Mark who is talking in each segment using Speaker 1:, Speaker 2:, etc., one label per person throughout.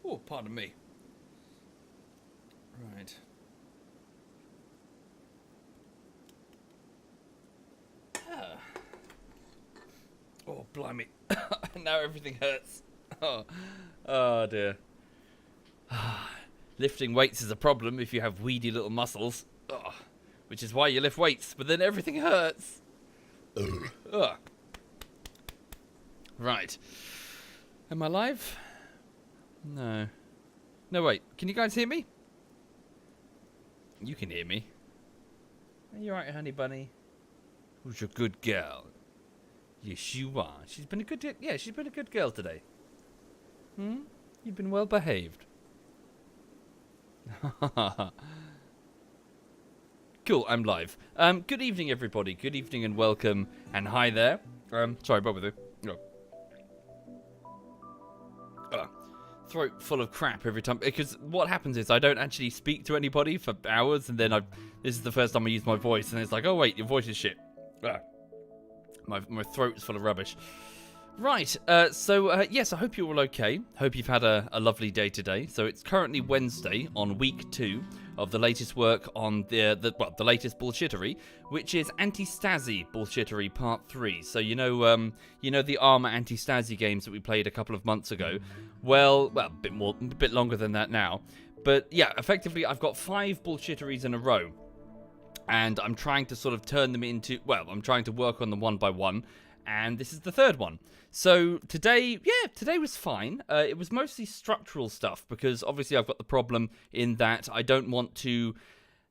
Speaker 1: Oh, pardon me. Right. Oh, blimey. Now everything hurts. Oh dear. Lifting weights is a problem if you have weedy little muscles. Which is why you lift weights, but then everything hurts. Right. Am I live? No. No, wait. Can you guys hear me? You can hear me. Are you alright, honey bunny? Who's your good girl? Yes, you are. She's been a good girl today. You've been well behaved. Cool, I'm live. Good evening, everybody. Good evening and welcome. And hi there. Sorry, Bob with you. Throat full of crap every time, because what happens is I don't actually speak to anybody for hours, and then this is the first time I use my voice, and it's like, oh wait, your voice is shit. My throat's full of rubbish. Right, yes, I hope you're all okay. Hope you've had a lovely day today. So it's currently Wednesday on week 2 of the latest work on the latest bullshittery, which is Anti-Stasi Bullshittery Part 3. So you know the Arma Anti-Stasi games that we played a couple of months ago. Well, a bit longer than that now. But yeah, effectively I've got 5 bullshitteries in a row. And I'm trying to sort of turn them into, I'm trying to work on them one by one. And this is the third one. So today was fine. It was mostly structural stuff, because obviously I've got the problem in that I don't want to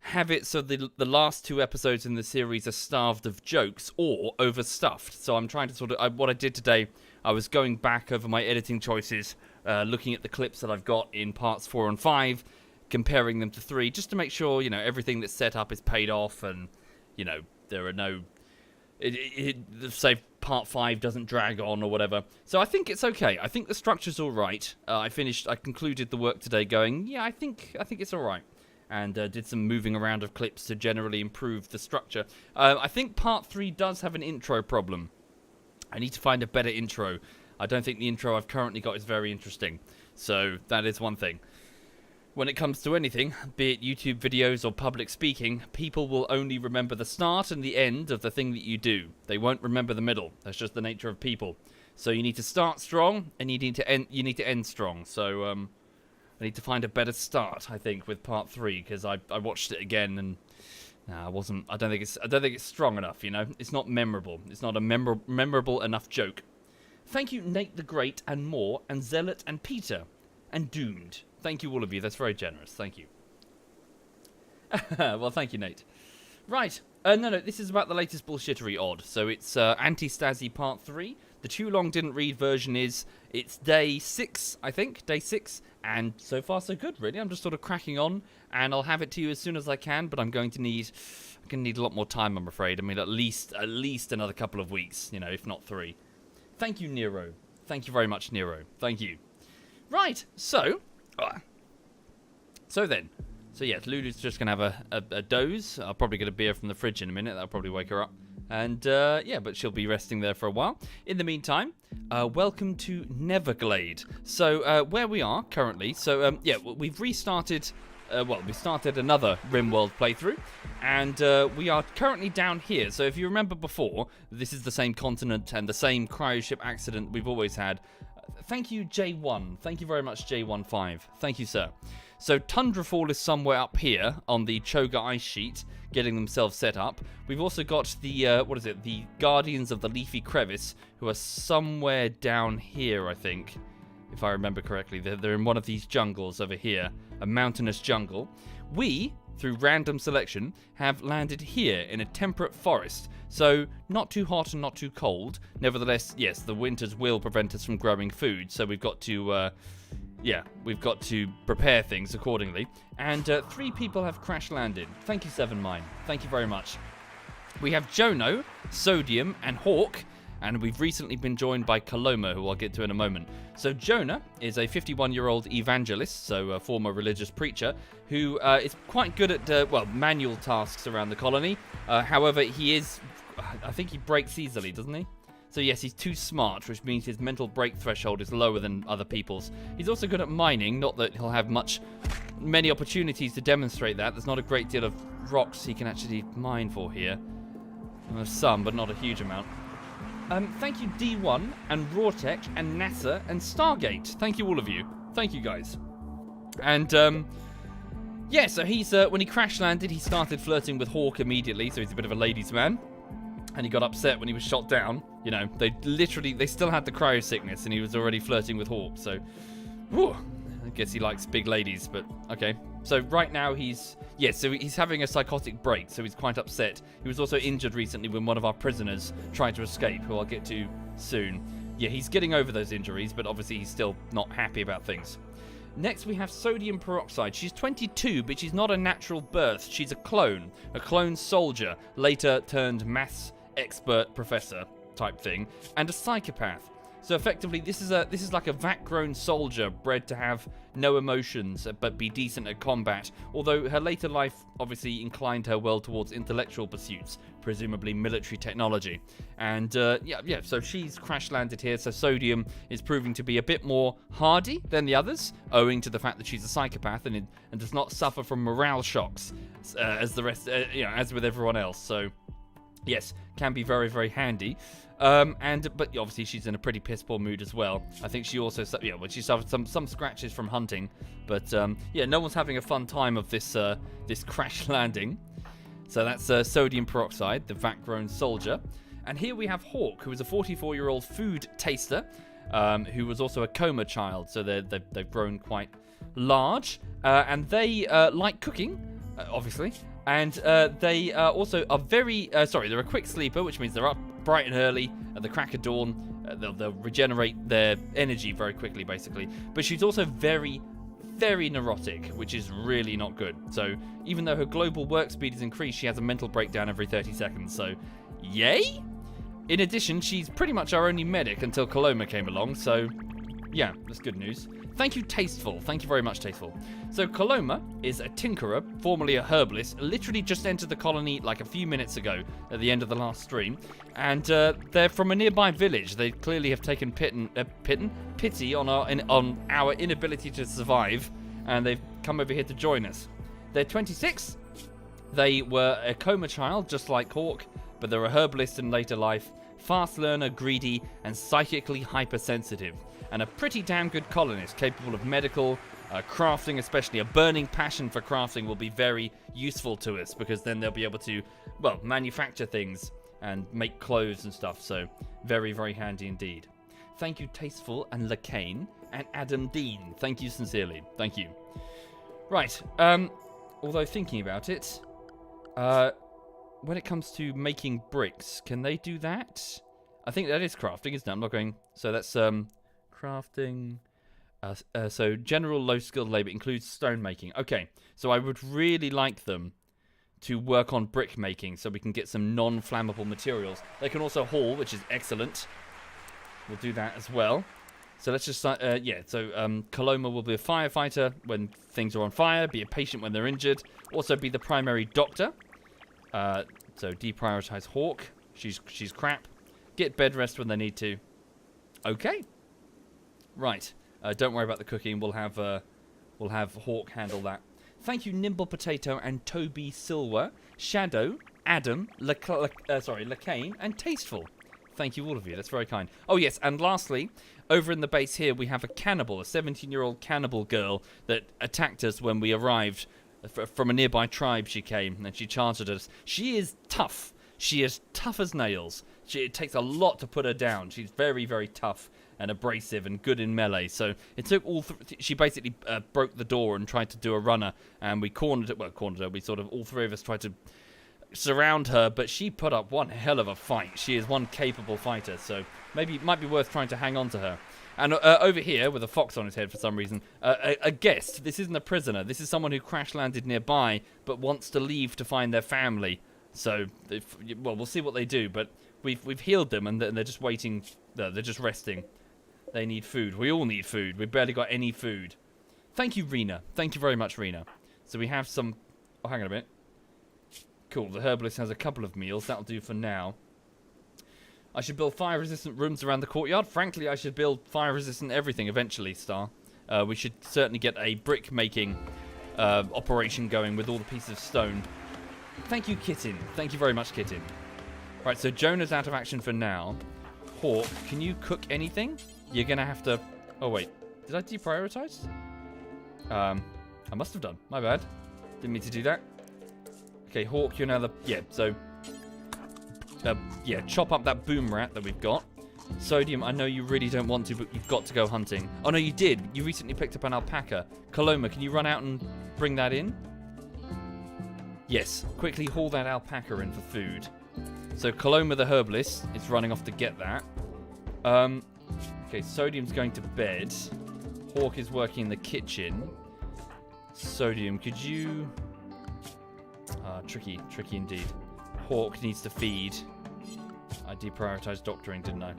Speaker 1: have it so the last 2 episodes in the series are starved of jokes or overstuffed. So I'm trying to what I did today, I was going back over my editing choices, looking at the clips that I've got in parts 4 and 5, comparing them to 3, just to make sure, everything that's set up is paid off, and, there are no... say part 5 doesn't drag on or whatever. So I think it's okay. I think the structure's all right. I concluded the work today going, yeah, I think it's all right. And did some moving around of clips to generally improve the structure. I think part 3 does have an intro problem. I need to find a better intro. I don't think the intro I've currently got is very interesting. So that is one thing. When it comes to anything, be it YouTube videos or public speaking, people will only remember the start and the end of the thing that you do. They won't remember the middle. That's just the nature of people. So you need to start strong, and you need to end strong. So I need to find a better start, I think, with part 3, because I watched it again and I don't think it's strong enough. It's not memorable. It's not a memorable enough joke. Thank you, Nate the Great, and More, and Zealot, and Peter, and Doomed. Thank you, all of you. That's very generous. Thank you. Well, thank you, Nate. Right. No, this is about the latest bullshittery odd. So it's Anti-Stasi Part 3. The too long didn't read version it's day 6, I think. Day 6. And so far, so good, really. I'm just sort of cracking on. And I'll have it to you as soon as I can. But I'm going to need a lot more time, I'm afraid. I mean, at least another couple of weeks, if not 3. Thank you, Nero. Thank you very much, Nero. Thank you. Right. So yeah, Lulu's just going to have a doze. I'll probably get a beer from the fridge in a minute. That'll probably wake her up. And, but she'll be resting there for a while. In the meantime, welcome to Neverglade. So, where we are currently, we've restarted, we started another RimWorld playthrough, and we are currently down here. So if you remember before, this is the same continent and the same cryoship accident we've always had. Thank you, J1. Thank you very much, J15. Thank you, sir. So Tundrafall is somewhere up here on the Choga ice sheet, getting themselves set up. We've also got the, the Guardians of the Leafy Crevice, who are somewhere down here, I think, if I remember correctly. They're in one of these jungles over here, a mountainous jungle. We, through random selection, have landed here in a temperate forest. So, not too hot and not too cold. Nevertheless, yes, the winters will prevent us from growing food, so we've got to, prepare things accordingly. And 3 people have crash landed. Thank you, 7mine. Thank you very much. We have Jono, Sodium, and Hawk, and we've recently been joined by Coloma, who I'll get to in a moment. So Jonah is a 51-year-old evangelist, so a former religious preacher, who is quite good at, manual tasks around the colony. However, I think he breaks easily, doesn't he? So yes, he's too smart, which means his mental break threshold is lower than other people's. He's also good at mining, not that he'll have many opportunities to demonstrate that. There's not a great deal of rocks he can actually mine for here. There's some, but not a huge amount. Thank you D1 and Rawtech and NASA and Stargate. Thank you all of you. Thank you guys. And yeah, so he's when he crash landed, he started flirting with Hawk immediately, so he's a bit of a ladies' man. And he got upset when he was shot down. You know, they still had the cryo sickness, and he was already flirting with Hawk. So, whew, I guess he likes big ladies, but okay. So right now he's having a psychotic break, so he's quite upset. He was also injured recently when one of our prisoners tried to escape, who I'll get to soon. Yeah, he's getting over those injuries, but obviously he's still not happy about things. Next we have sodium peroxide. She's 22, but she's not a natural birth. She's a clone soldier, later turned maths expert professor type thing, and a psychopath. So effectively, this is like a vat-grown soldier bred to have no emotions but be decent at combat. Although her later life obviously inclined her well towards intellectual pursuits, presumably military technology. And yeah. So she's crash landed here. So Sodium is proving to be a bit more hardy than the others, owing to the fact that she's a psychopath and does not suffer from morale shocks as the rest, as with everyone else. So yes, can be very, very handy. But obviously she's in a pretty piss poor mood as well. I think she also, she suffered some scratches from hunting. But no one's having a fun time of this crash landing. So that's sodium peroxide, the vat-grown soldier. And here we have Hawk, who is a 44-year-old food taster, who was also a coma child. So they've grown quite large, and they like cooking, obviously. And they also are they're a quick sleeper, which means they're up bright and early at the crack of dawn. They'll regenerate their energy very quickly, basically. But she's also very, very neurotic, which is really not good. So even though her global work speed is increased, she has a mental breakdown every 30 seconds. So, yay! In addition, she's pretty much our only medic until Coloma came along. So, yeah, that's good news. Thank you, Tasteful. Thank you very much, Tasteful. So, Coloma is a tinkerer, formerly a herbalist, literally just entered the colony like a few minutes ago at the end of the last stream. And they're from a nearby village. They clearly have taken pity on our inability to survive, and they've come over here to join us. They're 26. They were a coma child, just like Hawk, but they're a herbalist in later life, fast learner, greedy, and psychically hypersensitive. And a pretty damn good colonist, capable of medical, crafting, especially a burning passion for crafting will be very useful to us, because then they'll be able to, manufacture things and make clothes and stuff. So very, very handy indeed. Thank you, Tasteful and Lacane and Adam Dean. Thank you sincerely. Thank you. Right. Although thinking about it, when it comes to making bricks, can they do that? I think that is crafting, isn't it? I'm not going. So that's crafting. So general low-skilled labor includes stone making. Okay, so I would really like them to work on brick making so we can get some non-flammable materials. They can also haul, which is excellent. We'll do that as well. So let's just Coloma will be a firefighter when things are on fire, be a patient when they're injured, also be the primary doctor. So deprioritize Hawk. She's crap. Get bed rest when they need to. Okay. Right. Don't worry about the cooking. We'll have Hawk handle that. Thank you, Nimble Potato and Toby Silver, Shadow, Adam, Lacane, and Tasteful. Thank you, all of you. That's very kind. Oh, yes, and lastly, over in the base here, we have a cannibal, a 17-year-old cannibal girl that attacked us when we arrived. From a nearby tribe she came, and she charged at us. She is tough. She is tough as nails. It takes a lot to put her down. She's very, very tough and abrasive and good in melee. So it took she basically broke the door and tried to do a runner, and we cornered her. We sort of, all three of us tried to surround her, but she put up one hell of a fight. She is one capable fighter, so maybe it might be worth trying to hang on to her. And over here, with a fox on his head for some reason, a guest. This isn't a prisoner. This is someone who crash-landed nearby, but wants to leave to find their family. So, we'll see what they do, but we've healed them, and they're just waiting. They're just resting. They need food. We all need food. We've barely got any food. Thank you, Rena. Thank you very much, Rena. So we have some... Oh, hang on a minute. Cool. The herbalist has a couple of meals. That'll do for now. I should build fire-resistant rooms around the courtyard. Frankly, I should build fire-resistant everything eventually, Star. We should certainly get a brick-making operation going with all the pieces of stone. Thank you, Kitten. Thank you very much, Kitten. Right, so Jonah's out of action for now. Hawk, can you cook anything? You're going to have to... Oh, wait. Did I deprioritize? I must have done. My bad. Didn't mean to do that. Okay, Hawk, you're now the... Yeah, so... yeah, chop up that boom rat that we've got. Sodium, I know you really don't want to, but you've got to go hunting. Oh, no, you did. You recently picked up an alpaca. Coloma, can you run out and bring that in? Yes. Quickly haul that alpaca in for food. So, Coloma the herbalist is running off to get that. Okay, Sodium's going to bed. Hawk is working in the kitchen. Sodium, could you... tricky indeed. Hawk needs to feed. I deprioritized doctoring, didn't I?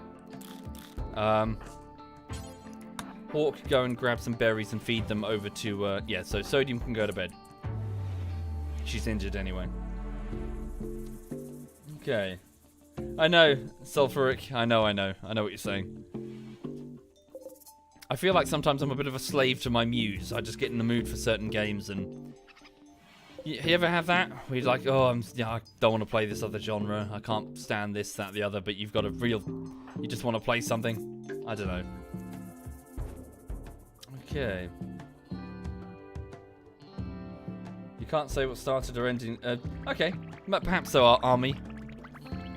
Speaker 1: Hawk, go and grab some berries and feed them over to... yeah, so Sodium can go to bed. She's injured anyway. Okay. I know, Sulfuric. I know what you're saying. I feel like sometimes I'm a bit of a slave to my muse. I just get in the mood for certain games and... You ever have that? Where you're like, oh, I don't want to play this other genre. I can't stand this, that, the other, but you've got a real... You just want to play something? I don't know. Okay. You can't say what started or ended... okay. Perhaps so, Army.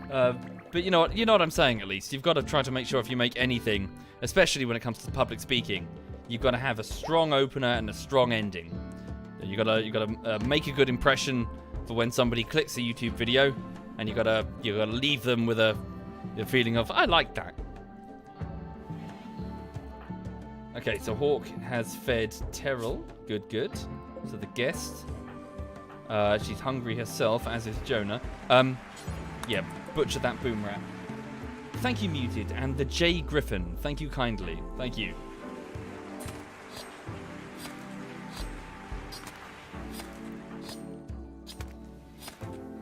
Speaker 1: But you know what I'm saying, at least. You've got to try to make sure if you make anything, especially when it comes to public speaking, you've got to have a strong opener and a strong ending. You gotta make a good impression for when somebody clicks a YouTube video, and you gotta leave them with a feeling of I like that. Okay, so Hawk has fed Terrell. Good. So the guest, she's hungry herself, as is Jonah. Yeah, butcher that boom rat. Thank you, Muted, and the J Griffin. Thank you kindly. Thank you.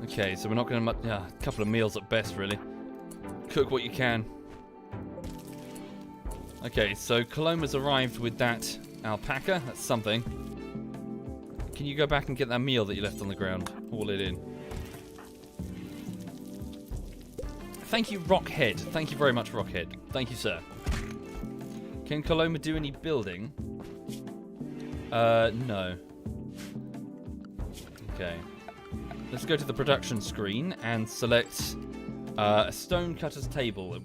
Speaker 1: Okay, so we're not going to... a couple of meals at best, really. Cook what you can. Okay, so Coloma's arrived with that alpaca. That's something. Can you go back and get that meal that you left on the ground? Haul it in. Thank you, Rockhead. Thank you very much, Rockhead. Thank you, sir. Can Coloma do any building? No. Okay. Let's go to the production screen and select a stone cutter's table.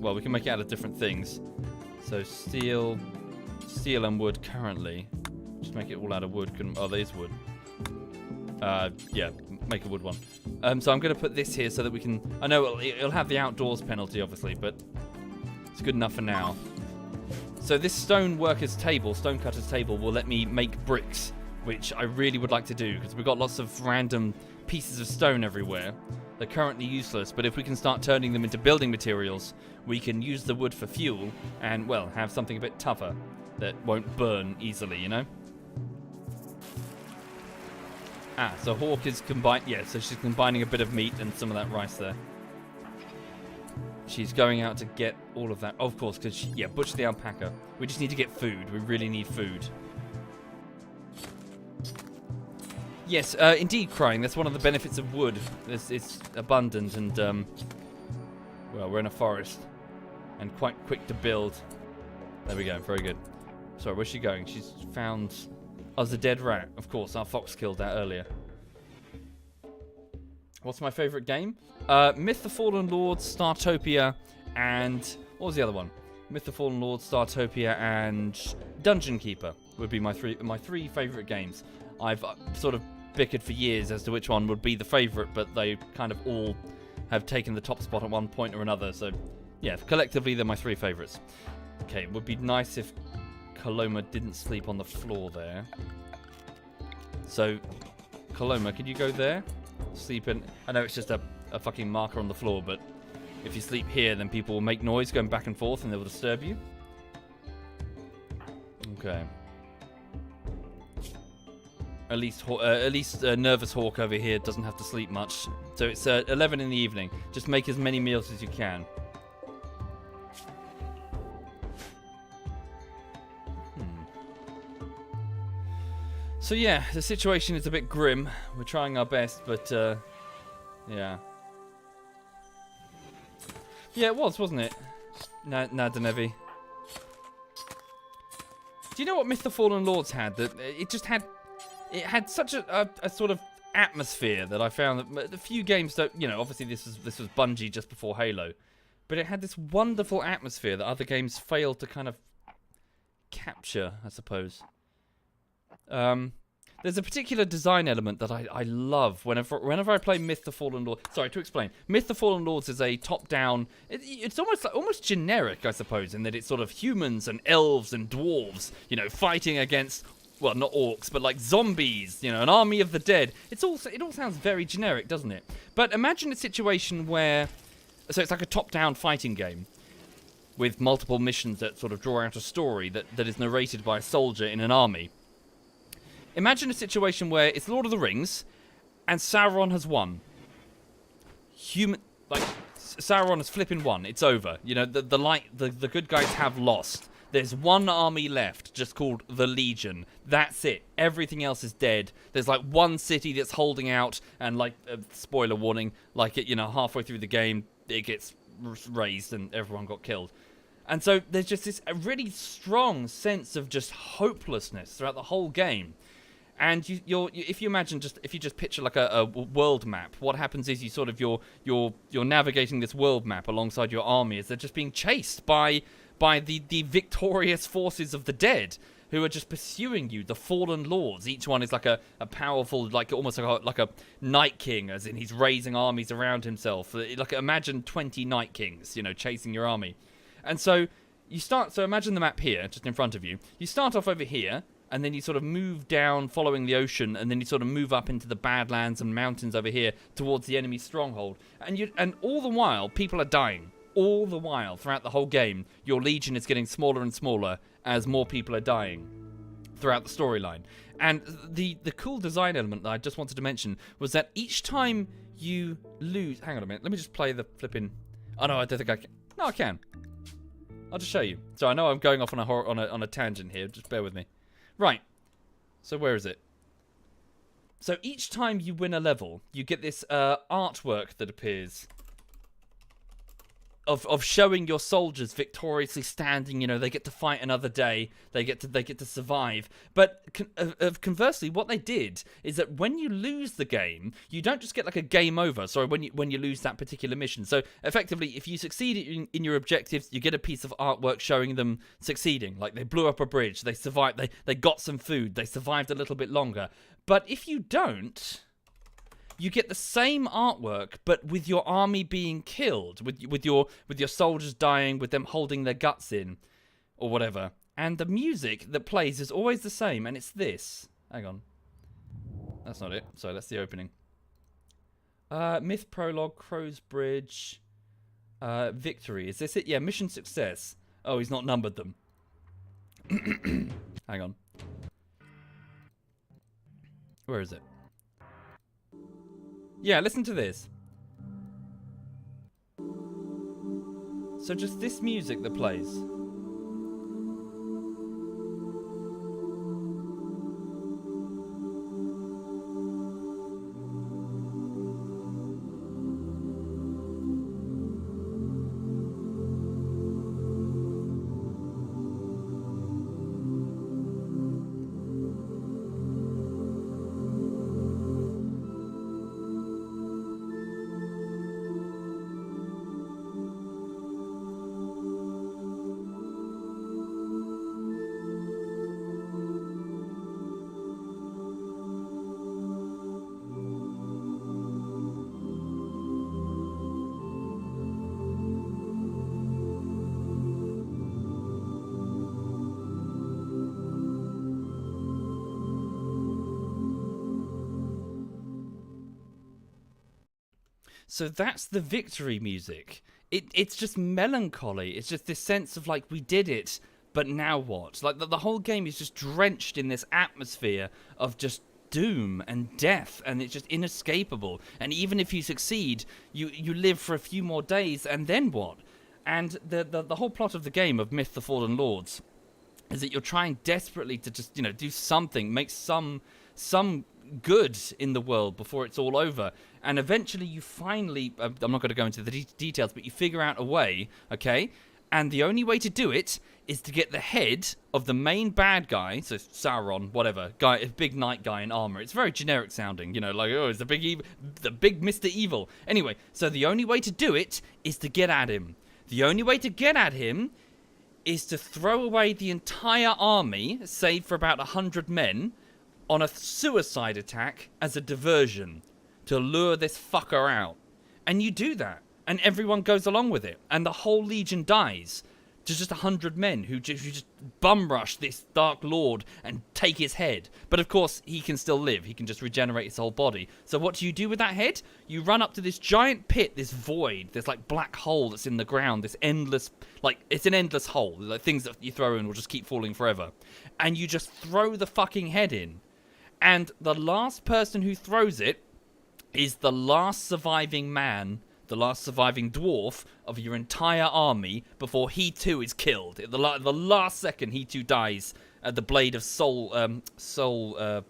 Speaker 1: Well, we can make it out of different things. So steel and wood currently. Just make it all out of wood. Oh, there's wood. Yeah, make a wood one. So I'm going to put this here so that we can... I know it'll have the outdoors penalty, obviously, but it's good enough for now. So this stone cutter's table will let me make bricks, which I really would like to do, because we've got lots of random pieces of stone everywhere. They're currently useless, but if we can start turning them into building materials, we can use the wood for fuel and, well, have something a bit tougher that won't burn easily, you know? So Hawk is so she's combining a bit of meat and some of that rice there. She's going out to get all of that, of course, because, butcher the alpaca. We just need to get food. We really need food. Yes, indeed, Crying. That's one of the benefits of wood. It's abundant and, well, we're in a forest. And quite quick to build. There we go, very good. Sorry, where's she going? She's found... Oh, the dead rat. Of course, our fox killed that earlier. What's my favourite game? Myth the Fallen Lord, Startopia, and... What was the other one? Myth the Fallen Lord, Startopia, and Dungeon Keeper would be my three favourite games. I've sort of bickered for years as to which one would be the favourite, but they kind of all have taken the top spot at one point or another. So, yeah, collectively they're my three favourites. Okay, it would be nice if Coloma didn't sleep on the floor there. So, Coloma, could you go there? Sleep in... I know it's just a fucking marker on the floor, but if you sleep here, then people will make noise going back and forth and they will disturb you. Okay. At least Nervous Hawk over here doesn't have to sleep much. So it's 11 in the evening. Just make as many meals as you can. So yeah, the situation is a bit grim. We're trying our best, but yeah. Yeah, it was, wasn't it? Nadanevi. Do you know what Myth the Fallen Lords had? That it had such a sort of atmosphere that I found that a few games don't. You know, obviously this was Bungie just before Halo, but it had this wonderful atmosphere that other games failed to kind of capture, I suppose. There's a particular design element that I love whenever I play Myth the Fallen Lords. Sorry, to explain. Myth the Fallen Lords is a top-down... It's almost generic, I suppose, in that it's sort of humans and elves and dwarves, you know, fighting against... Well, not orcs, but like zombies, you know, an army of the dead. It all sounds very generic, doesn't it? But imagine a situation where... So it's like a top-down fighting game with multiple missions that sort of draw out a story that is narrated by a soldier in an army. Imagine a situation where it's Lord of the Rings, and Sauron has won. Sauron has flipping won. It's over. You know, the good guys have lost. There's one army left, just called the Legion. That's it. Everything else is dead. There's like one city that's holding out, and like, spoiler warning, like it, you know, halfway through the game, it gets razed and everyone got killed. And so there's just this really strong sense of just hopelessness throughout the whole game. And if you imagine if you just picture like a world map, what happens is you're navigating this world map alongside your army as they're just being chased by the victorious forces of the dead who are just pursuing you, the fallen lords. Each one is like a powerful, like almost like a Night King, as in he's raising armies around himself. Like imagine 20 Night Kings, you know, chasing your army. And so so imagine the map here, just in front of you. You start off over here, and then you sort of move down following the ocean, and then you sort of move up into the Badlands and mountains over here towards the enemy stronghold. And all the while, people are dying. All the while, throughout the whole game, your legion is getting smaller and smaller as more people are dying throughout the storyline. And the cool design element that I just wanted to mention was that each time you lose... Hang on a minute, let me just play the flipping... Oh no, I don't think I can. No, I can. I'll just show you. So I know I'm going off on a tangent here, just bear with me. Right, so where is it? So each time you win a level, you get this artwork that appears of showing your soldiers victoriously standing. You know, they get to fight another day. They get to survive. But conversely, what they did is that when you lose the game, you don't just get like a game over. Sorry, when you lose that particular mission. So effectively, if you succeed in your objectives, you get a piece of artwork showing them succeeding. Like they blew up a bridge, they survived, they got some food, they survived a little bit longer. But if you don't, you get the same artwork, but with your army being killed, with your soldiers dying, with them holding their guts in, or whatever. And the music that plays is always the same, and it's this. Hang on, that's not it. Sorry, that's the opening. Myth Prologue, Crow's Bridge, Victory. Is this it? Yeah, Mission Success. Oh, he's not numbered them. Hang on. Where is it? Yeah, listen to this. So just this music that plays. So that's the victory music. It's just melancholy. It's just this sense of like, we did it, but now what? Like the whole game is just drenched in this atmosphere of just doom and death, and it's just inescapable. And even if you succeed, you live for a few more days, and then what? And the whole plot of the game of Myth the Fallen Lords is that you're trying desperately to just, do something, make some good in the world before it's all over. And eventually you finally, I'm not going to go into the details, but you figure out a way, okay? And the only way to do it is to get the head of the main bad guy, so Sauron, whatever, guy, a big knight guy in armor. It's very generic sounding, like, oh, it's the big Mr. Evil. Anyway, so the only way to do it is to get at him. The only way to get at him is to throw away the entire army, save for about 100 men, on a suicide attack as a diversion to lure this fucker out. And you do that, and everyone goes along with it, and the whole legion dies to just 100 men who just bum rush this Dark Lord and take his head. But of course, he can still live. He can just regenerate his whole body. So what do you do with that head? You run up to this giant pit, this void, this like black hole that's in the ground, this endless, like, it's an endless hole. Like, things that you throw in will just keep falling forever. And you just throw the fucking head in. And the last person who throws it is the last surviving man, the last surviving dwarf of your entire army before he too is killed. At the last second, he too dies at the blade of Soul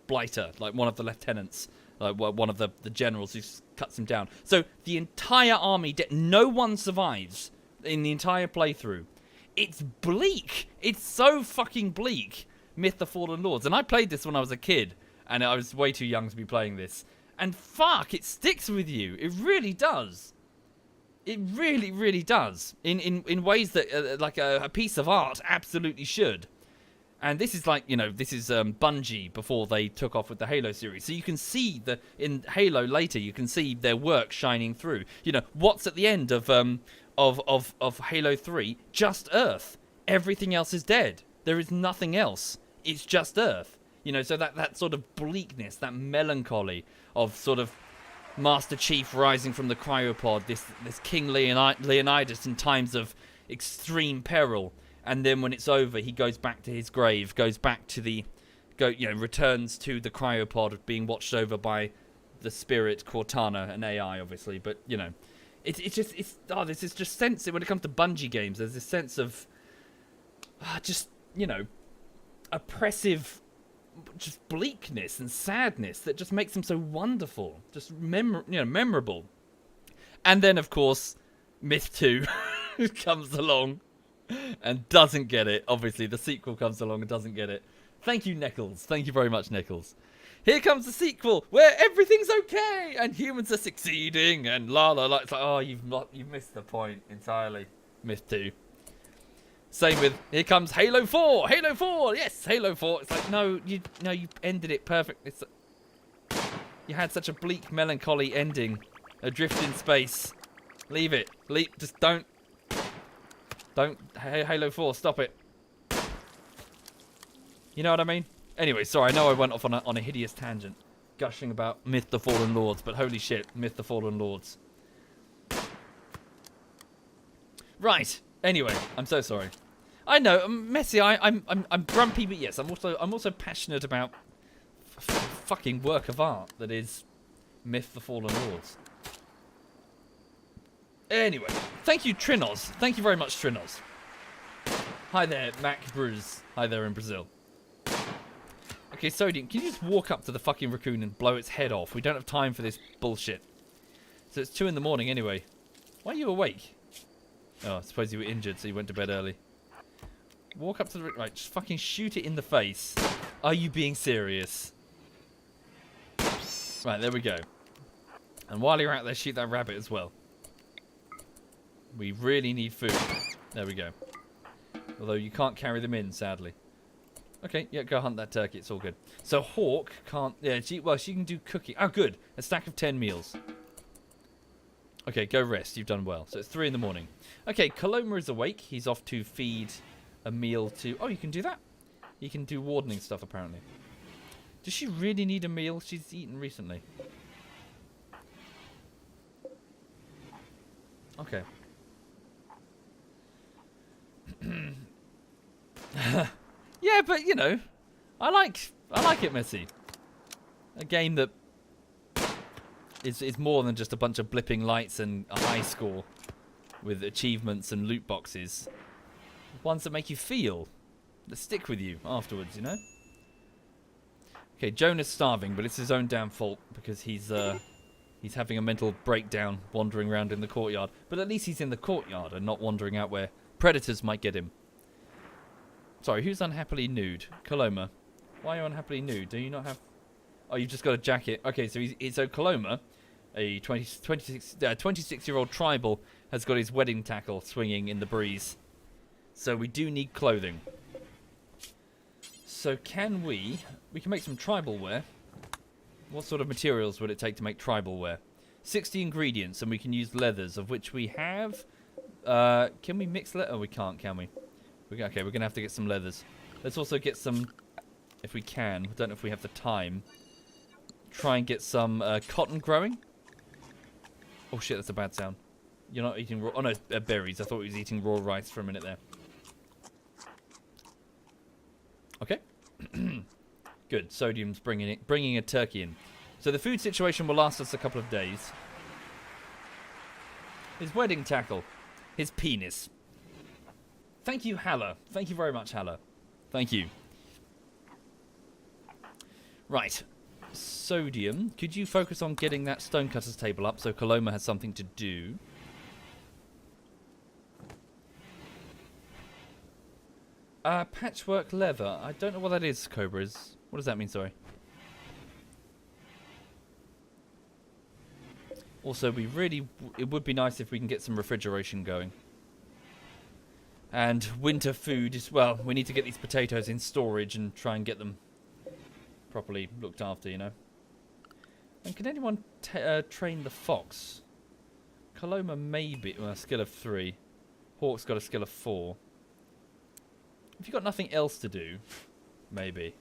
Speaker 1: Blighter, like one of the lieutenants, like one of the generals who cuts him down. So the entire army, no one survives in the entire playthrough. It's bleak. It's so fucking bleak. Myth the Fallen Lords. And I played this when I was a kid, and I was way too young to be playing this. And fuck, it sticks with you. It really does. It really, really does. In ways that, like a piece of art absolutely should. And this is like, this is Bungie before they took off with the Halo series. So you can see in Halo later, you can see their work shining through. What's at the end of Halo 3? Just Earth. Everything else is dead. There is nothing else. It's just Earth. So that sort of bleakness, that melancholy of sort of Master Chief rising from the cryopod, this King Leonidas in times of extreme peril, and then when it's over, he goes back to his grave, goes back to returns to the cryopod being watched over by the spirit Cortana, an AI, obviously, but this is just sense when it comes to Bungie games. There's this sense of oppressive, just bleakness and sadness that just makes them so wonderful, just memorable. And then, of course, Myth 2 comes along and doesn't get it. Obviously, the sequel comes along and doesn't get it. Thank you, Nichols. Thank you very much, Nichols. Here comes the sequel where everything's okay and humans are succeeding and la la la. It's like, oh, you've missed the point entirely. Myth 2. Same with, here comes Halo 4. Halo 4. Yes, Halo 4. It's like, no, you ended it perfect. You had such a bleak, melancholy ending. Adrift in space. Leave it. Just don't. Halo 4, stop it. You know what I mean? Anyway, sorry, I know I went off on a hideous tangent, gushing about Myth the Fallen Lords, but holy shit, Myth the Fallen Lords. Right. Anyway, I'm so sorry. I know, I'm messy. I'm grumpy, but yes, I'm also passionate about fucking work of art that is Myth the Fallen Lords. Anyway, thank you, Trinos. Thank you very much, Trinos. Hi there, Mac Bruce. Hi there in Brazil. Okay, Sodium, can you just walk up to the fucking raccoon and blow its head off? We don't have time for this bullshit. So it's 2 in the morning anyway. Why are you awake? Oh, I suppose you were injured, so you went to bed early. Walk up to the... Right, just fucking shoot it in the face. Are you being serious? Right, there we go. And while you're out there, shoot that rabbit as well. We really need food. There we go. Although you can't carry them in, sadly. Okay, yeah, go hunt that turkey. It's all good. So Hawk can't... Yeah, she can do cooking. Oh, good. A stack of 10 meals. Okay, go rest. You've done well. So it's 3 in the morning. Okay, Coloma is awake. He's off to feed a meal to... Oh, you can do that? You can do wardening stuff, apparently. Does she really need a meal? She's eaten recently. Okay. Yeah, but, I like it messy. A game that is more than just a bunch of blipping lights and a high score with achievements and loot boxes. Ones that make you feel. that stick with you afterwards, you know? Okay, Jonah's starving, but it's his own damn fault because he's having a mental breakdown wandering around in the courtyard. But at least he's in the courtyard and not wandering out where predators might get him. Sorry, who's unhappily nude? Coloma. Why are you unhappily nude? Do you not have... Oh, you've just got a jacket. Okay, so so Coloma, a 26-year-old tribal, has got his wedding tackle swinging in the breeze. So we do need clothing. So can we can make some tribal wear. What sort of materials would it take to make tribal wear? 60 ingredients, and we can use leathers, of which we have... can we mix leather? Oh, we can't, can we? Okay, we're going to have to get some leathers. Let's also get some, if we can. I don't know if we have the time. Try and get some cotton growing. Oh, shit, that's a bad sound. You're not eating raw... Oh, no, berries. I thought he was eating raw rice for a minute there. Okay. Good. Sodium's bringing a turkey in. So the food situation will last us a couple of days. His wedding tackle. His penis. Thank you, Halla. Thank you very much, Halla. Thank you. Right. Sodium, could you focus on getting that stonecutter's table up so Coloma has something to do? Patchwork leather. I don't know what that is, Cobras. What does that mean, sorry? Also, it would be nice if we can get some refrigeration going. And winter food as well. We need to get these potatoes in storage and try and get them properly looked after, you know. And can anyone train the fox? Coloma maybe. Well, a skill of 3. Hawk's got a skill of 4. If you've got nothing else to do, maybe.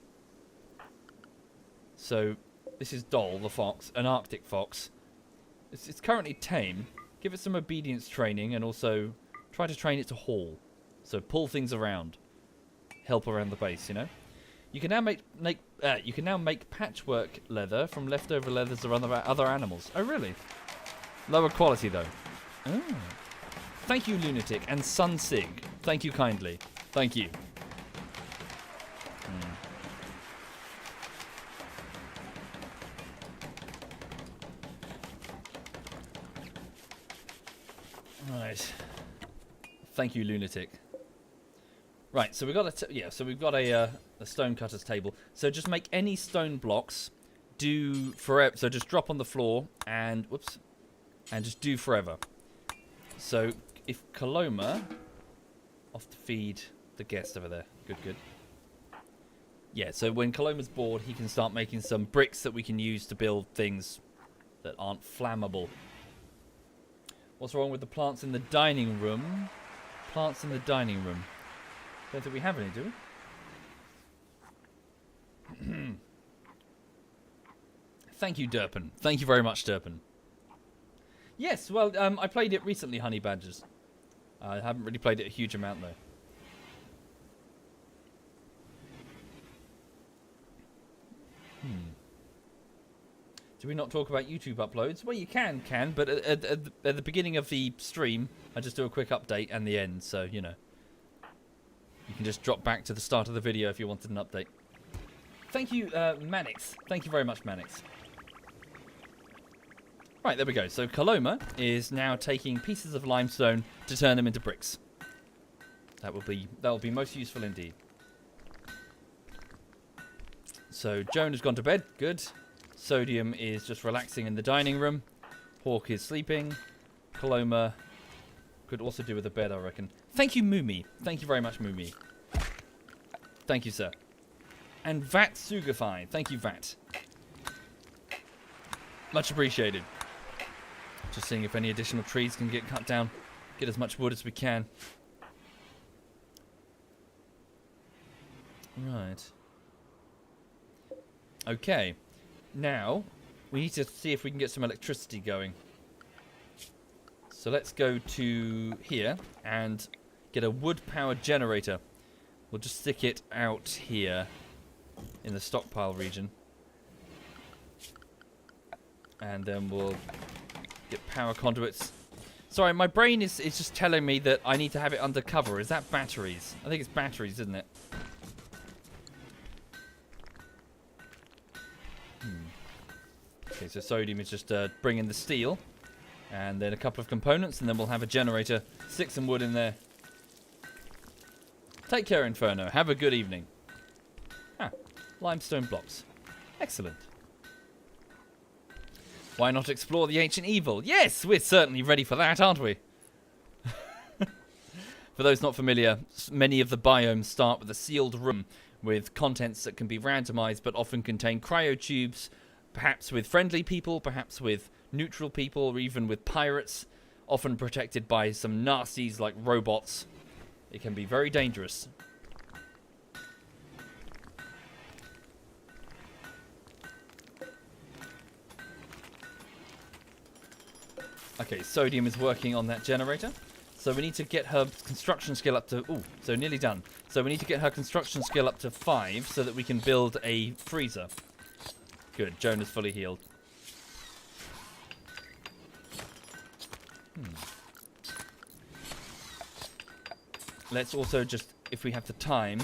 Speaker 1: So, this is Dol, the fox, an Arctic fox. It's currently tame. Give it some obedience training and also try to train it to haul. So pull things around. Help around the base, you know? You can now make patchwork leather from leftover leathers of other animals. Oh, really? Lower quality, though. Oh. Thank you, Lunatic, and Sun Sig. Thank you kindly. Thank you. Right. Thank you, Lunatic. Right, so we've got a stonecutter's table. So just make any stone blocks do forever. So just drop on the floor and and just do forever. So if Coloma, off to feed the guest over there. Good. Yeah, so when Coloma's bored, he can start making some bricks that we can use to build things that aren't flammable. What's wrong with the plants in the dining room? Plants in the dining room. Don't think we have any, do we? Thank you, Durpin. Thank you very much, Durpin. Yes, well, I played it recently, Honey Badgers. I haven't really played it a huge amount, though. Do we not talk about YouTube uploads? Well, you can, but at the beginning of the stream, I just do a quick update and the end, so, you know. You can just drop back to the start of the video if you wanted an update. Thank you, Manix. Thank you very much, Manix. Right, there we go. So Coloma is now taking pieces of limestone to turn them into bricks. That will be most useful indeed. So Joan has gone to bed. Good. Sodium is just relaxing in the dining room. Hawk is sleeping. Coloma could also do with a bed, I reckon. Thank you, Moomy. Thank you very much, Moomy. Thank you, sir. And Vat Sugafy. Thank you, Vat. Much appreciated. Just seeing if any additional trees can get cut down. Get as much wood as we can. Right. Okay. Now, we need to see if we can get some electricity going. So let's go to here and get a wood-powered generator. We'll just stick it out here in the stockpile region. And then we'll get power conduits. Sorry, my brain is just telling me that I need to have it undercover. Is that batteries? I think it's batteries, isn't it? so Sodium is just bringing the steel. And then a couple of components, and then we'll have a generator. Stick some wood in there. Take care, Inferno. Have a good evening. Ah, limestone blocks. Excellent. Why not explore the ancient evil? Yes, we're certainly ready for that, aren't we? For those not familiar, many of the biomes start with a sealed room with contents that can be randomized but often contain cryotubes, perhaps with friendly people, perhaps with neutral people, or even with pirates, often protected by some nasties like robots. It can be very dangerous. Okay, Sodium is working on that generator. So we need to get her construction skill up to... Ooh, so nearly done. So we need to get her construction skill up to 5 so that we can build a freezer. Good, Jonah's fully healed. Let's also just, if we have the time,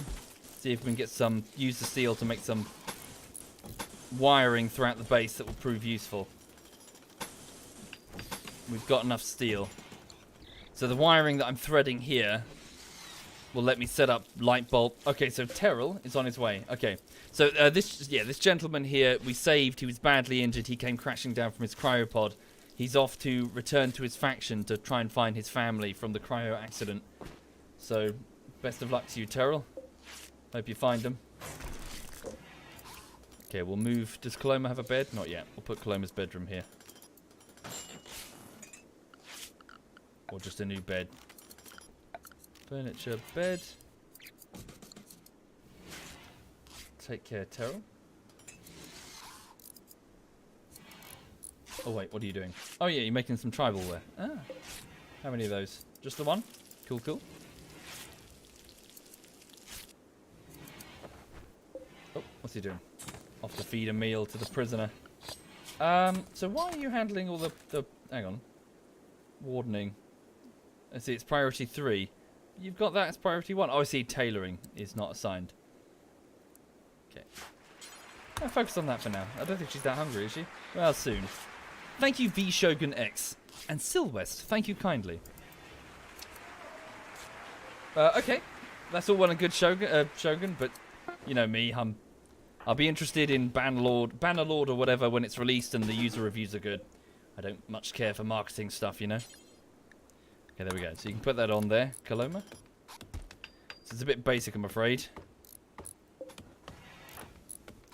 Speaker 1: see if we can get some... Use the steel to make some wiring throughout the base that will prove useful. We've got enough steel. So the wiring that I'm threading here will let me set up light bulb. Okay, so Terrell is on his way. Okay, so this gentleman here we saved. He was badly injured. He came crashing down from his cryopod. He's off to return to his faction to try and find his family from the cryo accident. So best of luck to you, Terrell. Hope you find them. Okay, we'll move. Does Coloma have a bed? Not yet. We'll put Coloma's bedroom here. Or just a new bed. Furniture, bed. Take care, Terrell. Oh wait, what are you doing? Oh yeah, you're making some tribal wear. Ah. How many of those? Just the one? Cool, cool. Oh, what's he doing? Off to feed a meal to the prisoner. So why are you handling all the hang on. Wardening. I see it's priority 3. You've got that as priority 1. Oh, I see tailoring is not assigned. Okay. I'll focus on that for now. I don't think she's that hungry, is she? Well, soon. Thank you, V Shogun X. And Silwest, thank you kindly. Okay. That's all well and good, Shogun, but you know me, I'll be interested in Bannerlord or whatever when it's released and the user reviews are good. I don't much care for marketing stuff, you know. Okay, there we go. So you can put that on there, Coloma. So it's a bit basic, I'm afraid.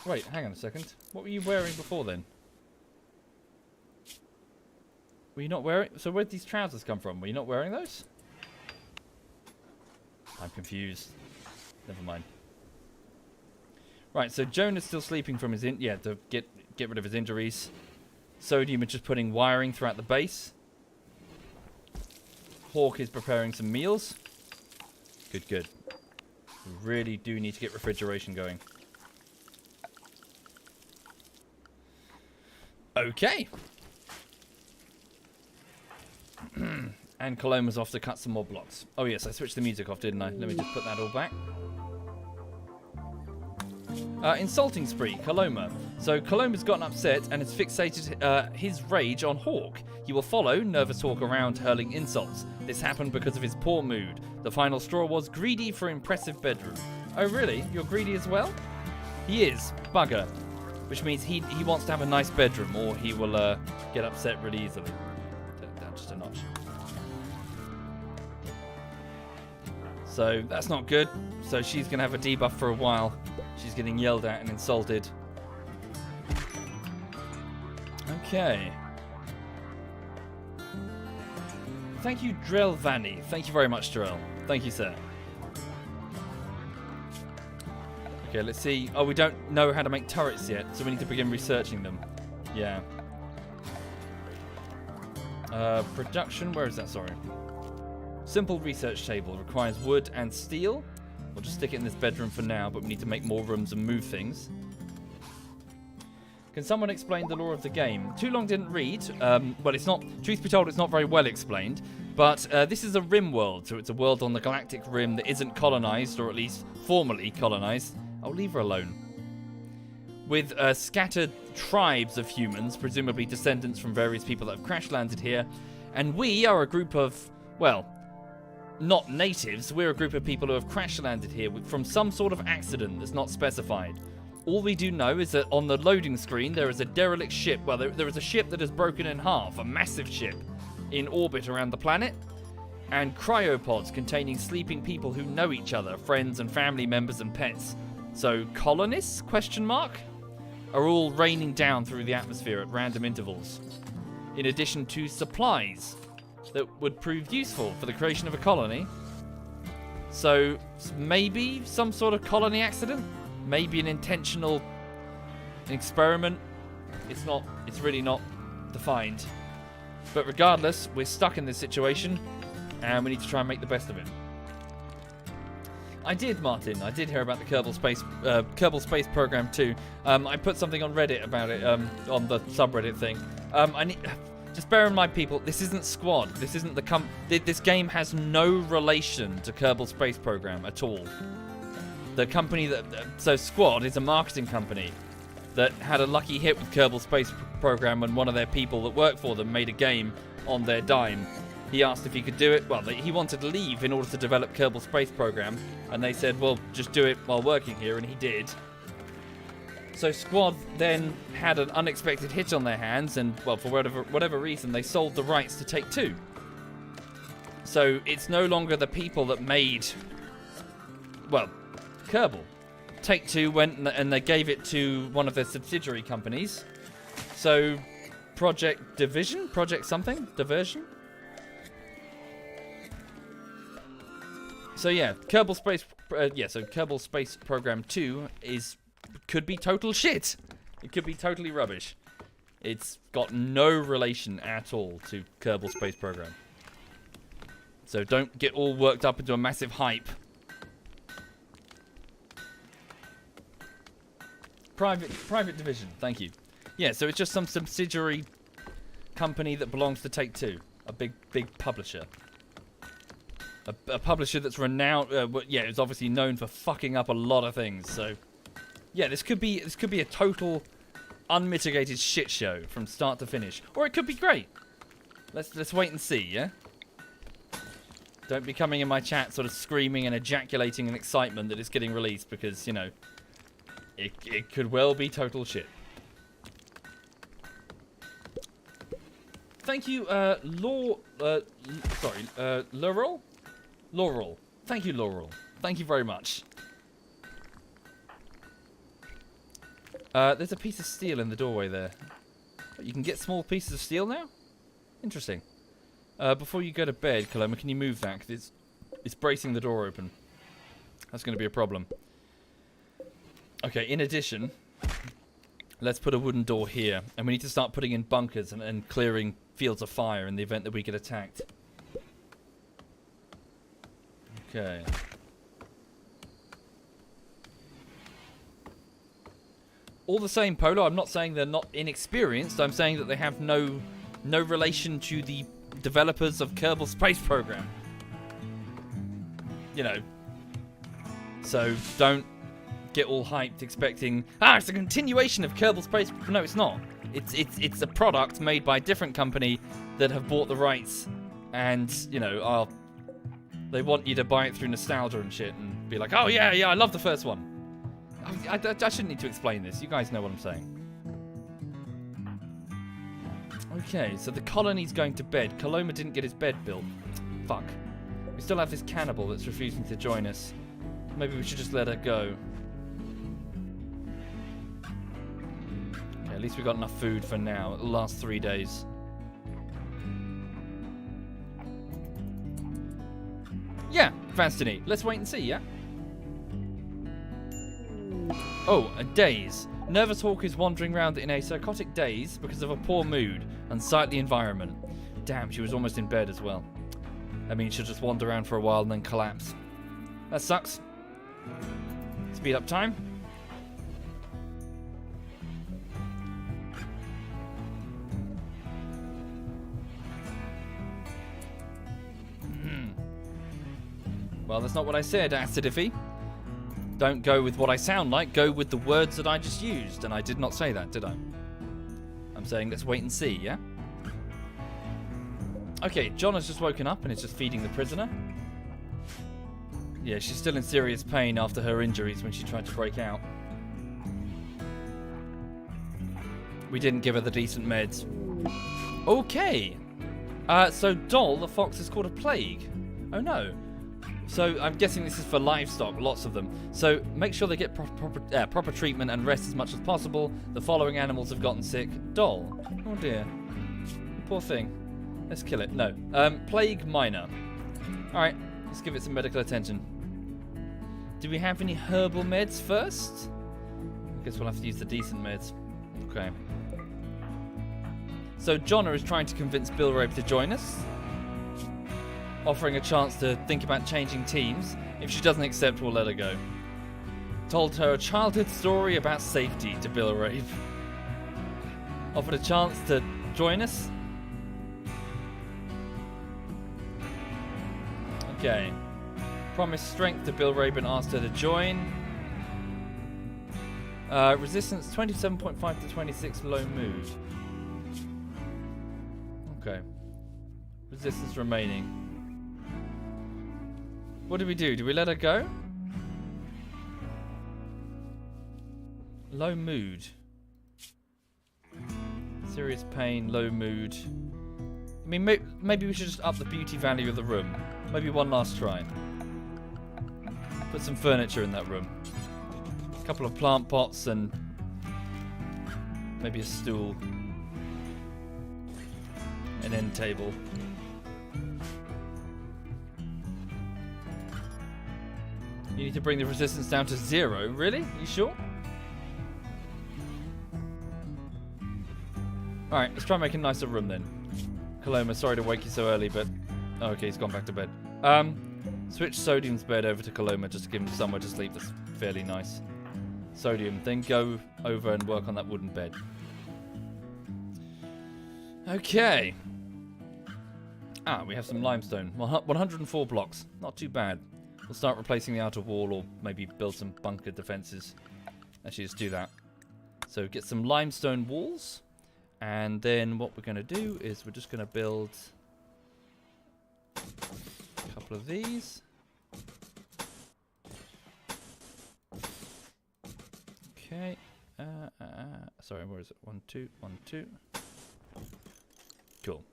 Speaker 1: Wait, hang on a second. What were you wearing before then? Were you not wearing... So where'd these trousers come from? Were you not wearing those? I'm confused. Never mind. Right, so Jonah's still sleeping from his... Yeah, to get rid of his injuries. Sodium is just putting wiring throughout the base. Hawk is preparing some meals. Good, good. We really do need to get refrigeration going. Okay. And Coloma's off to cut some more blocks. Oh yes, I switched the music off, didn't I? Let me just put that all back. Insulting spree, Coloma. So Coloma's gotten upset and has fixated his rage on Hawk. He will follow Nervous Hawk around hurling insults. This happened because of his poor mood. The final straw was greedy for impressive bedroom. Oh really? You're greedy as well? He is. Bugger. Which means he wants to have a nice bedroom or he will get upset really easily. Down just a notch. So that's not good. So she's going to have a debuff for a while. She's getting yelled at and insulted. Okay. Thank you, Drell Vanny. Thank you very much, Drell. Thank you, sir. Okay, let's see. Oh, we don't know how to make turrets yet, so we need to begin researching them. Yeah. Production, where is that? Sorry. Simple research table. Requires wood and steel. We'll just stick it in this bedroom for now, but we need to make more rooms and move things. Can someone explain the lore of the game? Too long didn't read. Well, it's not... Truth be told, it's not very well explained. But this is a RimWorld, so it's a world on the galactic rim that isn't colonized, or at least formally colonized. I'll leave her alone. with scattered tribes of humans, presumably descendants from various people that have crash landed here. And we are a group of, well, not natives. We're a group of people who have crash landed here from some sort of accident that's not specified. All we do know is that on the loading screen there is a derelict ship. Well, there is a ship that is broken in half, a massive ship in orbit around the planet, and cryopods containing sleeping people who know each other, friends and family members and pets. So colonists, question mark, are all raining down through the atmosphere at random intervals, in addition to supplies that would prove useful for the creation of a colony. So maybe some sort of colony accident, maybe an intentional experiment. It's really not defined. But regardless, we're stuck in this situation, and we need to try and make the best of it. I did hear about the Kerbal Space Program 2. I put something on Reddit about it, on the subreddit thing. Just bear in mind, people, this isn't Squad. This isn't this game has no relation to Kerbal Space Program at all. The company so Squad is a marketing company that had a lucky hit with Kerbal Space Program when one of their people that worked for them made a game on their dime. He asked if he could do it. Well, he wanted to leave in order to develop Kerbal Space Program, and they said, well, just do it while working here, and he did. So Squad then had an unexpected hit on their hands, and, well, for whatever reason, they sold the rights to Take-Two. So it's no longer the people that made, well, Kerbal. Take-Two went and they gave it to one of their subsidiary companies. So Project Diversion. So yeah, Kerbal Space Program 2 could be total shit. It could be totally rubbish. It's got no relation at all to Kerbal Space Program. So don't get all worked up into a massive hype. Private division, thank you. Yeah, so it's just some subsidiary company that belongs to Take-Two, a big publisher. A publisher that's renowned. It's obviously known for fucking up a lot of things. So, yeah, this could be a total, unmitigated shit show from start to finish, or it could be great. Let's wait and see. Yeah. Don't be coming in my chat sort of screaming and ejaculating in excitement that it's getting released, because it could well be total shit. Thank you, Laurel. Thank you, Laurel. Thank you very much. There's a piece of steel in the doorway there. You can get small pieces of steel now? Interesting. Before you go to bed, Kaloma, can you move that? Because it's bracing the door open. That's going to be a problem. Okay, in addition, let's put a wooden door here. And we need to start putting in bunkers and clearing fields of fire in the event that we get attacked. Okay. All the same, Polo, I'm not saying they're not inexperienced. I'm saying that they have no relation to the developers of Kerbal Space Program. So don't get all hyped expecting, it's a continuation of Kerbal Space. No, it's not. It's a product made by a different company that have bought the rights, and they want you to buy it through nostalgia and shit, and be like, oh yeah, I love the first one. I shouldn't need to explain this. You guys know what I'm saying. Okay, so the colony's going to bed. Kaloma didn't get his bed built. Fuck. We still have this cannibal that's refusing to join us. Maybe we should just let her go. Okay, at least we got enough food for now. It'll last 3 days. Yeah, Vanstini. Let's wait and see, yeah? Oh, a daze. Nervous Hawk is wandering around in a psychotic daze because of a poor mood, unsightly environment. Damn, she was almost in bed as well. I mean, she'll just wander around for a while and then collapse. That sucks. Speed up time. Well, that's not what I said, Acidify. Don't go with what I sound like, go with the words that I just used. And I did not say that, did I? I'm saying let's wait and see, yeah? Okay, John has just woken up and is just feeding the prisoner. Yeah, she's still in serious pain after her injuries when she tried to break out. We didn't give her the decent meds. Okay. So Doll, the fox, is called a plague. Oh no. So I'm guessing this is for livestock, lots of them. So make sure they get proper treatment and rest as much as possible. The following animals have gotten sick. Doll. Oh dear. Poor thing. Let's kill it. No. Plague minor. Alright, let's give it some medical attention. Do we have any herbal meds first? I guess we'll have to use the decent meds. Okay. So Jonna is trying to convince Bill Rabe to join us, offering a chance to think about changing teams. If she doesn't accept, we'll let her go. Told her a childhood story about safety to Bill Rabe. Offered a chance to join us. Okay. Promised strength to Bill Rabe and asked her to join. Resistance 27.5 to 26, low mood. Okay. Resistance remaining. What do we do? Do we let her go? Low mood. Serious pain, low mood. I mean, maybe we should just up the beauty value of the room. Maybe one last try. Put some furniture in that room. A couple of plant pots and maybe a stool. An end table. You need to bring the resistance down to 0. Really? You sure? Alright, let's try and make a nicer room then. Coloma, sorry to wake you so early, but... Oh, okay, he's gone back to bed. Switch Sodium's bed over to Coloma just to give him somewhere to sleep that's fairly nice. Sodium, then go over and work on that wooden bed. Okay. We have some limestone. 104 blocks. Not too bad. We'll start replacing the outer wall or maybe build some bunker defenses. Actually, just do that. So get some limestone walls. And then what we're going to do is we're just going to build a couple of these. Okay. Sorry, where is it? 1, 2, 1, 2. Cool.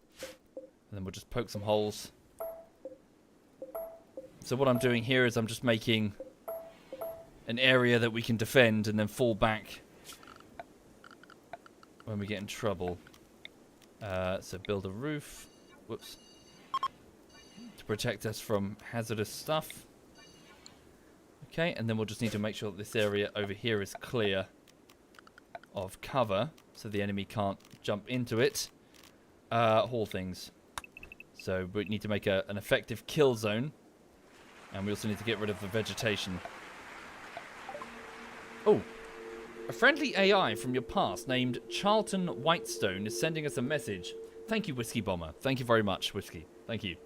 Speaker 1: And then we'll just poke some holes. So what I'm doing here is I'm just making an area that we can defend and then fall back when we get in trouble. So build a roof. Whoops. To protect us from hazardous stuff. Okay, and then we'll just need to make sure that this area over here is clear of cover so the enemy can't jump into it. Haul things. So we need to make an effective kill zone. And we also need to get rid of the vegetation. Oh, a friendly AI from your past named Charlton Whitestone is sending us a message. Thank you, Whiskey Bomber. Thank you very much, Whiskey. Thank you.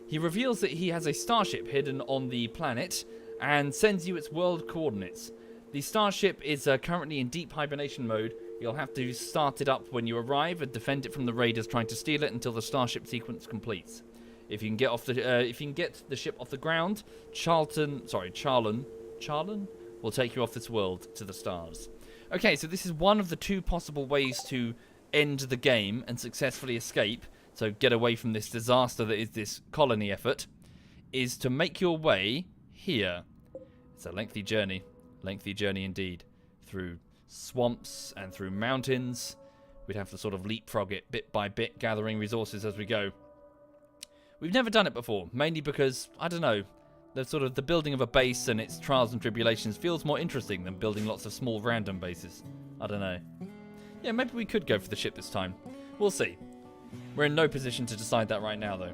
Speaker 1: He reveals that he has a starship hidden on the planet and sends you its world coordinates. The starship is currently in deep hibernation mode. You'll have to start it up when you arrive and defend it from the raiders trying to steal it until the starship sequence completes. If you can get the ship off the ground, Charlton will take you off this world to the stars. Okay, so this is one of the two possible ways to end the game and successfully escape. So get away from this disaster that is this colony effort. Is to make your way here. It's a lengthy journey indeed, through swamps and through mountains. We'd have to sort of leapfrog it bit by bit, gathering resources as we go. We've never done it before, mainly because, I don't know, the building of a base and its trials and tribulations feels more interesting than building lots of small random bases. I don't know. Yeah, maybe we could go for the ship this time. We'll see. We're in no position to decide that right now, though.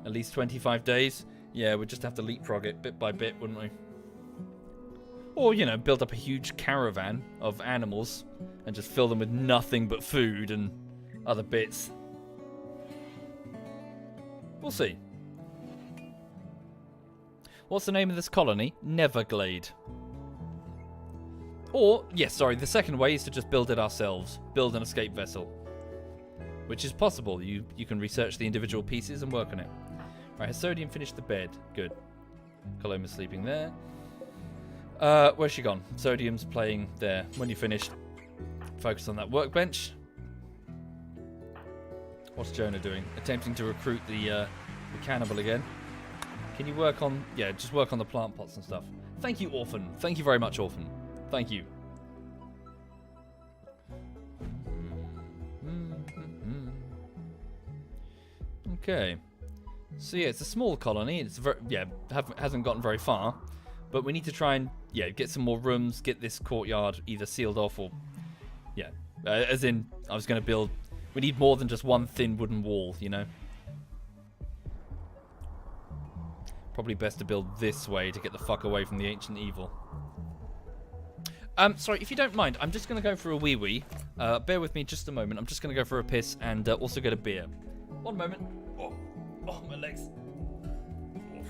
Speaker 1: At least 25 days? Yeah, we'd just have to leapfrog it bit by bit, wouldn't we? Or, you know, build up a huge caravan of animals and just fill them with nothing but food and other bits. We'll see. What's the name of this colony? Neverglade. Or, yes, sorry, the second way is to just build it ourselves. Build an escape vessel. Which is possible. You can research the individual pieces and work on it. Right, has Sodium finished the bed? Good. Coloma's sleeping there. Where's she gone? Sodium's playing there. When you finished, focus on that workbench. What's Jonah doing? Attempting to recruit the cannibal again. Can you work on... Yeah, just work on the plant pots and stuff. Thank you, Orphan. Thank you very much, Orphan. Thank you. Okay. So yeah, it's a small colony. It's very, hasn't gotten very far, but we need to try and get some more rooms, get this courtyard either sealed off or as in I was going to build. We need more than just one thin wooden wall, you know. Probably best to build this way to get the fuck away from the ancient evil. Sorry, if you don't mind, I'm just going to go for a wee-wee. Bear with me just a moment. I'm just going to go for a piss and also get a beer. One moment. Oh, my legs. Oof.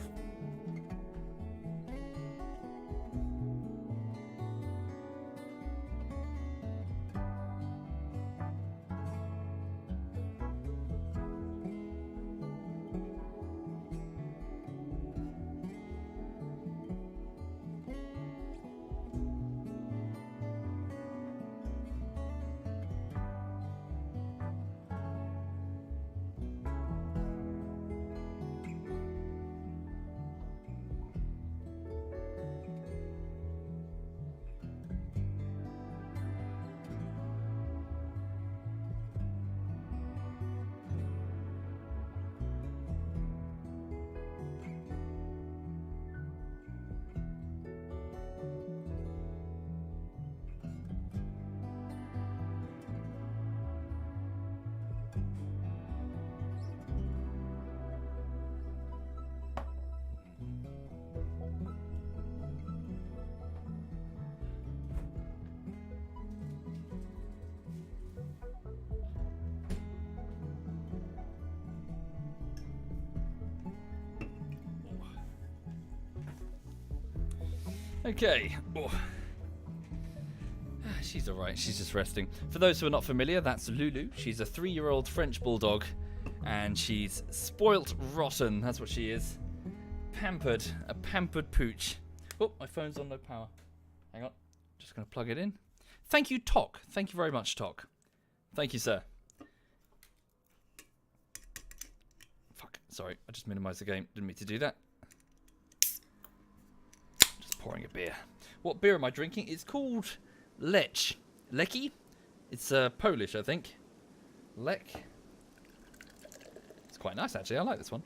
Speaker 1: Okay. Oh. She's alright, she's just resting. For those who are not familiar, that's Lulu. She's a 3-year-old French bulldog, and she's spoilt rotten. That's what she is. Pampered. A pampered pooch. Oh, my phone's on no power. Hang on. Just going to plug it in. Thank you, Tok. Thank you very much, Tok. Thank you, sir. Fuck. Sorry, I just minimized the game. Didn't mean to do that. Just pouring a beer. What beer am I drinking? It's called Lech. Leki? It's Polish, I think. Lech. It's quite nice, actually. I like this one.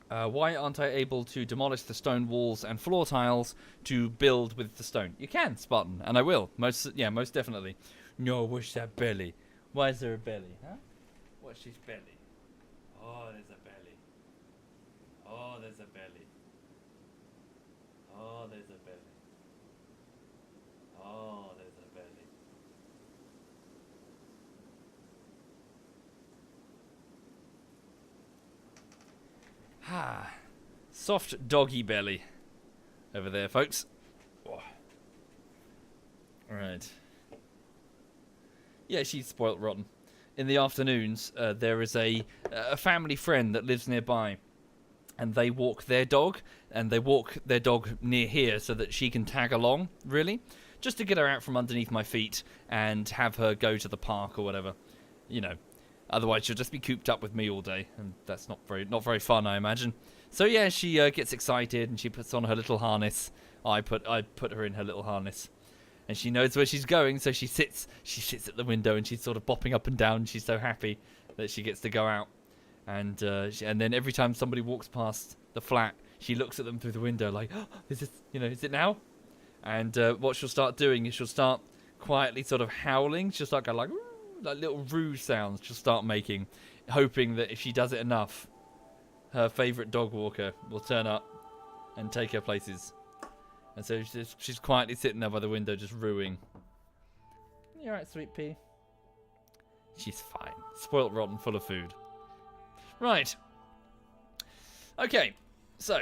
Speaker 1: Why aren't I able to demolish the stone walls and floor tiles to build with the stone? You can, Spartan, and I will. Most definitely. No, where's that belly? Why is there a belly, huh? What's his belly? Oh, there's a belly. Oh, there's a belly. Oh, there's a belly. Oh, there's a belly. Ha. Soft doggy belly. Over there, folks. Oh. Right. Yeah, she's spoilt rotten. In the afternoons, there is a family friend that lives nearby. And they walk their dog. And they walk their dog near here so that she can tag along, really. Just to get her out from underneath my feet and have her go to the park or whatever. You know. Otherwise, she'll just be cooped up with me all day. And that's not very fun, I imagine. So yeah, she gets excited and she puts on her little harness. I put her in her little harness. And she knows where she's going, so she sits at the window and she's sort of bopping up and down. She's so happy that she gets to go out. And then every time somebody walks past the flat, she looks at them through the window like, oh, is it now? And what she'll start doing is she'll start quietly sort of howling. She'll start going like little roo sounds she'll start making, hoping that if she does it enough, her favourite dog walker will turn up and take her places. And so she's quietly sitting there by the window just rooing. You alright, sweet pea? She's fine. Spoilt rotten, full of food. Right. Okay. So,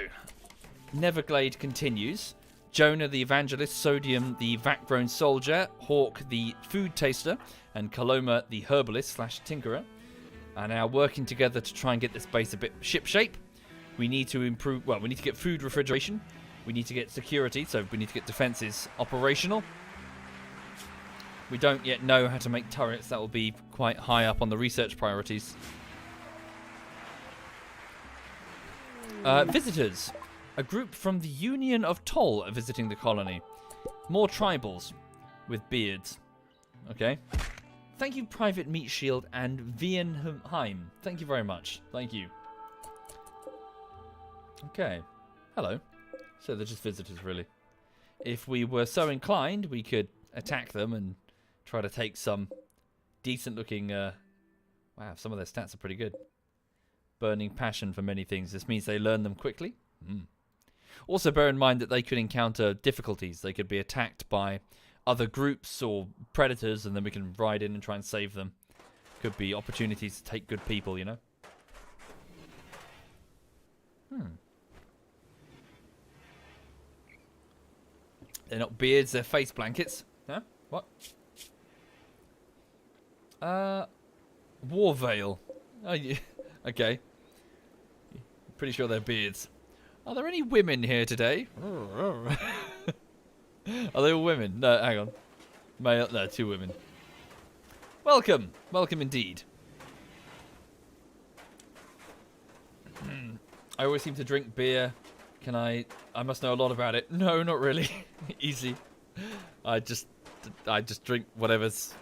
Speaker 1: Neverglade continues. Jonah the evangelist, Sodium the vat-grown soldier, Hawk the food taster, and Kaloma the herbalist / tinkerer are now working together to try and get this base a bit ship-shape. We need to improve... Well, we need to get food refrigeration. We need to get security, so we need to get defenses operational. We don't yet know how to make turrets. That will be quite high up on the research priorities. Visitors. A group from the Union of Toll are visiting the colony. More tribals with beards. Okay. Thank you, Private Meat Shield and Vienheim. Thank you very much. Thank you. Okay. Hello. So they're just visitors, really. If we were so inclined, we could attack them and try to take some decent-looking... wow, some of their stats are pretty good. Burning passion for many things. This means they learn them quickly. Also, bear in mind that they could encounter difficulties. They could be attacked by other groups or predators, and then we can ride in and try and save them. Could be opportunities to take good people, you know? They're not beards, they're face blankets. Huh? What? War veil. Oh, yeah. Okay. Pretty sure they're beards. Are there any women here today? Are they all women? No, hang on. Male? No, 2 women. Welcome. Welcome indeed. I always seem to drink beer. Can I must know a lot about it. No, not really. Easy. I just drink whatever's...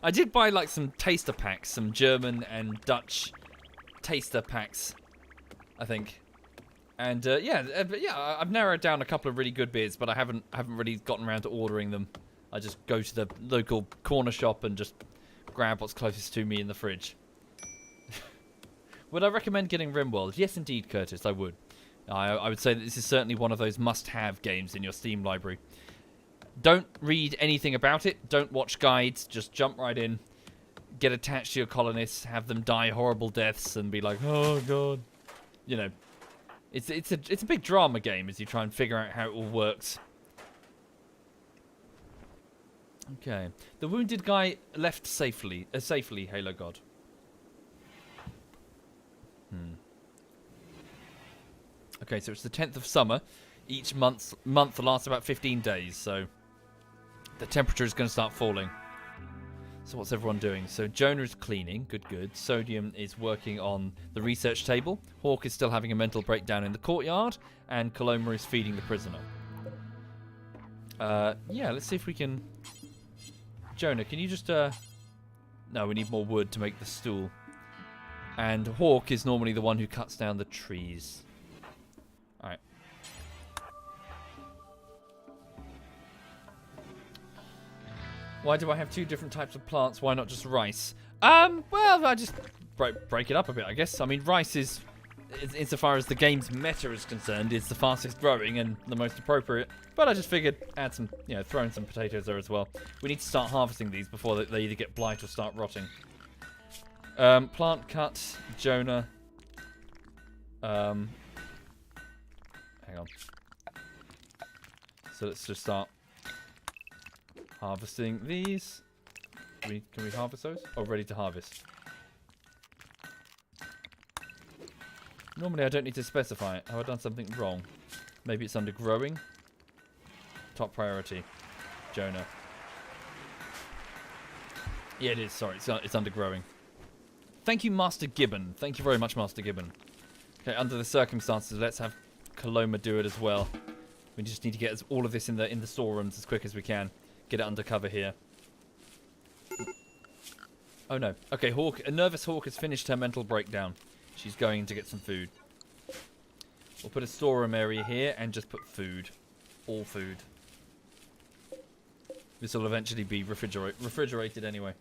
Speaker 1: I did buy like some taster packs, some German and Dutch taster packs, I think. And yeah, I've narrowed down a couple of really good beers, but I haven't really gotten around to ordering them. I just go to the local corner shop and just grab what's closest to me in the fridge. Would I recommend getting RimWorld? Yes, indeed, Curtis, I would. I would say that this is certainly one of those must-have games in your Steam library. Don't read anything about it. Don't watch guides. Just jump right in. Get attached to your colonists. Have them die horrible deaths and be like, oh, God. You know, it's a big drama game as you try and figure out how it all works. Okay. The wounded guy left safely, Halo God. Okay, so it's the 10th of summer. Each month lasts about 15 days, so the temperature is going to start falling. So what's everyone doing? So Jonah is cleaning, good. Sodium is working on the research table. Hawk is still having a mental breakdown in the courtyard, and Kaloma is feeding the prisoner. Yeah, let's see if we can... Jonah, can you just... No, we need more wood to make the stool. And Hawk is normally the one who cuts down the trees. Alright. Why do I have 2 different types of plants? Why not just rice? Well, I just break it up a bit, I guess. I mean, rice is, insofar as the game's meta is concerned, is the fastest growing and the most appropriate. But I just figured add some, throw in some potatoes there as well. We need to start harvesting these before they either get blight or start rotting. Plant cut, Jonah. Hang on. So let's just start harvesting these. Can we harvest those? Oh, ready to harvest. Normally I don't need to specify it. Have I done something wrong? Maybe it's under growing. Top priority. Jonah. Yeah, it is. Sorry, it's under growing. Thank you, Master Gibbon. Thank you very much, Master Gibbon. Okay, under the circumstances, let's have Kaloma do it as well. We just need to get all of this in the storerooms as quick as we can. Get it under cover here. Oh no. Okay, Hawk. A nervous Hawk has finished her mental breakdown. She's going to get some food. We'll put a storeroom area here and just put food. All food. This will eventually be refrigerated anyway.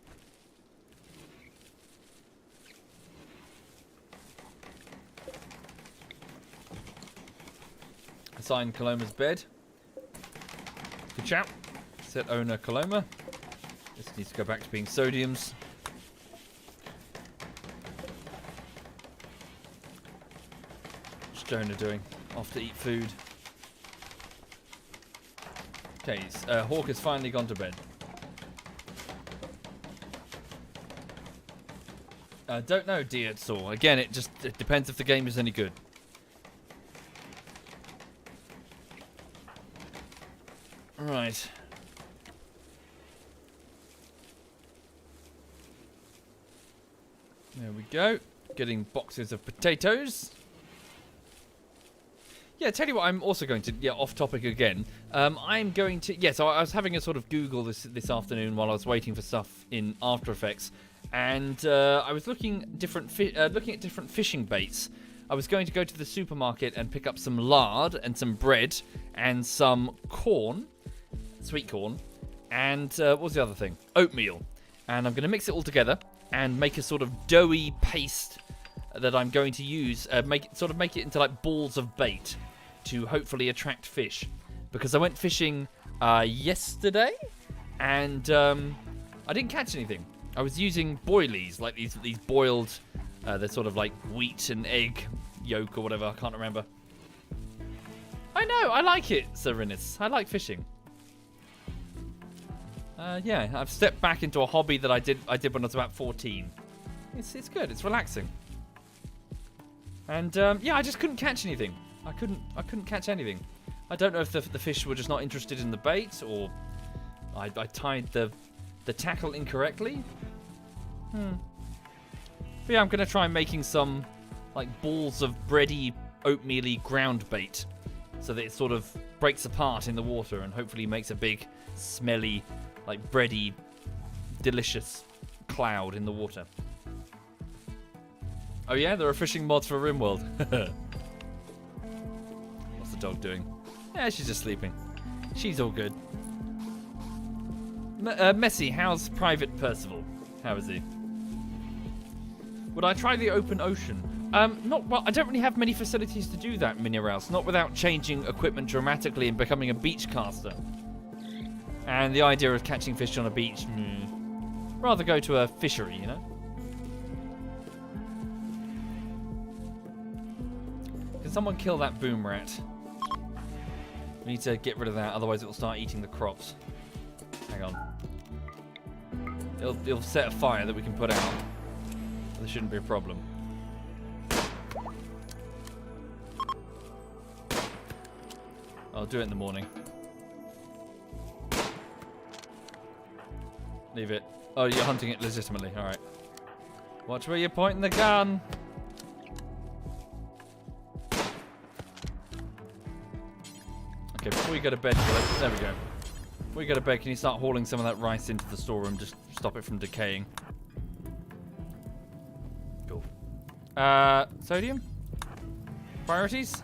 Speaker 1: Assign Kaloma's bed. Good shout. Set owner Kaloma. This needs to go back to being Sodium's. What's Jonah doing? Off to eat food. Okay, Hawk has finally gone to bed. Don't know, dear Saw. Again, it depends if the game is any good. Right. There we go. Getting boxes of potatoes. Yeah, tell you what, I'm also going to, off topic again. I'm going to, so I was having a sort of Google this afternoon while I was waiting for stuff in After Effects. And I was looking at different fishing baits. I was going to go to the supermarket and pick up some lard and some bread and some corn, sweet corn, and what was the other thing? Oatmeal. And I'm going to mix it all together and make a sort of doughy paste that I'm going to use, make it into like balls of bait to hopefully attract fish. Because I went fishing yesterday and I didn't catch anything. I was using boilies, like these boiled, they're sort of like wheat and egg yolk or whatever, I can't remember. I know, I like it, Serenus. I like fishing. Yeah, I've stepped back into a hobby that I did when I was about 14. It's good, it's relaxing. And I just couldn't catch anything. I couldn't catch anything. I don't know if the fish were just not interested in the bait, or I tied the tackle incorrectly. But yeah, I'm gonna try making some like balls of bready, oatmealy ground bait, so that it sort of breaks apart in the water and hopefully makes a big, smelly, like bready, delicious cloud in the water. Oh yeah, there are fishing mods for RimWorld. What's the dog doing? Yeah, she's just sleeping. She's all good. Messy, how's Private Percival? How is he? Would I try the open ocean? Not well. I don't really have many facilities to do that, Minirouse. Not without changing equipment dramatically and becoming a beach caster. And the idea of catching fish on a beach, rather go to a fishery, you know. Can someone kill that boom rat? We need to get rid of that, otherwise it will start eating the crops. Hang on. It'll set a fire that we can put out. There shouldn't be a problem. I'll do it in the morning. Leave it. Oh, you're hunting it legitimately. Alright. Watch where you're pointing the gun. Okay, before you go to bed, there we go. Before you go to bed, can you start hauling some of that rice into the storeroom? Just stop it from decaying. Cool. Sodium? Priorities?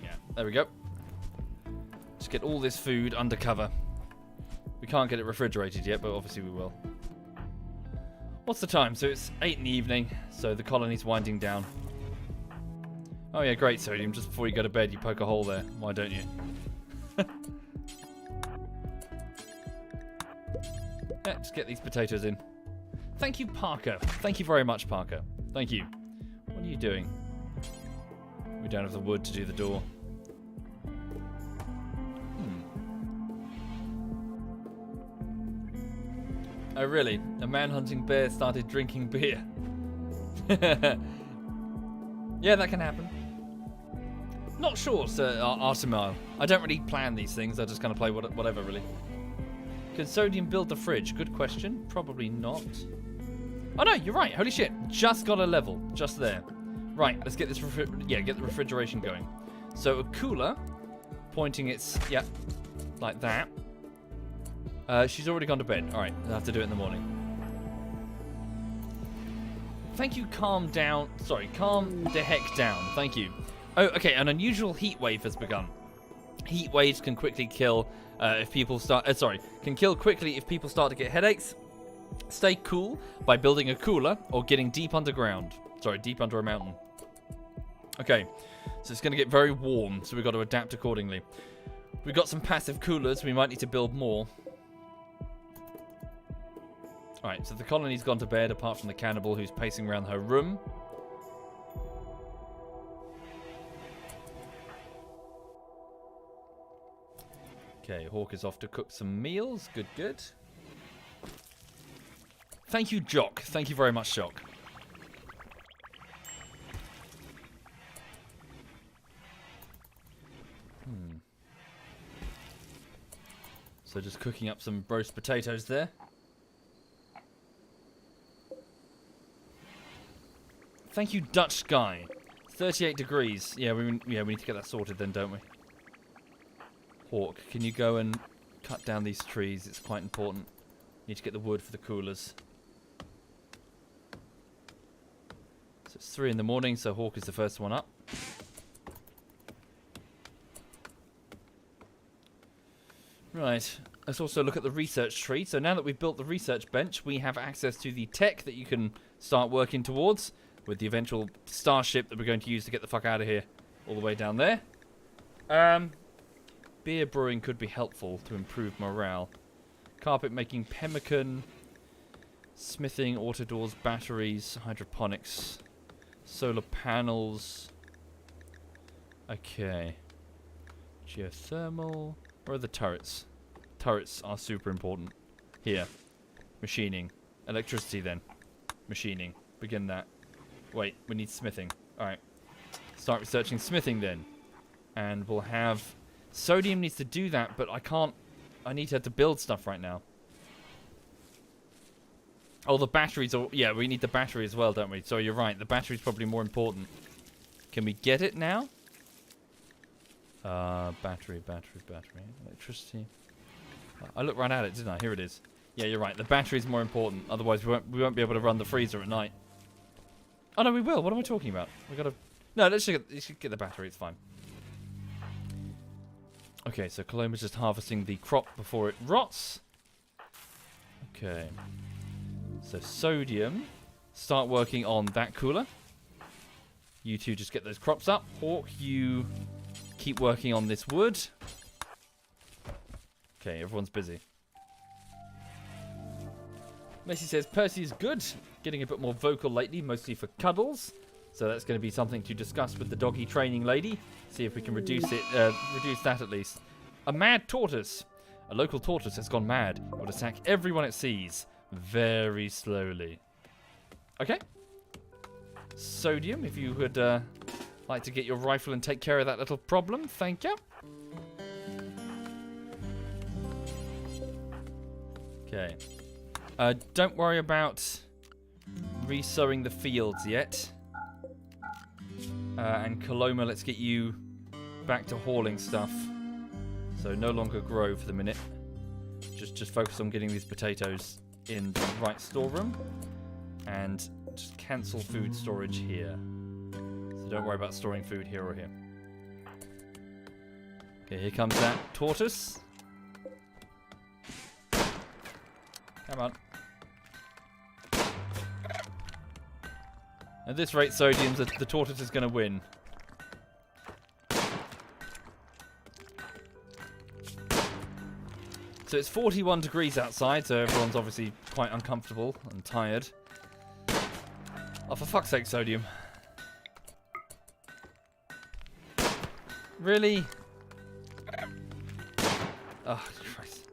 Speaker 1: Yeah, there we go. Just get all this food under cover. We can't get it refrigerated yet, but obviously we will. What's the time? So it's 8 in the evening, so the colony's winding down. Oh yeah, great, Sodium. Just before you go to bed, you poke a hole there. Why don't you? Yeah, just get these potatoes in. Thank you, Parker. Thank you very much, Parker. Thank you. What are you doing? We don't have the wood to do the door. Oh, really? A man hunting bear started drinking beer. Yeah, that can happen. Not sure, Sir Artemile. I don't really plan these things. I just kind of play whatever, really. Can Sodium build the fridge? Good question. Probably not. Oh, no, you're right. Holy shit. Just got a level. Just there. Right, let's get this get the refrigeration going. So a cooler, pointing its, like that. She's already gone to bed. All right, I'll have to do it in the morning. Thank you, calm down. Sorry, calm the heck down. Thank you. Oh, okay, an unusual heat wave has begun. Heat waves can quickly kill if people start... can kill quickly if people start to get headaches. Stay cool by building a cooler or getting deep underground. Sorry, deep under a mountain. Okay, so it's going to get very warm, so we've got to adapt accordingly. We've got some passive coolers. We might need to build more. Right, so the colony's gone to bed, apart from the cannibal who's pacing around her room. Okay, Hawk is off to cook some meals. Good, good. Thank you, Jock. Thank you very much, Jock. So just cooking up some roast potatoes there. Thank you, Dutch guy. 38 degrees. Yeah, we need to get that sorted then, don't we? Hawk, can you go and cut down these trees? It's quite important. Need to get the wood for the coolers. So it's 3 in the morning, so Hawk is the first one up. Right, let's also look at the research tree. So now that we've built the research bench, we have access to the tech that you can start working towards with the eventual starship that we're going to use to get the fuck out of here all the way down there. Beer brewing could be helpful to improve morale. Carpet making, pemmican, smithing, auto doors, batteries, hydroponics, solar panels. Okay. Geothermal. Where are the turrets? Turrets are super important. Here. Machining. Electricity then. Machining. Begin that. Wait, we need smithing. Alright. Start researching smithing then. And we'll have... Sodium needs to do that, but I can't... I need her to build stuff right now. Oh, the batteries are... Yeah, we need the battery as well, don't we? So you're right. The battery's probably more important. Can we get it now? Battery. Electricity. I looked right at it, didn't I? Here it is. Yeah, you're right. The battery's more important. Otherwise, we won't be able to run the freezer at night. Oh, no, we will. What am I talking about? We gotta... No, let's just get the battery. It's fine. Okay, so Coloma's just harvesting the crop before it rots. Okay. So sodium. Start working on that cooler. You two just get those crops up. Hawk, you... keep working on this wood. Okay, everyone's busy. Messi says, Percy is good. Getting a bit more vocal lately, mostly for cuddles. So that's going to be something to discuss with the doggy training lady. See if we can reduce that at least. A mad tortoise. A local tortoise has gone mad. It will attack everyone it sees. Very slowly. Okay. Sodium, if you would... like to get your rifle and take care of that little problem. Thank you. Okay. Don't worry about re-sowing the fields yet. And Coloma, let's get you back to hauling stuff. So no longer grow for the minute. Just focus on getting these potatoes in the right storeroom. And just cancel food storage here. Don't worry about storing food here or here. Okay, here comes that tortoise. Come on. At this rate, Sodium, the tortoise is going to win. So it's 41 degrees outside, so everyone's obviously quite uncomfortable and tired. Oh, for fuck's sake, Sodium. Really? Oh, Christ.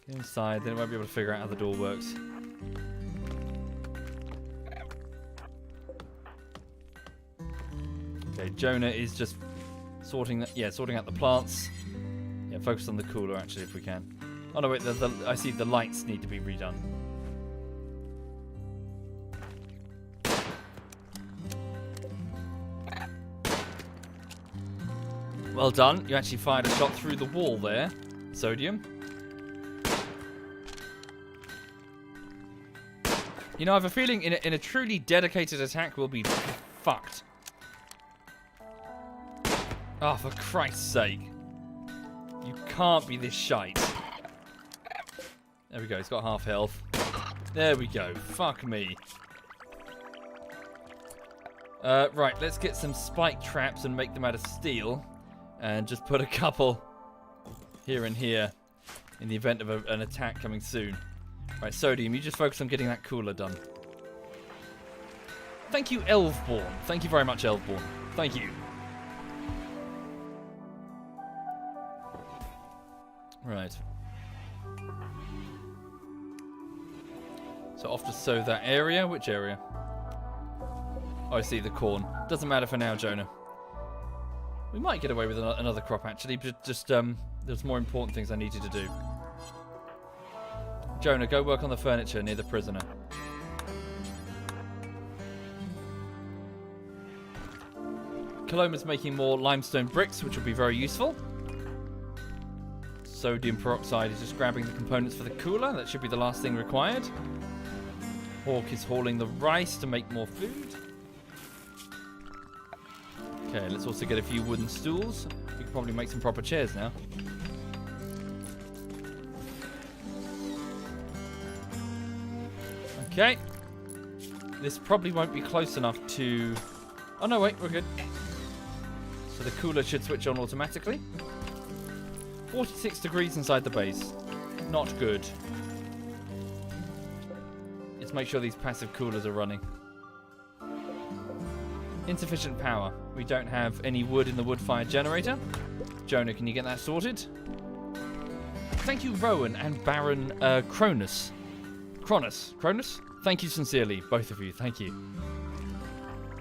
Speaker 1: Get inside, then I won't be able to figure out how the door works. Okay, Jonah is just sorting out the plants. Yeah, focus on the cooler actually if we can. Oh no, wait, I see the lights need to be redone. Well done. You actually fired a shot through the wall there, Sodium. You know, I have a feeling in a truly dedicated attack we'll be fucked. Oh, for Christ's sake. You can't be this shite. There we go. He's got half health. There we go. Fuck me. Right, let's get some spike traps and make them out of steel. And just put a couple here and here in the event of an attack coming soon. Right, Sodium, you just focus on getting that cooler done. Thank you, Elfborn. Thank you very much, Elfborn. Thank you. Right. So off to sow that area. Which area? Oh, I see, the corn. Doesn't matter for now, Jonah. We might get away with another crop, actually, but just, there's more important things I need you to do. Jonah, go work on the furniture near the prisoner. Coloma's making more limestone bricks, which will be very useful. Sodium peroxide is just grabbing the components for the cooler. That should be the last thing required. Hawk is hauling the rice to make more food. Okay, let's also get a few wooden stools. We can probably make some proper chairs now. Okay. This probably won't be close enough to... Oh no, wait, we're good. So the cooler should switch on automatically. 46 degrees inside the base. Not good. Let's make sure these passive coolers are running. Insufficient power. We don't have any wood in the wood-fired generator. Jonah, can you get that sorted? Thank you, Rowan and Baron Cronus. Cronus? Thank you sincerely, both of you. Thank you.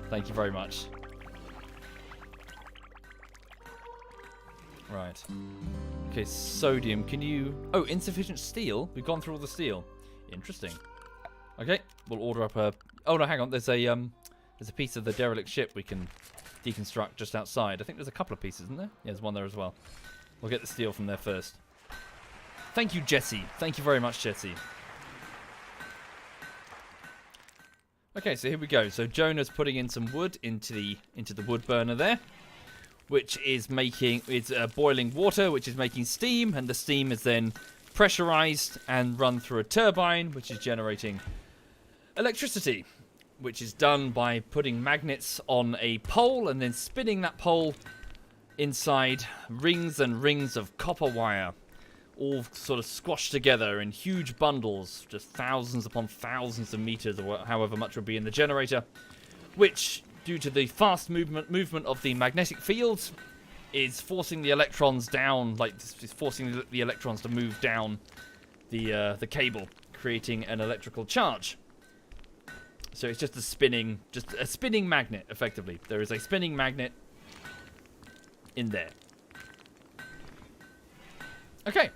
Speaker 1: Thank you very much. Right. Okay, Sodium, can you... Oh, insufficient steel? We've gone through all the steel. Interesting. Okay, we'll order up a... Oh, no, hang on. There's a piece of the derelict ship we can deconstruct just outside. I think there's a couple of pieces, isn't there? Yeah, there's one there as well. We'll get the steel from there first. Thank you, Jesse. Thank you very much, Jesse. Okay, so here we go. So Jonah's putting in some wood into the wood burner there, which is boiling water, which is making steam, and the steam is then pressurized and run through a turbine, which is generating electricity, which is done by putting magnets on a pole and then spinning that pole inside rings and rings of copper wire, all sort of squashed together in huge bundles, just thousands upon thousands of meters, or however much would be in the generator, which, due to the fast movement of the magnetic fields, is forcing the electrons down, like it's forcing the electrons to move down the cable, creating an electrical charge. So it's just a spinning magnet, effectively. There is a spinning magnet in there. Okay.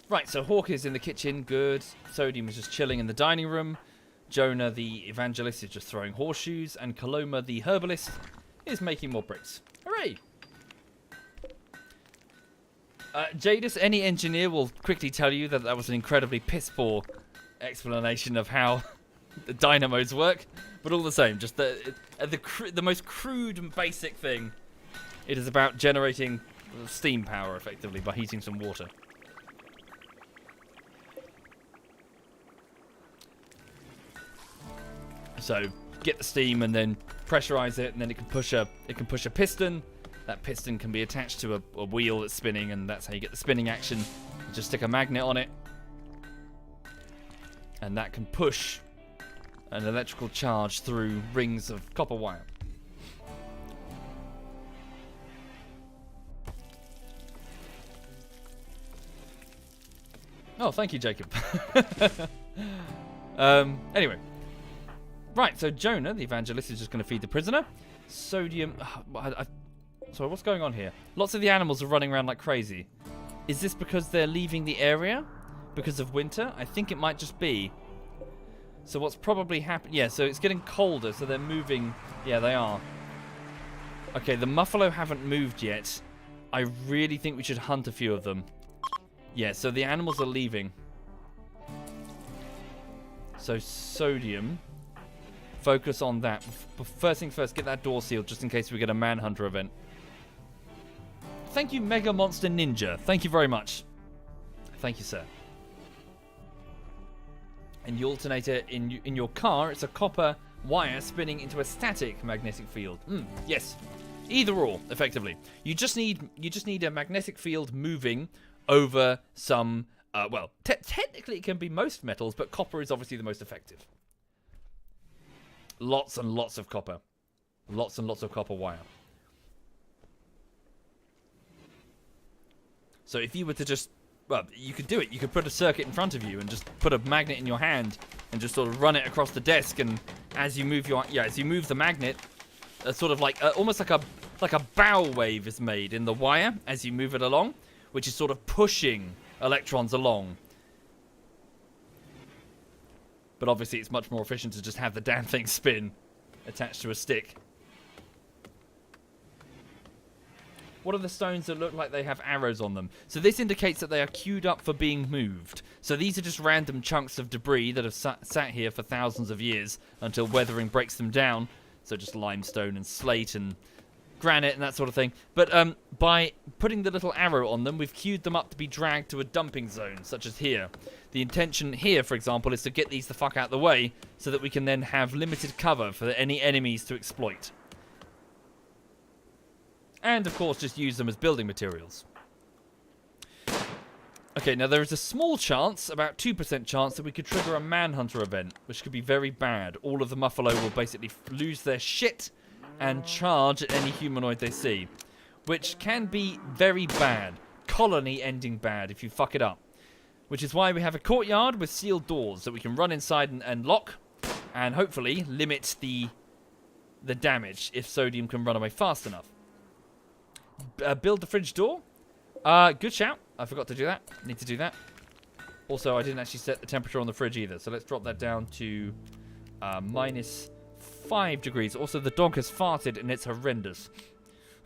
Speaker 1: Right, so Hawk is in the kitchen, good. Sodium is just chilling in the dining room. Jonah, the evangelist, is just throwing horseshoes. And Coloma, the herbalist, is making more bricks. Hooray! Jadis, any engineer, will quickly tell you that was an incredibly piss-poor explanation of how the dynamos work. But all the same, just the most crude and basic thing. It is about generating steam power, effectively, by heating some water. So get the steam and then pressurize it, and then it can push a piston. That piston can be attached to a wheel that's spinning, and that's how you get the spinning action. You just stick a magnet on it, and that can push an electrical charge through rings of copper wire. Oh, thank you, Jacob. Anyway. Right, so Jonah, the evangelist, is just going to feed the prisoner. Sodium... Sorry, what's going on here? Lots of the animals are running around like crazy. Is this because they're leaving the area? Because of winter? I think it might just be. So what's probably happened... Yeah, so it's getting colder, so they're moving... Yeah, they are. Okay, the muffalo haven't moved yet. I really think we should hunt a few of them. Yeah, so the animals are leaving. So Sodium... Focus on that. First thing first, get that door sealed just in case we get a manhunter event. Thank you, Mega Monster Ninja. Thank you very much. Thank you, sir. And the alternator in your car, it's a copper wire spinning into a static magnetic field. Yes. Either or, effectively. You just need a magnetic field moving over some, well, technically it can be most metals, but copper is obviously the most effective. Lots and lots of copper. Lots and lots of copper wire. So if you were to just, well, you could do it. You could put a circuit in front of you and just put a magnet in your hand and just sort of run it across the desk. And as you move as you move the magnet, sort of like almost like a bow wave is made in the wire as you move it along, which is sort of pushing electrons along. But obviously, it's much more efficient to just have the damn thing spin attached to a stick. What are the stones that look like they have arrows on them? So this indicates that they are queued up for being moved. So these are just random chunks of debris that have sat here for thousands of years until weathering breaks them down. So just limestone and slate and granite and that sort of thing. But by putting the little arrow on them, we've queued them up to be dragged to a dumping zone, such as here. The intention here, for example, is to get these the fuck out of the way so that we can then have limited cover for any enemies to exploit. And, of course, just use them as building materials. Okay, now there is a small chance, about 2% chance, that we could trigger a manhunter event, which could be very bad. All of the Muffalo will basically lose their shit and charge at any humanoid they see, which can be very bad. Colony ending bad if you fuck it up. Which is why we have a courtyard with sealed doors that we can run inside and lock, and hopefully limit the damage if Sodium can run away fast enough. Build the fridge door. Good shout. I forgot to do that. Need to do that. Also, I didn't actually set the temperature on the fridge either, so let's drop that down to minus 5 degrees. Also, the dog has farted and it's horrendous.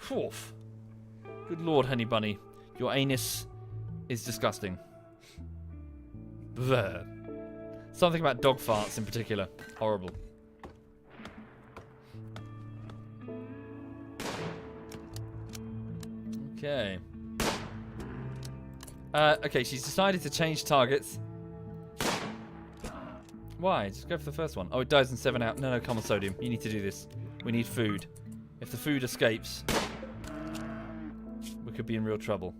Speaker 1: Whew. Good lord, honey bunny. Your anus is disgusting. Bleh. Something about dog farts in particular. Horrible. Okay. Okay, she's decided to change targets. Why? Just go for the first one. Oh, it dies in 7 out. No, come on, Sodium. You need to do this. We need food. If the food escapes, we could be in real trouble.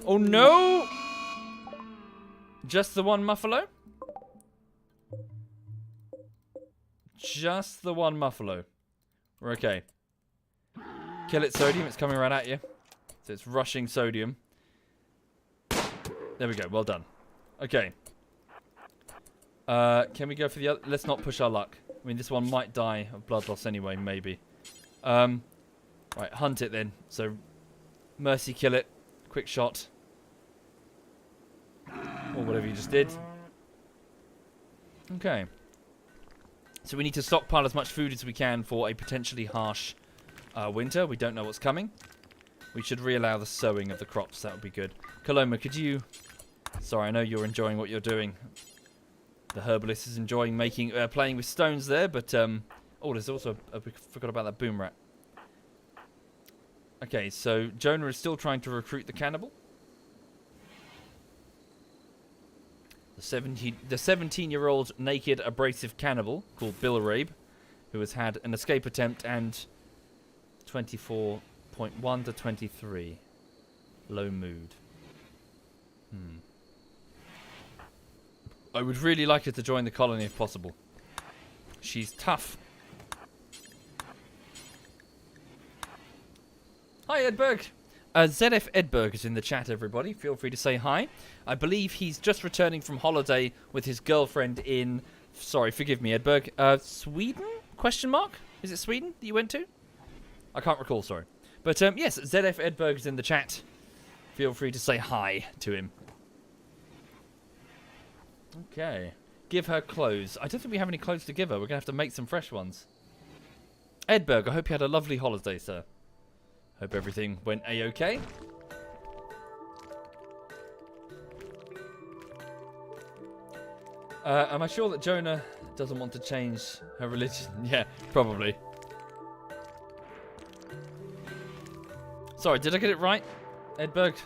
Speaker 1: Oh, no! Just the one Muffalo? Just the one Muffalo. We're okay. Kill it, Sodium. It's coming right at you. So it's rushing Sodium. There we go. Well done. Okay. Can we go for the other? Let's not push our luck. I mean, this one might die of blood loss anyway, maybe. Right, hunt it then. So, mercy kill it. Quick shot. Or whatever you just did. Okay. So we need to stockpile as much food as we can for a potentially harsh winter. We don't know what's coming. We should reallow the sowing of the crops. That would be good. Coloma, could you... Sorry, I know you're enjoying what you're doing. The herbalist is enjoying playing with stones there, but... Oh, there's also... I forgot about that boom rat. Okay, so Jonah is still trying to recruit the cannibal. The 17-year-old naked abrasive cannibal called Bill Arabe, who has had an escape attempt and 24.1 to 23. Low mood. I would really like her to join the colony if possible. She's tough. Hi, Edberg. ZF Edberg is in the chat, everybody. Feel free to say hi. I believe he's just returning from holiday with his girlfriend in... Sorry, forgive me, Edberg. Sweden? Question mark? Is it Sweden that you went to? I can't recall, sorry. But, yes, ZF Edberg is in the chat. Feel free to say hi to him. Okay. Give her clothes. I don't think we have any clothes to give her. We're going to have to make some fresh ones. Edberg, I hope you had a lovely holiday, sir. Hope everything went A-okay. Am I sure that Jonah doesn't want to change her religion? Yeah, probably. Sorry, did I get it right? Edberg?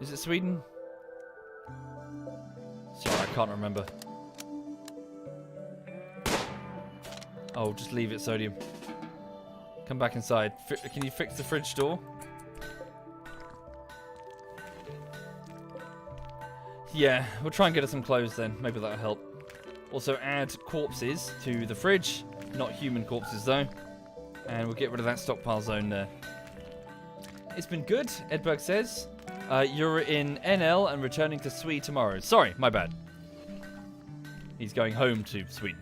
Speaker 1: Is it Sweden? Sorry, I can't remember. Oh, just leave it, Sodium. Come back inside. Can you fix the fridge door? Yeah, we'll try and get us some clothes then. Maybe that'll help. Also add corpses to the fridge. Not human corpses though. And we'll get rid of that stockpile zone there. It's been good, Edberg says. You're in NL and returning to Sweden tomorrow. Sorry, my bad. He's going home to Sweden.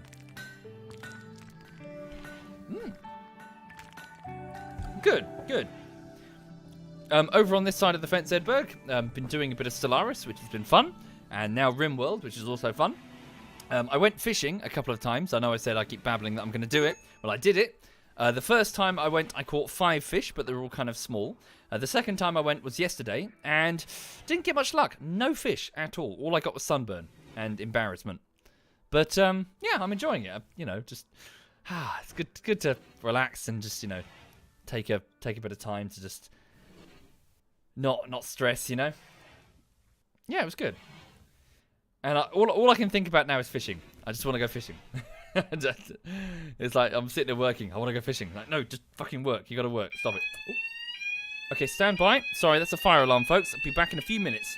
Speaker 1: Good, good. Over on this side of the fence, Edberg, been doing a bit of Stellaris, which has been fun. And now RimWorld, which is also fun. I went fishing a couple of times. I know I said I keep babbling that I'm going to do it. Well, I did it. The first time I went, I caught 5 fish, but they were all kind of small. The second time I went was yesterday, and didn't get much luck. No fish at all. All I got was sunburn and embarrassment. But, yeah, I'm enjoying it. You know, just, it's good to relax and just, you know, take a bit of time to just not stress, you know? Yeah, it was good. And all I can think about now is fishing. I just want to go fishing. It's like, I'm sitting there working. I want to go fishing. Like, no, just fucking work. You got to work. Stop it. Ooh. Okay, stand by. Sorry, that's a fire alarm, folks. I'll be back in a few minutes.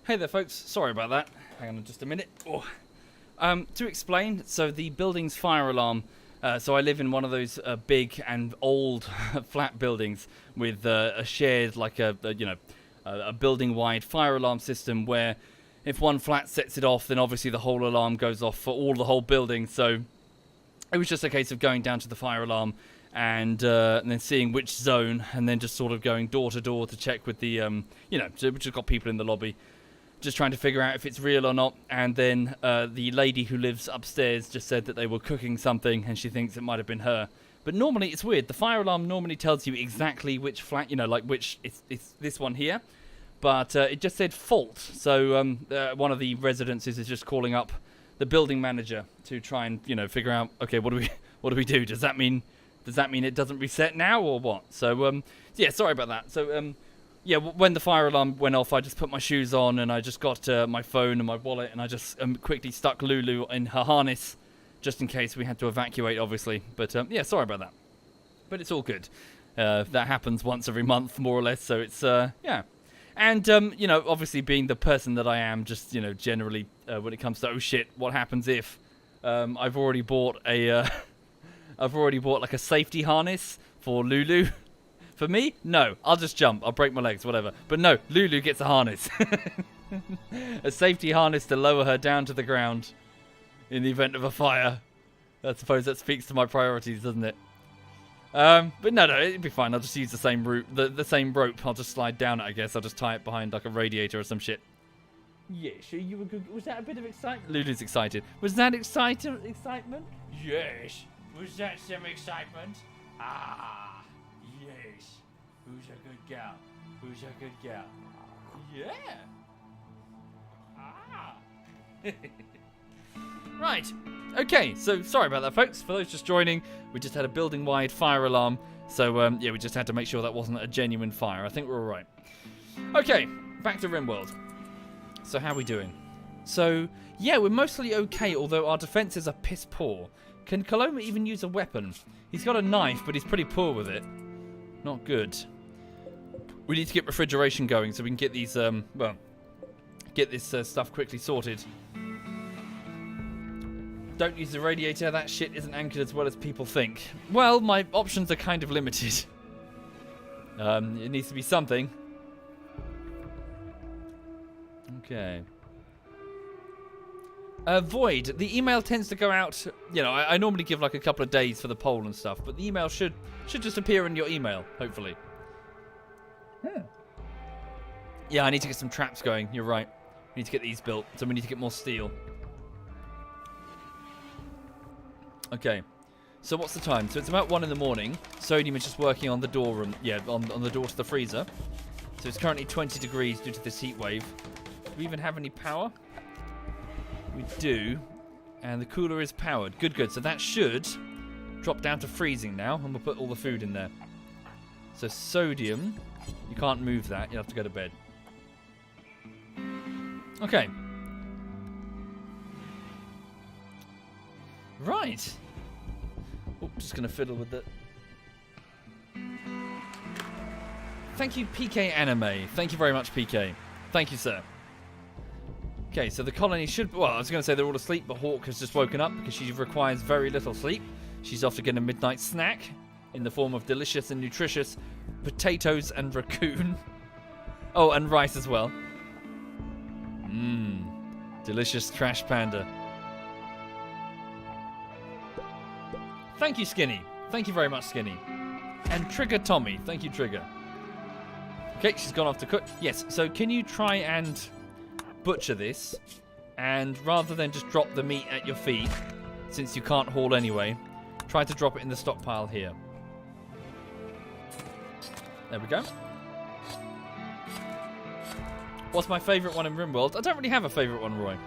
Speaker 1: Hey there, folks. Sorry about that. Hang on just a minute. Oh. To explain, so the building's fire alarm. So I live in one of those big and old flat buildings with a shared, like a building-wide fire alarm system where if one flat sets it off, then obviously the whole alarm goes off for the whole building. So it was just a case of going down to the fire alarm and then seeing which zone, and then just sort of going door to door to check with the, so we just got people in the lobby, just trying to figure out if it's real or not. And then the lady who lives upstairs just said that they were cooking something, and she thinks it might have been her. But normally, it's weird. The fire alarm normally tells you exactly which flat, which it's this one here. But it just said fault. So one of the residences is just calling up the building manager to try and figure out, okay, what do we do? Does that mean it doesn't reset now or what? So yeah, sorry about that. So yeah, when the fire alarm went off, I just put my shoes on and I just got my phone and my wallet, and I just quickly stuck Lulu in her harness just in case we had to evacuate, obviously. But yeah, sorry about that. But it's all good. That happens once every month, more or less. So it's yeah. And, obviously being the person that I am, just, generally, when it comes to, oh shit, what happens if, I've already bought like a safety harness for Lulu. For me, no, I'll just jump, I'll break my legs, whatever. But no, Lulu gets a harness. A safety harness to lower her down to the ground in the event of a fire. I suppose that speaks to my priorities, doesn't it? But no, it'd be fine. I'll just use the same route, the same rope. I'll just slide down it, I guess. I'll just tie it behind like a radiator or some shit. Yeah, sure, you were good. Was that a bit of excitement? Lulu's excited. Was that excitement? Yes. Was that some excitement? Ah, yes. Who's a good gal? Who's a good gal? Yeah. Ah. Right. Okay, so sorry about that, folks. For those just joining, we just had a building-wide fire alarm. So, yeah, we just had to make sure that wasn't a genuine fire. I think we're all right. Okay, back to RimWorld. So how are we doing? So, yeah, we're mostly okay, although our defenses are piss poor. Can Coloma even use a weapon? He's got a knife, but he's pretty poor with it. Not good. We need to get refrigeration going so we can get these, get this stuff quickly sorted. Don't use the radiator, that shit isn't anchored as well as people think. Well, my options are kind of limited. It needs to be something. Okay. Void. The email tends to go out, I normally give like a couple of days for the poll and stuff, but the email should just appear in your email, hopefully. Yeah, I need to get some traps going, you're right. We need to get these built, so we need to get more steel. Okay, so what's the time? So it's about 1 in the morning. Sodium is just working on the door room. Yeah, on the door to the freezer. So it's currently 20 degrees due to this heat wave. Do we even have any power? We do. And the cooler is powered. Good. So that should drop down to freezing now. And we'll put all the food in there. So sodium, you can't move that. You'll have to go to bed. Okay. Right. Oh, just going to fiddle with it. Thank you, PK Anime. Thank you very much, PK. Thank you, sir. Okay, so the colony should... Well, I was going to say they're all asleep, but Hawk has just woken up because she requires very little sleep. She's off to get a midnight snack in the form of delicious and nutritious potatoes and raccoon. Oh, and rice as well. Mmm. Delicious trash panda. Thank you, Skinny. Thank you very much, Skinny. And Trigger Tommy. Thank you, Trigger. Okay, she's gone off to cook. Yes, so can you try and butcher this? And rather than just drop the meat at your feet, since you can't haul anyway, try to drop it in the stockpile here. There we go. What's my favourite one in RimWorld? I don't really have a favourite one, Roy.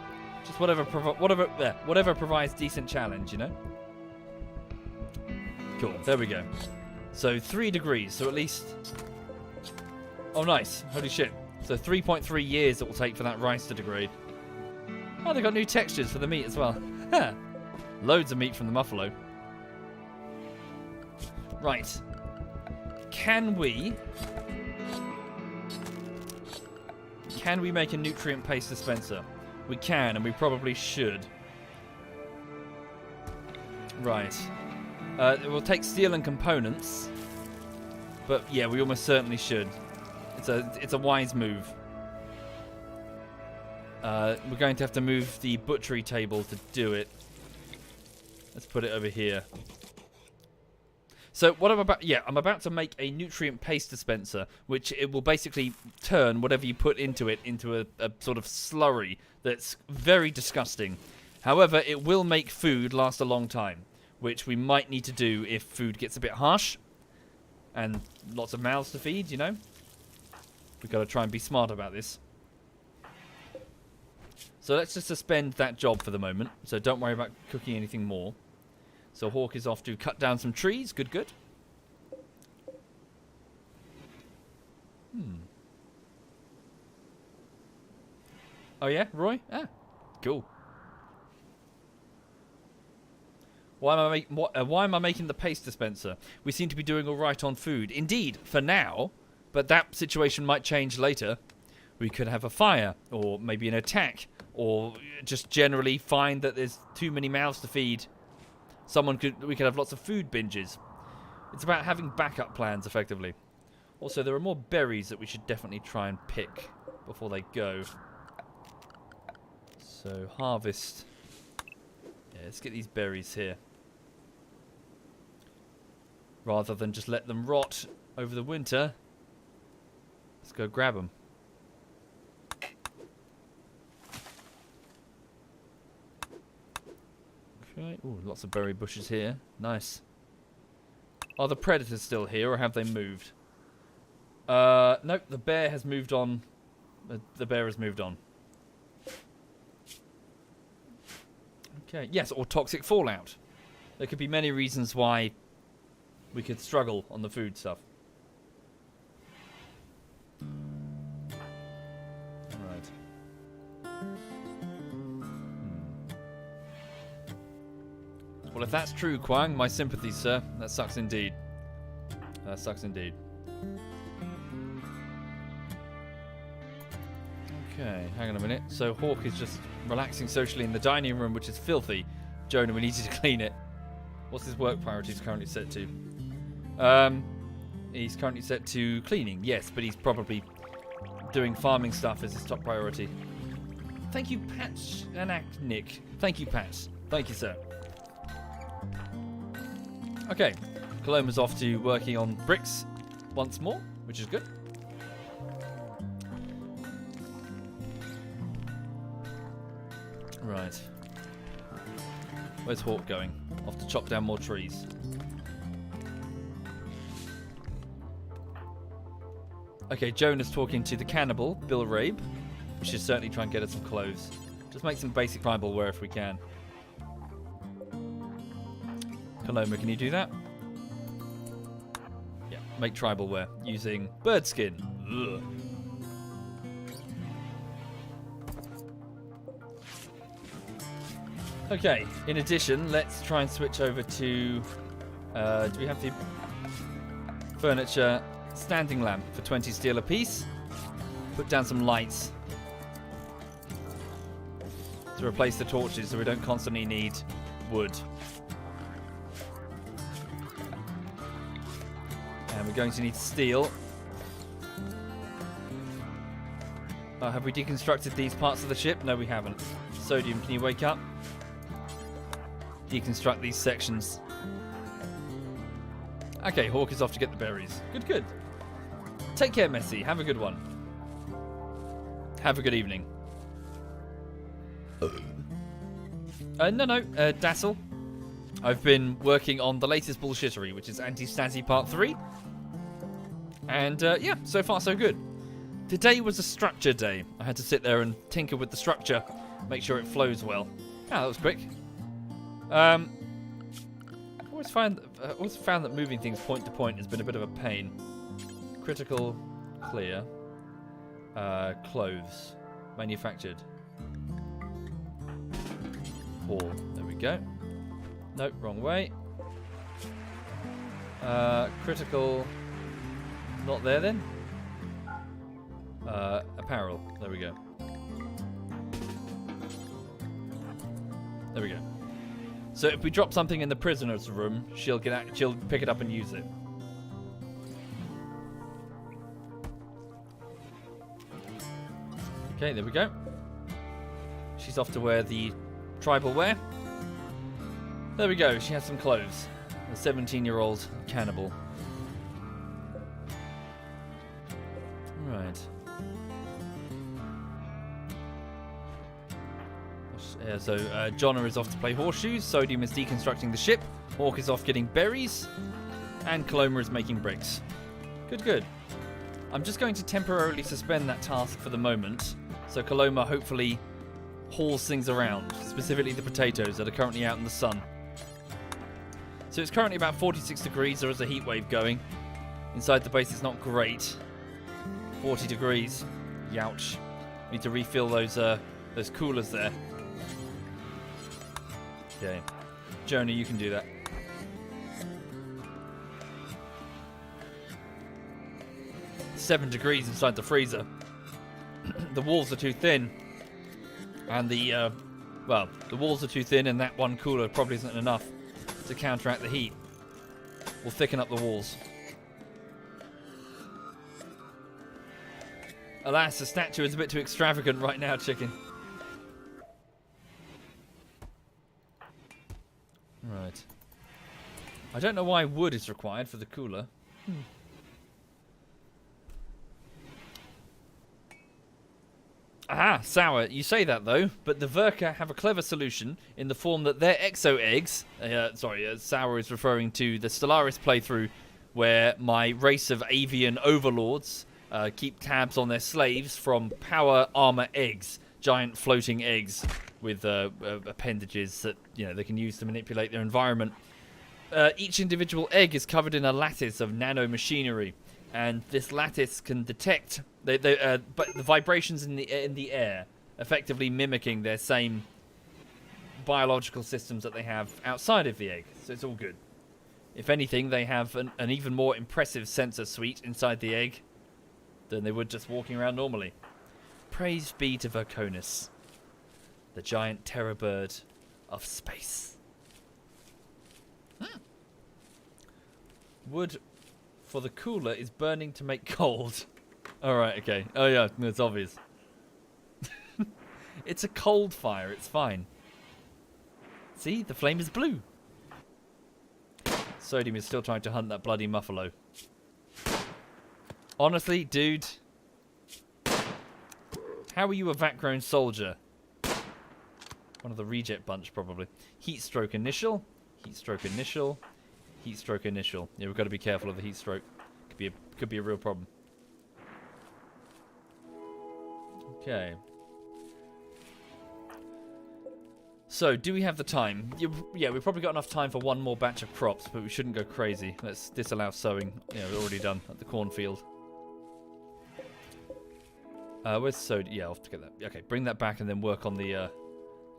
Speaker 1: Just whatever provides decent challenge, you know? Cool, there we go. So 3 degrees, so at least... Oh, nice. Holy shit. So 3.3 years it will take for that rice to degrade. Oh, they got new textures for the meat as well. Loads of meat from the muffalo. Right. Can we Can we make a nutrient paste dispenser? We can, and we probably should. Right. It will take steel and components. But yeah, we almost certainly should. It's a wise move. We're going to have to move the butchery table to do it. Let's put it over here. So what I'm about to make a nutrient paste dispenser, which it will basically turn whatever you put into it into a sort of slurry that's very disgusting. However, it will make food last a long time, which we might need to do if food gets a bit harsh and lots of mouths to feed, you know? We've got to try and be smart about this. So let's just suspend that job for the moment. So don't worry about cooking anything more. So Hawk is off to cut down some trees. Good, good. Oh yeah, Roy? Ah, cool. Why am I making the paste dispenser? We seem to be doing all right on food. Indeed, for now. But that situation might change later. We could have a fire, or maybe an attack, or just generally find that there's too many mouths to feed. We could have lots of food binges. It's about having backup plans, effectively. Also, there are more berries that we should definitely try and pick before they go. So, harvest. Yeah, let's get these berries here. Rather than just let them rot over the winter, let's go grab them. Okay. Ooh, lots of berry bushes here. Nice. Are the predators still here, or have they moved? Nope, the bear has moved on. The bear has moved on. Okay, yes, or toxic fallout. There could be many reasons why we could struggle on the food stuff. Well, if that's true, Kwang, my sympathies, sir. That sucks indeed. That sucks indeed. Okay, hang on a minute. So Hawk is just relaxing socially in the dining room, which is filthy. Jonah, we need you to clean it. What's his work priorities currently set to? He's currently set to cleaning, yes, but he's probably doing farming stuff as his top priority. Thank you, Patch and Nick. Thank you, Patch. Thank you, sir. Okay, Coloma's off to working on bricks once more, which is good. Right. Where's Hawk going? Off to chop down more trees. Okay, Jonah's talking to the cannibal, Bill Rabe. We should certainly try and get her some clothes. Just make some basic tribal wear if we can. Coloma, can you do that? Yeah, make tribal wear using bird skin. Ugh. Okay, in addition, let's try and switch over to... do we have the furniture standing lamp for 20 steel apiece? Put down some lights to replace the torches so we don't constantly need wood. And we're going to need steel. Have we deconstructed these parts of the ship? No, we haven't. Sodium, can you wake up? Deconstruct these sections. Okay, Hawk is off to get the berries. Good, good. Take care, Messi. Have a good one. Have a good evening. No, Dassel. I've been working on the latest bullshittery, which is Anti-Stasi Part 3. And, yeah, so far so good. Today was a structure day. I had to sit there and tinker with the structure, make sure it flows well. Ah, that was quick. I've always found that moving things point to point has been a bit of a pain. Critical, clear. Clothes. Manufactured. Hall. There we go. Nope, wrong way. Critical. Not there then. Apparel. There we go. There we go. So if we drop something in the prisoner's room, she'll pick it up and use it. Okay, there we go. She's off to wear the tribal wear. There we go. She has some clothes. A 17-year-old cannibal. Right. So Jonna is off to play horseshoes, Sodium is deconstructing the ship, Hawk is off getting berries, and Coloma is making bricks. Good, good. I'm just going to temporarily suspend that task for the moment, so Coloma hopefully hauls things around, specifically the potatoes that are currently out in the sun. So it's currently about 46 degrees, there is a heat wave going. Inside the base it's not great. 40 degrees. Youch. Need to refill those coolers there. Okay. Jonah, you can do that. "7 degrees inside the freezer. The walls are too thin. And the walls are too thin and that one cooler probably isn't enough to counteract the heat. We'll thicken up the walls. Alas, the statue is a bit too extravagant right now, chicken. Right. I don't know why wood is required for the cooler. Aha, Sour, you say that though, but the Verka have a clever solution in the form that their exo eggs, Sour is referring to the Stellaris playthrough where my race of avian overlords keep tabs on their slaves from power armor eggs, giant floating eggs with appendages that they can use to manipulate their environment. Each individual egg is covered in a lattice of nanomachinery, and this lattice can detect but the vibrations in the air, effectively mimicking their same biological systems that they have outside of the egg. So it's all good. If anything, they have an even more impressive sensor suite inside the egg than they would just walking around normally. Praise be to Verconis, the giant terror bird of space. Wood for the cooler is burning to make cold. Alright, okay. Oh yeah, it's obvious. It's a cold fire, it's fine. See, the flame is blue. Sodium is still trying to hunt that bloody muffalo. Honestly, dude. How are you a vat-grown soldier? One of the reject bunch, probably. Heat stroke initial. Heat stroke initial. Heat stroke initial. Yeah, we've got to be careful of the heat stroke. Could be a real problem. Okay. So, do we have the time? Yeah, we've probably got enough time for one more batch of crops, but we shouldn't go crazy. Let's disallow sowing. Yeah, we're already done at the cornfield. Where's Soda? Yeah, I'll have to get that. Okay, bring that back and then work on the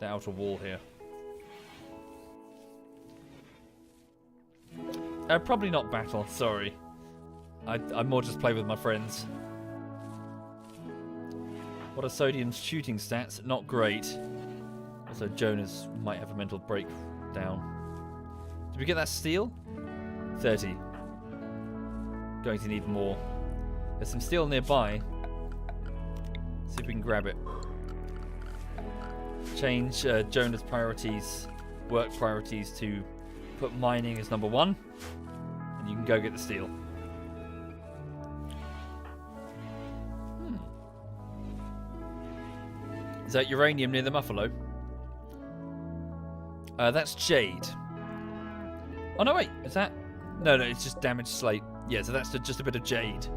Speaker 1: outer wall here. Probably not battle, sorry. I more just play with my friends. What are Sodium's shooting stats? Not great. Also, Jonas might have a mental breakdown. Did we get that steel? 30. Going to need more. There's some steel nearby. See if we can grab it. Change Jonas' priorities, work priorities to put mining as number 1. And you can go get the steel. Is that uranium near the muffalo? That's jade. Oh no, wait, is that? No, it's just damaged slate. Yeah, so that's just a bit of jade.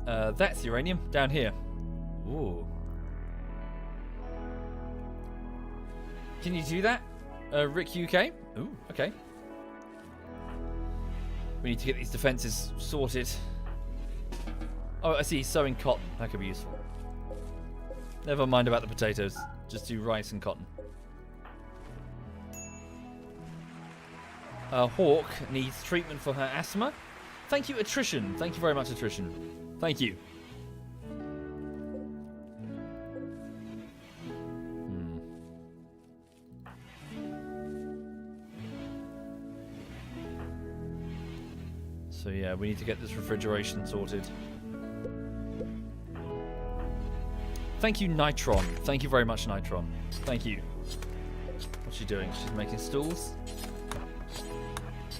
Speaker 1: That's uranium down here. Ooh. Can you do that, Rick UK? Ooh, okay. We need to get these defenses sorted. Oh, I see. He's sowing cotton. That could be useful. Never mind about the potatoes. Just do rice and cotton. Hawk needs treatment for her asthma. Thank you, Attrition. Thank you very much, Attrition. Thank you. So yeah, we need to get this refrigeration sorted. Thank you, Nitron. Thank you very much, Nitron. Thank you. What's she doing? She's making stools.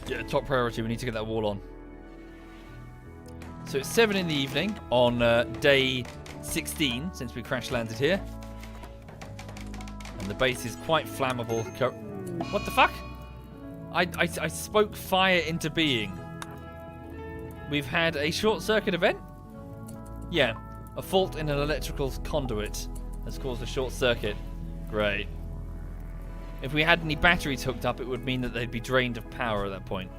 Speaker 1: Yeah, top priority. We need to get that wall on. So it's 7 in the evening on day 16 since we crash landed here. And the base is quite flammable. What the fuck? I spoke fire into being. We've had a short circuit event? Yeah. A fault in an electrical conduit has caused a short circuit. Great. If we had any batteries hooked up, it would mean that they'd be drained of power at that point.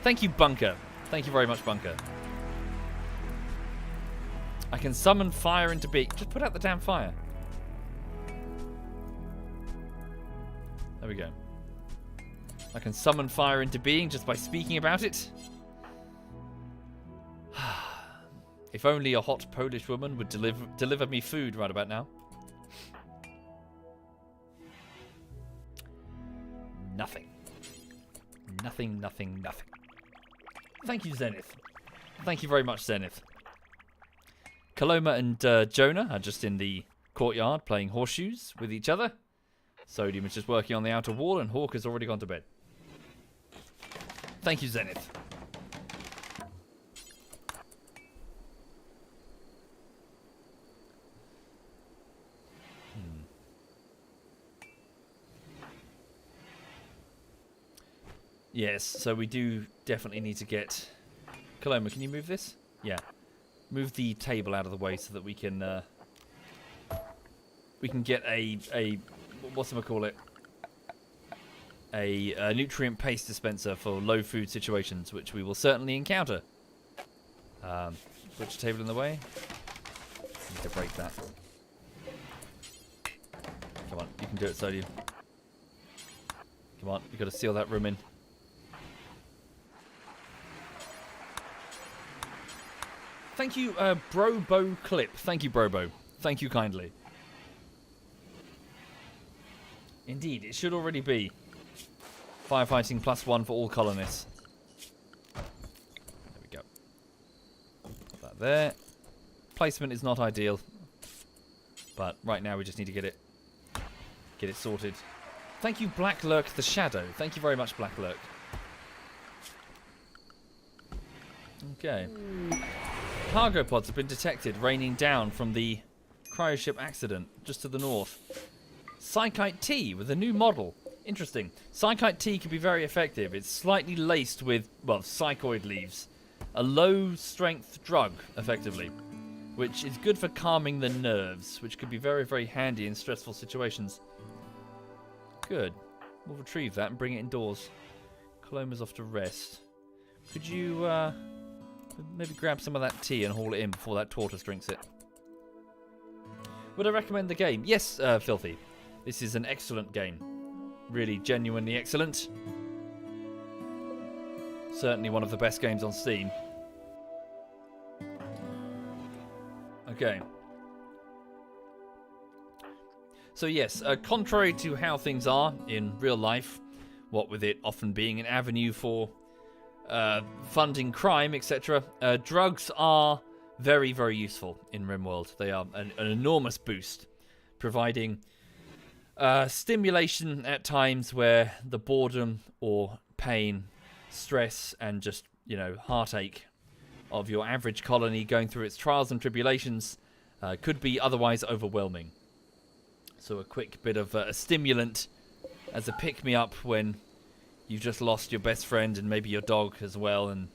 Speaker 1: Thank you, Bunker. Thank you very much, Bunker. I can summon fire into being. Just put out the damn fire. There we go. I can summon fire into being just by speaking about it. If only a hot Polish woman would deliver me food right about now. Nothing. Nothing, nothing, nothing. Thank you, Zenith. Thank you very much, Zenith. Kaloma and Jonah are just in the courtyard playing horseshoes with each other. Sodium is just working on the outer wall, and Hawk has already gone to bed. Thank you, Zenith. Yes, so we do definitely need to get... Kaloma, can you move this? Yeah. Move the table out of the way so that we can get a whatchamacallit? A nutrient paste dispenser for low food situations, which we will certainly encounter. Put your table in the way. Need to break that. Come on, you can do it, Sodium. Come on, you've got to seal that room in. Thank you, Brobo Clip. Thank you, Brobo. Thank you kindly. Indeed, it should already be firefighting +1 for all colonists. There we go. Put that there. Placement is not ideal, but right now we just need to get it sorted. Thank you, Black Lurk the Shadow. Thank you very much, Black Lurk. Okay. Cargo pods have been detected raining down from the cryoship accident just to the north. Psychite tea with a new model. Interesting. Psychite tea can be very effective. It's slightly laced with, well, psychoid leaves. A low-strength drug, effectively, which is good for calming the nerves, which could be very, very handy in stressful situations. Good. We'll retrieve that and bring it indoors. Coloma's off to rest. Could you, maybe grab some of that tea and haul it in before that tortoise drinks it? Would I recommend the game? Yes, Filthy. This is an excellent game. Really, genuinely excellent. Certainly one of the best games on Steam. Okay. So yes, contrary to how things are in real life, what with it often being an avenue for funding crime, etc., drugs are very, very useful in RimWorld. They are an enormous boost, providing stimulation at times where the boredom or pain, stress, and just, you know, heartache of your average colony going through its trials and tribulations could be otherwise overwhelming. So a quick bit of a stimulant as a pick-me-up when you've just lost your best friend and maybe your dog as well, and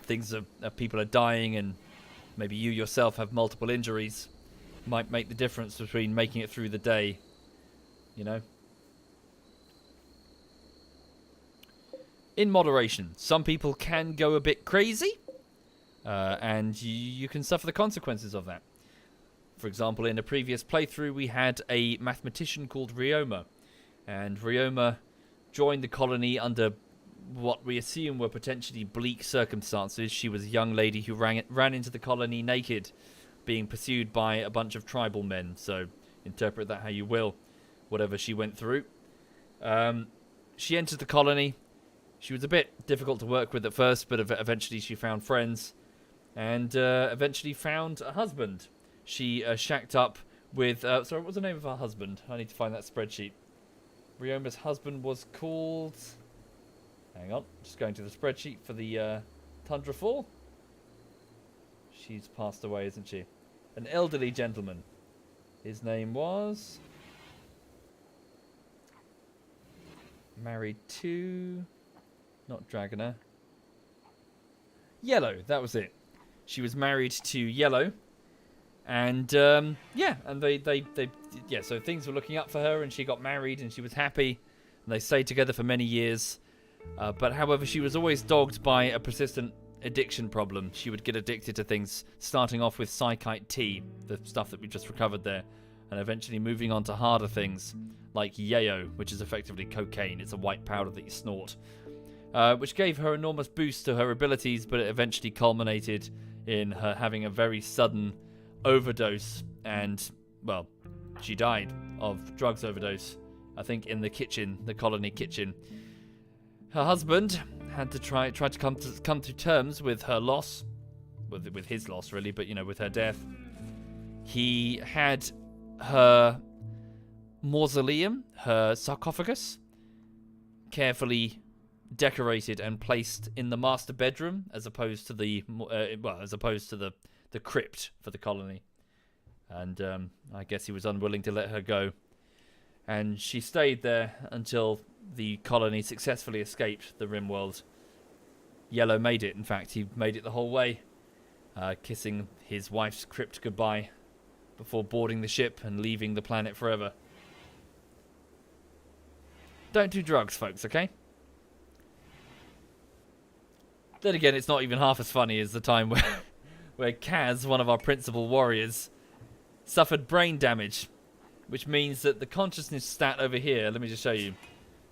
Speaker 1: things are people are dying, and maybe you yourself have multiple injuries, might make the difference between making it through the day, you know. In moderation. Some people can go a bit crazy, and you can suffer the consequences of that. For example, in a previous playthrough, we had a mathematician called Ryoma, and Ryoma joined the colony under what we assume were potentially bleak circumstances. She was a young lady who ran into the colony naked, being pursued by a bunch of tribal men, so interpret that how you will, whatever she went through. She entered the colony, She was a bit difficult to work with at first, but eventually she found friends and eventually found a husband. She shacked up with... sorry, what was the name of her husband? I need to find that spreadsheet. Rioma's husband was called... Hang on, just going to the spreadsheet for the Tundra Fall. She's passed away, isn't she? An elderly gentleman. His name was... Married to... Not Dragoner. Yellow, that was it. She was married to Yellow. And, yeah, and yeah, so things were looking up for her, and she got married, and she was happy. And they stayed together for many years. But, however, she was always dogged by a persistent addiction problem. She would get addicted to things, starting off with Psychite tea, the stuff that we just recovered there, and eventually moving on to harder things, like yayo, which is effectively cocaine. It's a white powder that you snort. Which gave her enormous boost to her abilities, but it eventually culminated in her having a very sudden overdose, and, well, she died of drugs overdose, I think in the kitchen, the colony kitchen. Her husband had to try to come to terms with her loss, with his loss really, but, you know, with her death. He had her mausoleum, her sarcophagus, carefully decorated and placed in the master bedroom, as opposed to the the crypt for the colony. And I guess he was unwilling to let her go, and she stayed there until the colony successfully escaped the RimWorld. Yellow made it. In fact, he made it the whole way, kissing his wife's crypt goodbye before boarding the ship and leaving the planet forever. Don't do drugs, folks, okay? Then again, it's not even half as funny as the time where Kaz, one of our principal warriors, suffered brain damage, which means that the consciousness stat over here, let me just show you.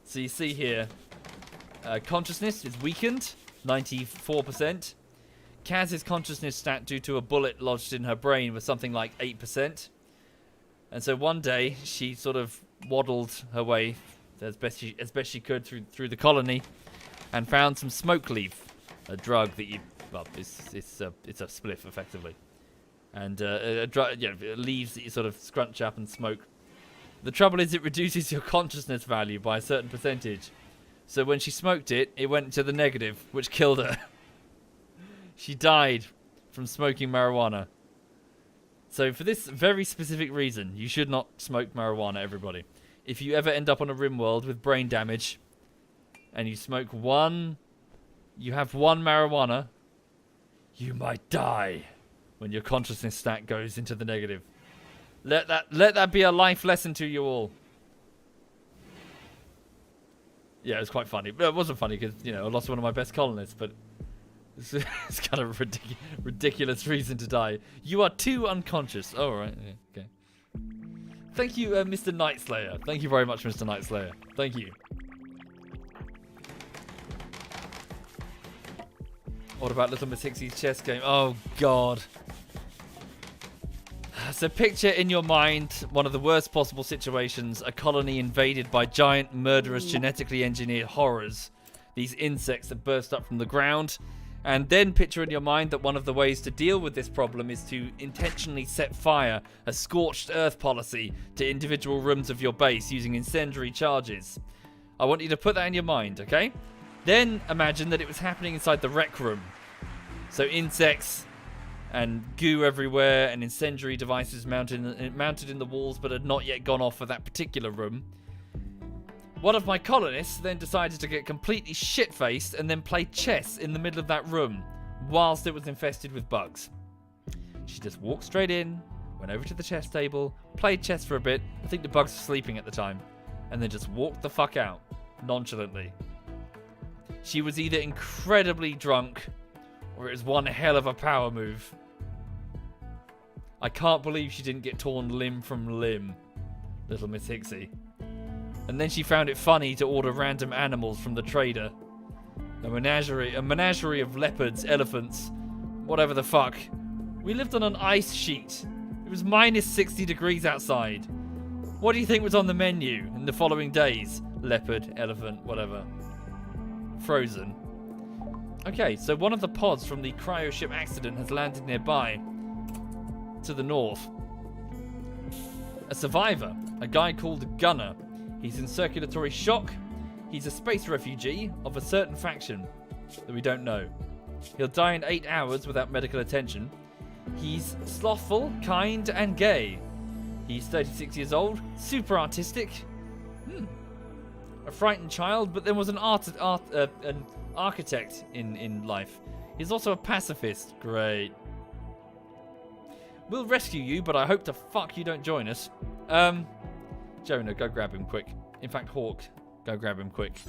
Speaker 1: So you see here, consciousness is weakened, 94%. Kaz's consciousness stat due to a bullet lodged in her brain was something like 8%. And so one day, she sort of waddled her way as best she could through the colony, and found some smoke leaf, a drug that you, well, it's a spliff effectively, and leaves that you sort of scrunch up and smoke. The trouble is, it reduces your consciousness value by a certain percentage. So when she smoked it, it went to the negative, which killed her. She died from smoking marijuana. So for this very specific reason, you should not smoke marijuana, everybody. If you ever end up on a RimWorld with brain damage, and you smoke you have one marijuana, you might die when your consciousness stat goes into the negative. Let that be a life lesson to you all. Yeah, it was quite funny. But it wasn't funny because, you know, I lost one of my best colonists, but it's kind of a ridiculous reason to die. You are too unconscious. Oh, right. Yeah, okay. Thank you, Mr. Nightslayer. Thank you very much, Mr. Nightslayer. Thank you. What about Little Miss Hixie's chess game? Oh, God. So picture in your mind one of the worst possible situations, a colony invaded by giant, murderous, genetically engineered horrors. These insects that burst up from the ground. And then picture in your mind that one of the ways to deal with this problem is to intentionally set fire, a scorched earth policy, to individual rooms of your base using incendiary charges. I want you to put that in your mind, okay? Then imagine that it was happening inside the rec room. So insects and goo everywhere and incendiary devices mounted in the walls but had not yet gone off for that particular room. One of my colonists then decided to get completely shit-faced and then play chess in the middle of that room whilst it was infested with bugs. She just walked straight in, went over to the chess table, played chess for a bit. I think the bugs were sleeping at the time. And then just walked the fuck out, nonchalantly. She was either incredibly drunk or it was one hell of a power move. I can't believe she didn't get torn limb from limb, Little Miss Hixie. And then she found it funny to order random animals from the trader. A menagerie of leopards, elephants, whatever the fuck. We lived on an ice sheet. It was minus 60 degrees outside. What do you think was on the menu in the following days? Leopard, elephant, whatever. frozen. Okay, so one of the pods from the cryo ship accident has landed nearby, to the north. A survivor, a guy called Gunner. He's in circulatory shock. He's a space refugee of a certain faction that we don't know. He'll die in 8 hours without medical attention. He's slothful, kind, and gay. He's 36 years old, super artistic. A frightened child, but there was an architect in life. He's also a pacifist. Great. We'll rescue you, but I hope to fuck you don't join us. Jonah, go grab him quick. In fact, Hawk, go grab him quick.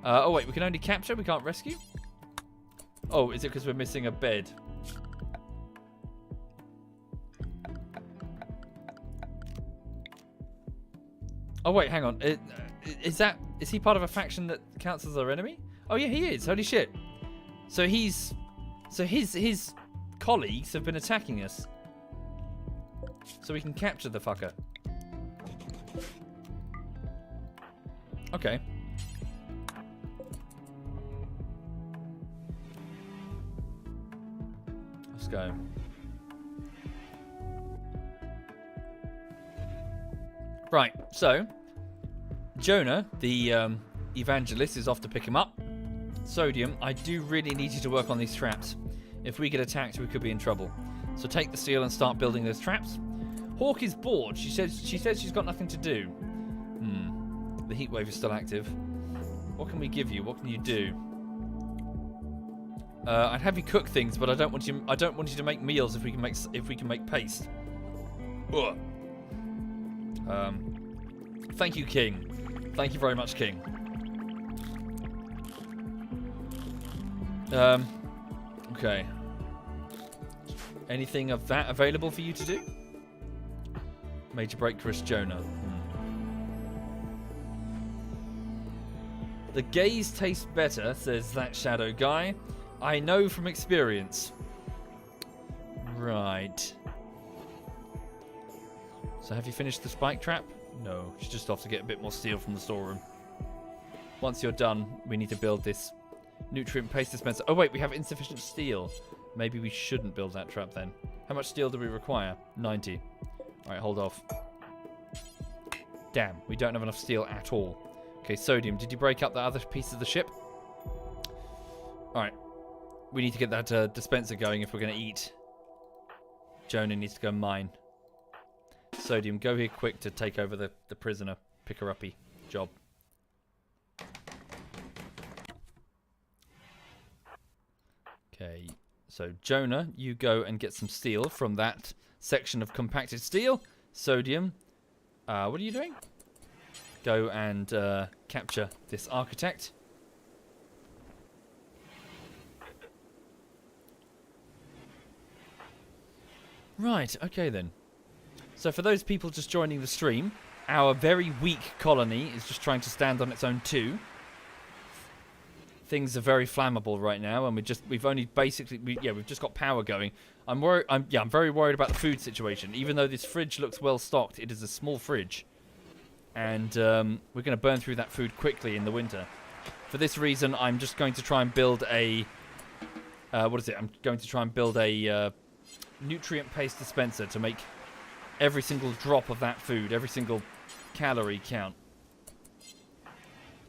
Speaker 1: Oh wait, we can only capture, we can't rescue? Oh, is it because we're missing a bed? Oh wait, hang on. Is he part of a faction that counts as our enemy? Oh yeah, he is. Holy shit. So his colleagues have been attacking us. So we can capture the fucker. Okay. Let's go. Right, so Jonah, the evangelist, is off to pick him up. Sodium, I do really need you to work on these traps. If we get attacked, we could be in trouble. So take the steel and start building those traps. Hawk is bored. She says she's got nothing to do. The heat wave is still active. What can we give you? What can you do? I'd have you cook things, but I don't want you to make meals if we can make paste. Ugh. Thank you, King. Thank you very much, King. Okay. Anything of that available for you to do? Major break, Chris Jonah. The gays taste better, says that shadow guy. I know from experience. Right. So have you finished the spike trap? No, she's just off to get a bit more steel from the storeroom. Once you're done, we need to build this nutrient paste dispenser. Oh wait, we have insufficient steel. Maybe we shouldn't build that trap then. How much steel do we require? 90. Alright, hold off. Damn, we don't have enough steel at all. Okay, Sodium, did you break up the other piece of the ship? Alright. We need to get that dispenser going if we're going to eat. Jonah needs to go mine. Sodium, go here quick to take over the prisoner picker-uppy job. Okay, so Jonah, you go and get some steel from that section of compacted steel. Sodium, what are you doing? Go and capture this architect. Right, okay then. So for those people just joining the stream, our very weak colony is just trying to stand on its own too. Things are very flammable right now, and we've just got power going. I'm very worried about the food situation. Even though this fridge looks well stocked, it is a small fridge, and we're going to burn through that food quickly in the winter. For this reason, I'm just going to try and build a I'm going to try and build a nutrient paste dispenser to make every single drop of that food, every single calorie count.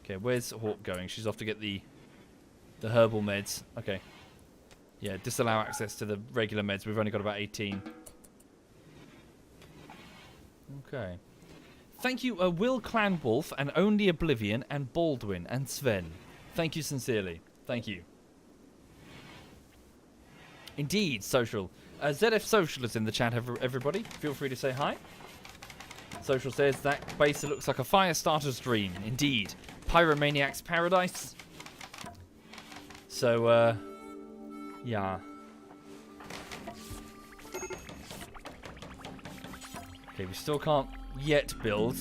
Speaker 1: Okay, where's Hawk going? She's off to get the herbal meds. Okay. Yeah, disallow access to the regular meds. We've only got about 18. Okay. Thank you, Will Clanwolf, and Only Oblivion, and Baldwin, and Sven. Thank you sincerely. Thank you. Indeed, Social. ZF Social is in the chat, everybody. Feel free to say hi. Social says that base looks like a fire starter's dream. Indeed. Pyromaniac's paradise. So, yeah. Okay, we still can't yet build.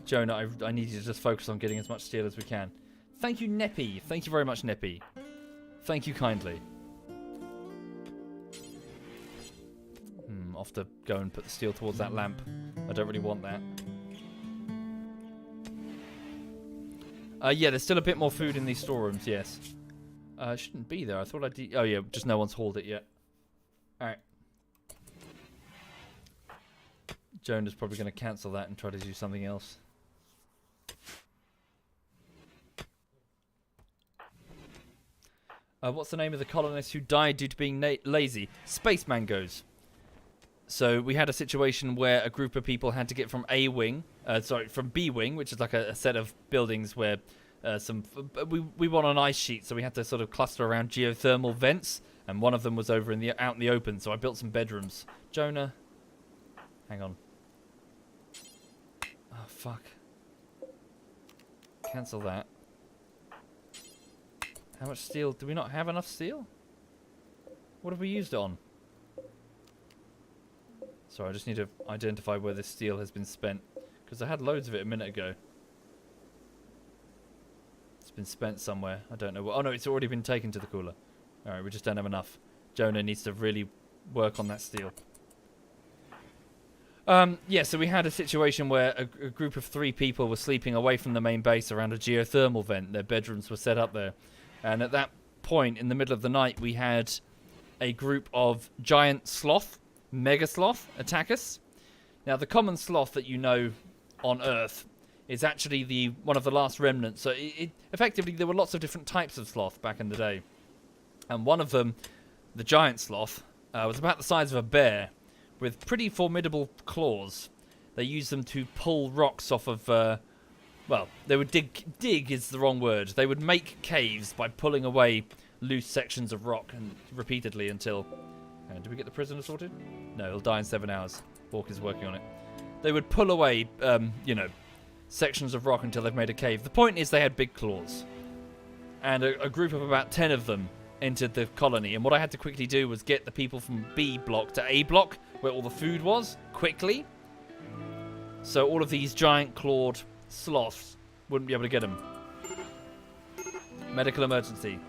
Speaker 1: Jonah, I need you to just focus on getting as much steel as we can. Thank you, Neppy. Thank you very much, Neppy. Thank you kindly. Off to go and put the steel towards that lamp. I don't really want that. Yeah, there's still a bit more food in these storerooms, yes. It shouldn't be there. I thought I did. Oh, yeah, just no one's hauled it yet. Alright. Jonah's probably going to cancel that and try to do something else. What's the name of the colonists who died due to being lazy? Space mangoes. So we had a situation where a group of people had to get from from B wing, which is like a set of buildings where we were on an ice sheet, so we had to sort of cluster around geothermal vents, and one of them was over out in the open. So I built some bedrooms. Jonah, hang on. Oh fuck. Cancel that. How much steel? Do we not have enough steel? What have we used it on? Sorry, I just need to identify where this steel has been spent. Because I had loads of it a minute ago. It's been spent somewhere. I don't know where. Oh no, it's already been taken to the cooler. Alright, we just don't have enough. Jonah needs to really work on that steel. Yeah, so we had a situation where a group of 3 people were sleeping away from the main base around a geothermal vent. Their bedrooms were set up there. And at that point, in the middle of the night, we had a group of giant sloth, mega sloth, attack us. Now, the common sloth that you know on Earth is actually one of the last remnants. So, effectively, there were lots of different types of sloth back in the day. And one of them, the giant sloth, was about the size of a bear with pretty formidable claws. They used them to pull rocks off of... well, they would dig is the wrong word. They would make caves by pulling away loose sections of rock and repeatedly until... did we get the prisoner sorted? No, he'll die in 7 hours. Walker's working on it. They would pull away, sections of rock until they've made a cave. The point is they had big claws. And a group of about 10 of them entered the colony. And what I had to quickly do was get the people from B block to A block, where all the food was, quickly. So all of these giant clawed sloths wouldn't be able to get them. Medical emergency.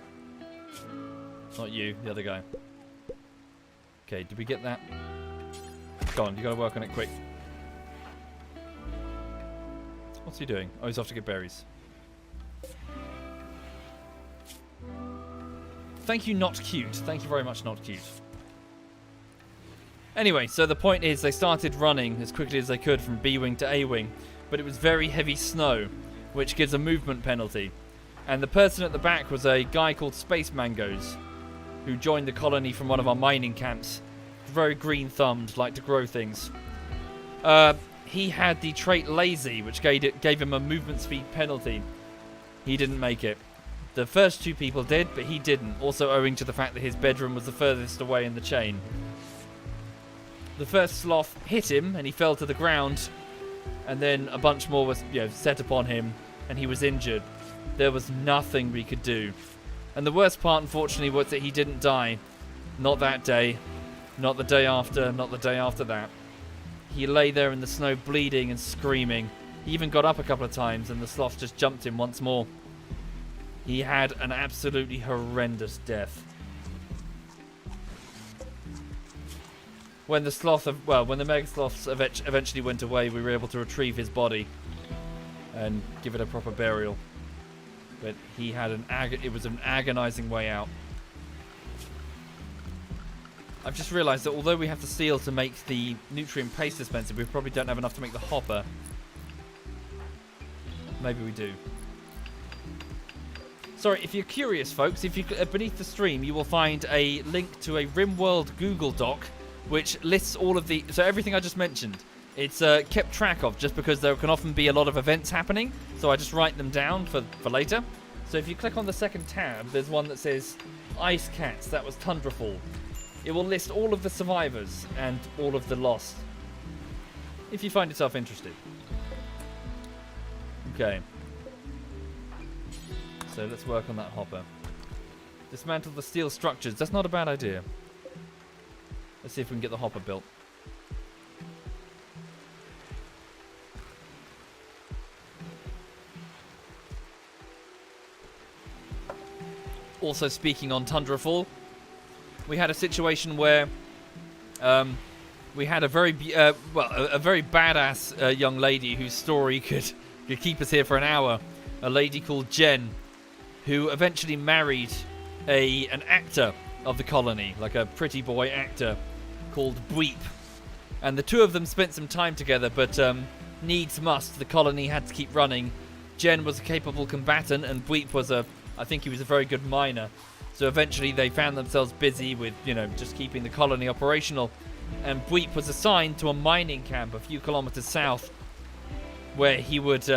Speaker 1: Not you, the other guy. Okay, did we get that? Go on, you gotta work on it quick. What's he doing? Oh, he's off to get berries. Thank you, not cute. Thank you very much, not cute. Anyway, so the point is they started running as quickly as they could from B wing to A wing. But it was very heavy snow, which gives a movement penalty. And the person at the back was a guy called Space Mangoes, who joined the colony from one of our mining camps. Very green-thumbed, liked to grow things. He had the trait lazy, which gave him a movement speed penalty. He didn't make it. The first 2 people did, but he didn't, also owing to the fact that his bedroom was the furthest away in the chain. The first sloth hit him, and he fell to the ground. And then a bunch more was set upon him, and he was injured. There was nothing we could do. And the worst part, unfortunately, was that he didn't die. Not that day. Not the day after. Not the day after that. He lay there in the snow bleeding and screaming. He even got up a couple of times, and the sloth just jumped him once more. He had an absolutely horrendous death. When the mega sloths eventually went away, we were able to retrieve his body and give it a proper burial. But he had it was an agonizing way out. I've just realized that although we have the steel to make the nutrient paste dispenser, we probably don't have enough to make the hopper. Maybe we do. Sorry, if you're curious, folks, if you beneath the stream, you will find a link to a RimWorld Google Doc, which lists all of so everything I just mentioned. It's kept track of just because there can often be a lot of events happening, so I just write them down for later. So if you click on the second tab, there's one that says Ice Cats, that was Tundrafall. It will list all of the survivors and all of the lost, if you find yourself interested. Okay. So let's work on that hopper. Dismantle the steel structures. That's not a bad idea. Let's see if we can get the hopper built. Also, speaking on Tundrafall, we had a situation where we had a very badass young lady whose story could keep us here for an hour. a lady called Jen, who eventually married an actor of the colony, like a pretty boy actor called Bweep. And the two of them spent some time together, but needs must, the colony had to keep running. Jen was a capable combatant, and Bweep was I think he was a very good miner. So eventually they found themselves busy with, just keeping the colony operational. And Bweep was assigned to a mining camp a few kilometers south, where he would,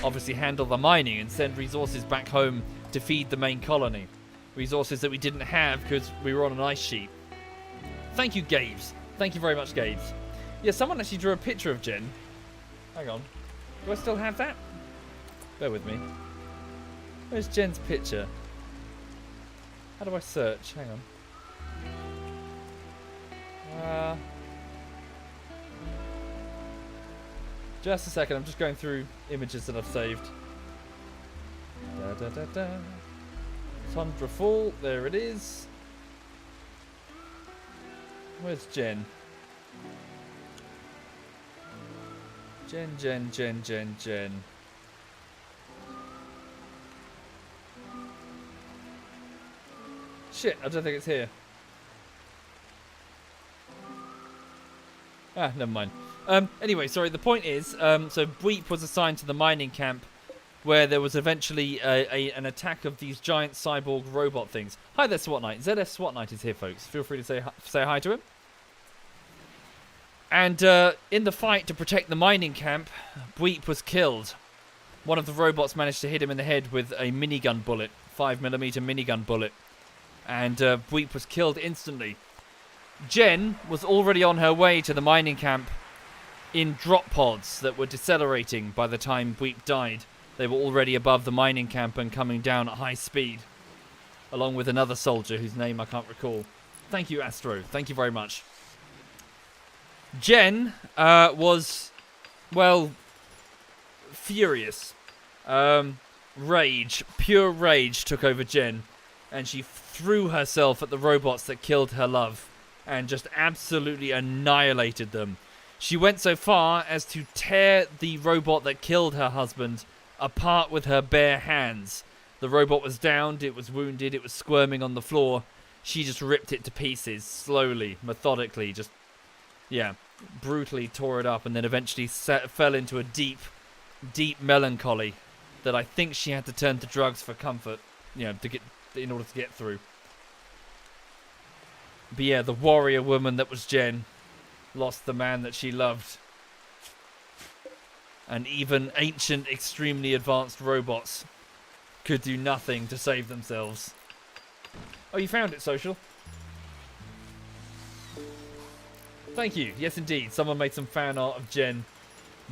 Speaker 1: obviously handle the mining and send resources back home to feed the main colony. Resources that we didn't have because we were on an ice sheet. Thank you, Gabes. Thank you very much, Gabes. Yeah, someone actually drew a picture of Jen. Hang on. Do I still have that? Bear with me. Where's Jen's picture? How do I search? Hang on. Just a second, I'm just going through images that I've saved. Tundra Fall, there it is. Where's Jen? Jen. Shit, I don't think it's here. Never mind. Anyway, sorry, the point is, so Bweep was assigned to the mining camp where there was eventually an attack of these giant cyborg robot things. Hi there, SWAT Knight. ZS SWAT Knight is here, folks. Feel free to say hi to him. And in the fight to protect the mining camp, Bweep was killed. One of the robots managed to hit him in the head with a minigun bullet, 5mm minigun bullet. And Bweep was killed instantly. Jen was already on her way to the mining camp in drop pods that were decelerating by the time Bweep died. They were already above the mining camp and coming down at high speed, along with another soldier whose name I can't recall. Thank you, Astro. Thank you very much. Jen was, furious. Rage, pure rage took over Jen, and she threw herself at the robots that killed her love and just absolutely annihilated them. She went so far as to tear the robot that killed her husband apart with her bare hands. The robot was downed, it was wounded, it was squirming on the floor. She just ripped it to pieces, slowly, methodically, just, brutally tore it up, and then eventually fell into a deep, deep melancholy that I think she had to turn to drugs for comfort, in order to get through. But yeah, the warrior woman that was Jen lost the man that she loved. And even ancient, extremely advanced robots could do nothing to save themselves. Oh, you found it, Social. Thank you. Yes, indeed. Someone made some fan art of Jen.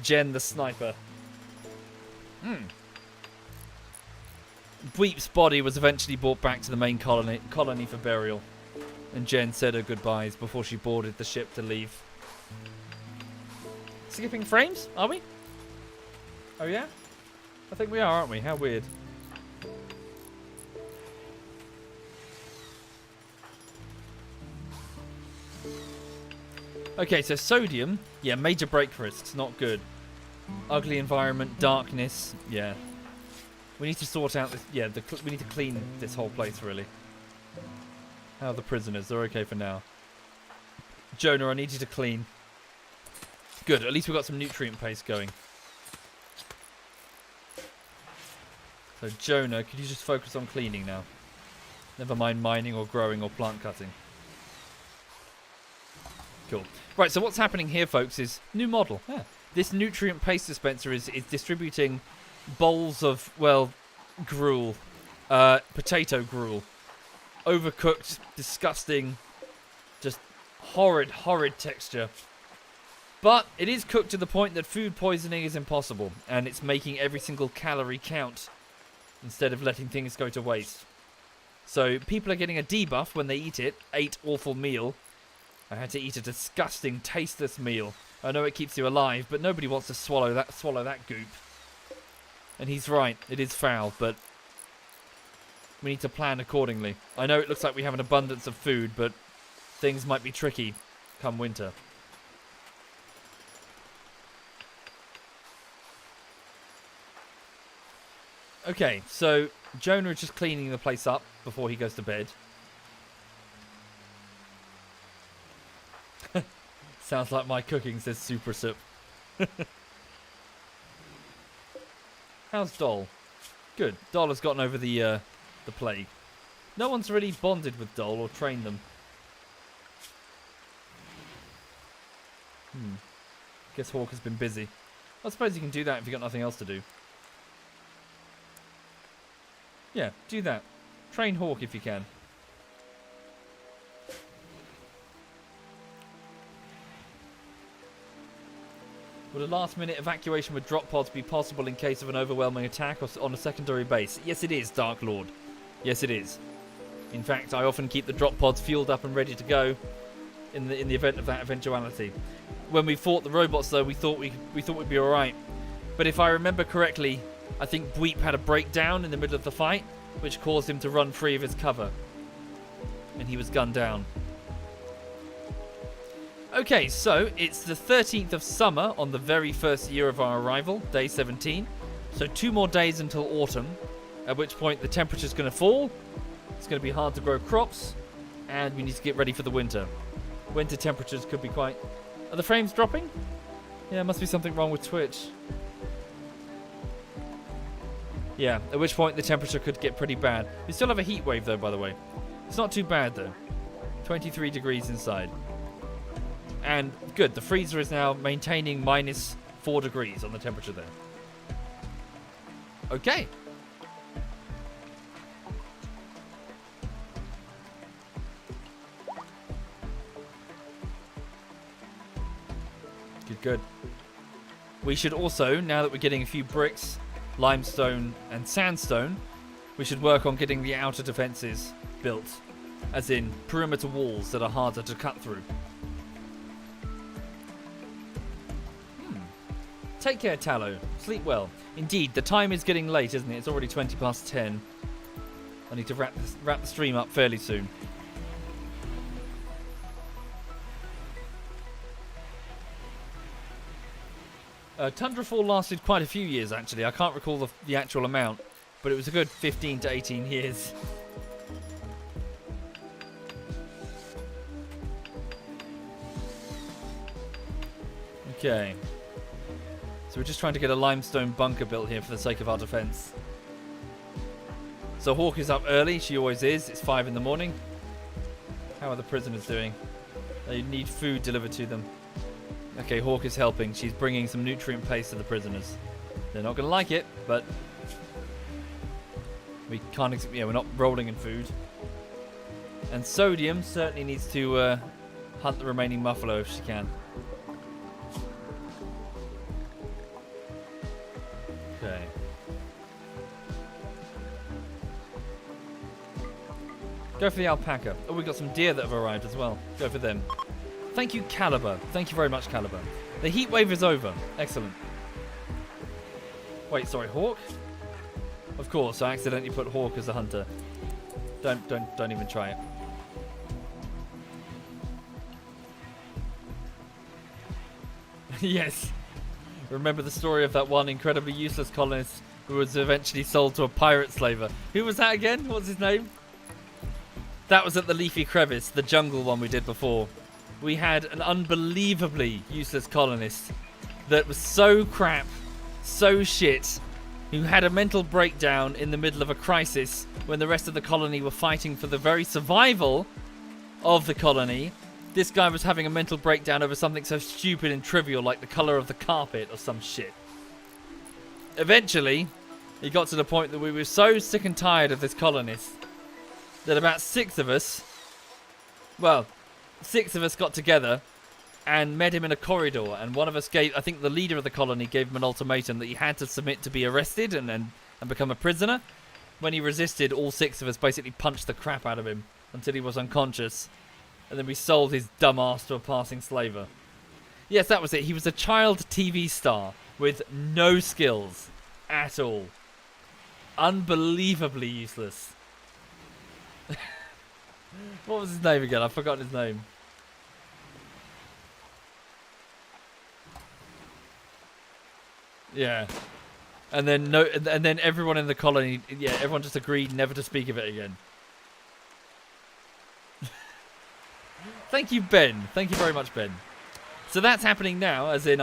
Speaker 1: Jen the sniper. Bweep's body was eventually brought back to the main colony for burial. And Jen said her goodbyes before she boarded the ship to leave. Skipping frames? Are we? Oh, yeah? I think we are, aren't we? How weird. Okay, so sodium. Yeah, major break risks. Not good. Ugly environment. Darkness. Yeah. We need to sort out this. Yeah, we need to clean this whole place, really. How are the prisoners? They're okay for now. Jonah, I need you to clean. Good. At least we've got some nutrient paste going. So, Jonah, could you just focus on cleaning now? Never mind mining or growing or plant cutting. Cool. Right, so what's happening here, folks, is new model. Yeah. This nutrient paste dispenser is distributing bowls of, gruel. Potato gruel. Overcooked, disgusting, just horrid texture. But it is cooked to the point that food poisoning is impossible, and it's making every single calorie count instead of letting things go to waste. So people are getting a debuff when they eat it. Awful meal. I had to eat a disgusting, tasteless meal. I know it keeps you alive, but nobody wants to swallow that goop. And he's right, it is foul, but we need to plan accordingly. I know it looks like we have an abundance of food, but things might be tricky come winter. Okay, so Jonah is just cleaning the place up before he goes to bed. Sounds like my cooking, says Super Soup. How's Doll? Good. Doll has gotten over the plague. No one's really bonded with Doll or trained them. Guess Hawk has been busy. I suppose you can do that if you've got nothing else to do. Yeah, do that. Train Hawk if you can. Would a last-minute evacuation with drop pods be possible in case of an overwhelming attack or on a secondary base? Yes, it is, Dark Lord. Yes, it is. In fact, I often keep the drop pods fueled up and ready to go in the event of that eventuality. When we fought the robots, though, we thought we'd be all right. But if I remember correctly, I think Bweep had a breakdown in the middle of the fight, which caused him to run free of his cover, and he was gunned down. Okay, so it's the 13th of summer on the very first year of our arrival, day 17. So 2 more days until autumn, at which point the temperature's going to fall. It's going to be hard to grow crops, and we need to get ready for the winter. Winter temperatures could be quite... Are the frames dropping? Yeah, must be something wrong with Twitch. Yeah, at which point the temperature could get pretty bad. We still have a heat wave, though, by the way. It's not too bad, though. 23 degrees inside. And good, the freezer is now maintaining minus 4 degrees on the temperature there. Okay. Good. We should also, now that we're getting a few bricks, limestone and sandstone, we should work on getting the outer defenses built. As in, perimeter walls that are harder to cut through. Take care, Tallow. Sleep well. Indeed, the time is getting late, isn't it? It's already 20 past 10. I need to wrap the stream up fairly soon. Tundrafall lasted quite a few years, actually. I can't recall the actual amount, but it was a good 15 to 18 years. Okay. So we're just trying to get a limestone bunker built here for the sake of our defense. So Hawk is up early. She always is. It's 5 in the morning. How are the prisoners doing? They need food delivered to them. Okay, Hawk is helping. She's bringing some nutrient paste to the prisoners. They're not going to like it, but we can't. Yeah, we're not rolling in food. And Sodium certainly needs to hunt the remaining Muffalo if she can. Okay. Go for the alpaca. Oh, we've got some deer that have arrived as well. Go for them. Thank you, Caliber. Thank you very much, Caliber. The heat wave is over. Excellent. Wait, sorry, Hawk? Of course, I accidentally put Hawk as a hunter. Don't even try it. Yes. Remember the story of that one incredibly useless colonist who was eventually sold to a pirate slaver. Who was that again? What's his name? That was at the Leafy Crevice, the jungle one we did before. We had an unbelievably useless colonist that was so crap, so shit, who had a mental breakdown in the middle of a crisis when the rest of the colony were fighting for the very survival of the colony. This guy was having a mental breakdown over something so stupid and trivial like the colour of the carpet or some shit. Eventually, he got to the point that we were so sick and tired of this colonist that about 6 of us, well, 6 of us got together and met him in a corridor, and one of us gave, I think the leader of the colony gave him an ultimatum that he had to submit to be arrested and become a prisoner. When he resisted, all 6 of us basically punched the crap out of him until he was unconscious, and then we sold his dumb ass to a passing slaver. Yes, that was it. He was a child TV star with no skills at all. Unbelievably useless. What was his name again? I've forgotten his name. Yeah. And then no, and then everyone in the colony, yeah, everyone just agreed never to speak of it again. Thank you, Ben. Thank you very much, Ben. So that's happening now, as in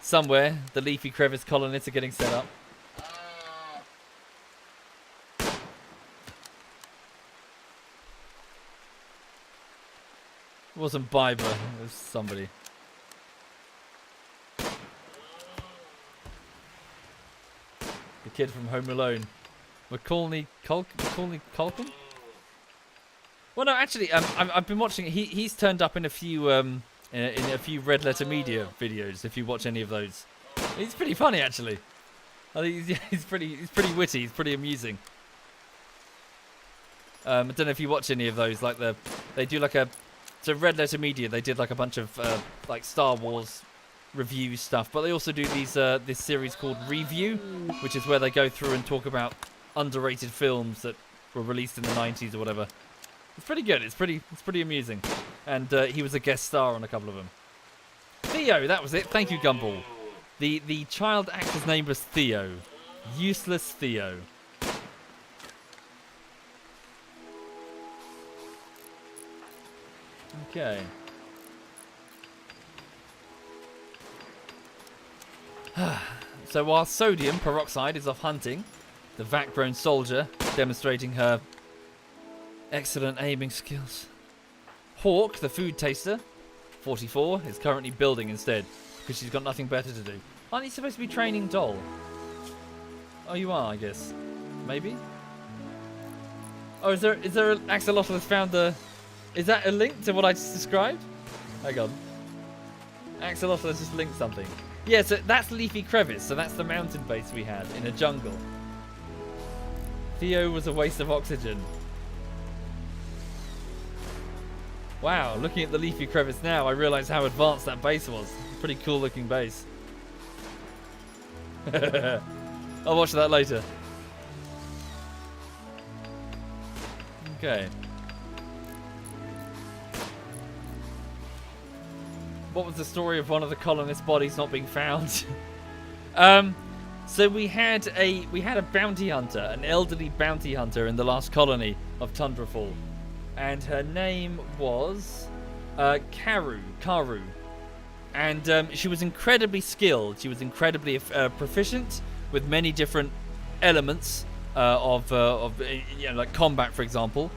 Speaker 1: somewhere the leafy crevice colonists are getting set up. It wasn't Biber, it was somebody. The kid from Home Alone. Macaulay Culkin? Well, no, actually, I've been watching. He's turned up in a few in a few Red Letter Media videos. If you watch any of those, he's pretty funny actually. I think he's pretty witty. He's pretty amusing. I don't know if you watch any of those. Like they do like so Red Letter Media. They did like a bunch of like Star Wars review stuff, but they also do these this series called Review, which is where they go through and talk about underrated films that were released in the 90s or whatever. It's pretty good. It's pretty amusing, and he was a guest star on a couple of them. Theo, that was it. Thank you, Gumball. The child actor's name was Theo. Useless Theo. Okay. So while sodium peroxide is off hunting, the vat-grown soldier demonstrating her excellent aiming skills. Hawk, the food taster, 44, is currently building instead because she's got nothing better to do. Aren't you supposed to be training Doll? Oh, you are, I guess. Maybe. Oh, is there Axolotl has found the? Is that a link to what I just described? Hang on. Axolotl has just linked something. Yeah, so that's Leafy Crevice. So that's the mountain base we had in a jungle. Theo was a waste of oxygen. Wow, looking at the Leafy Crevice now, I realise how advanced that base was. Pretty cool looking base. I'll watch that later. Okay. What was the story of one of the colonists' bodies not being found? So we had a bounty hunter, an elderly bounty hunter in the last colony of Tundrafall. And her name was Karu. And she was incredibly skilled. She was incredibly proficient with many different elements of like combat, for example.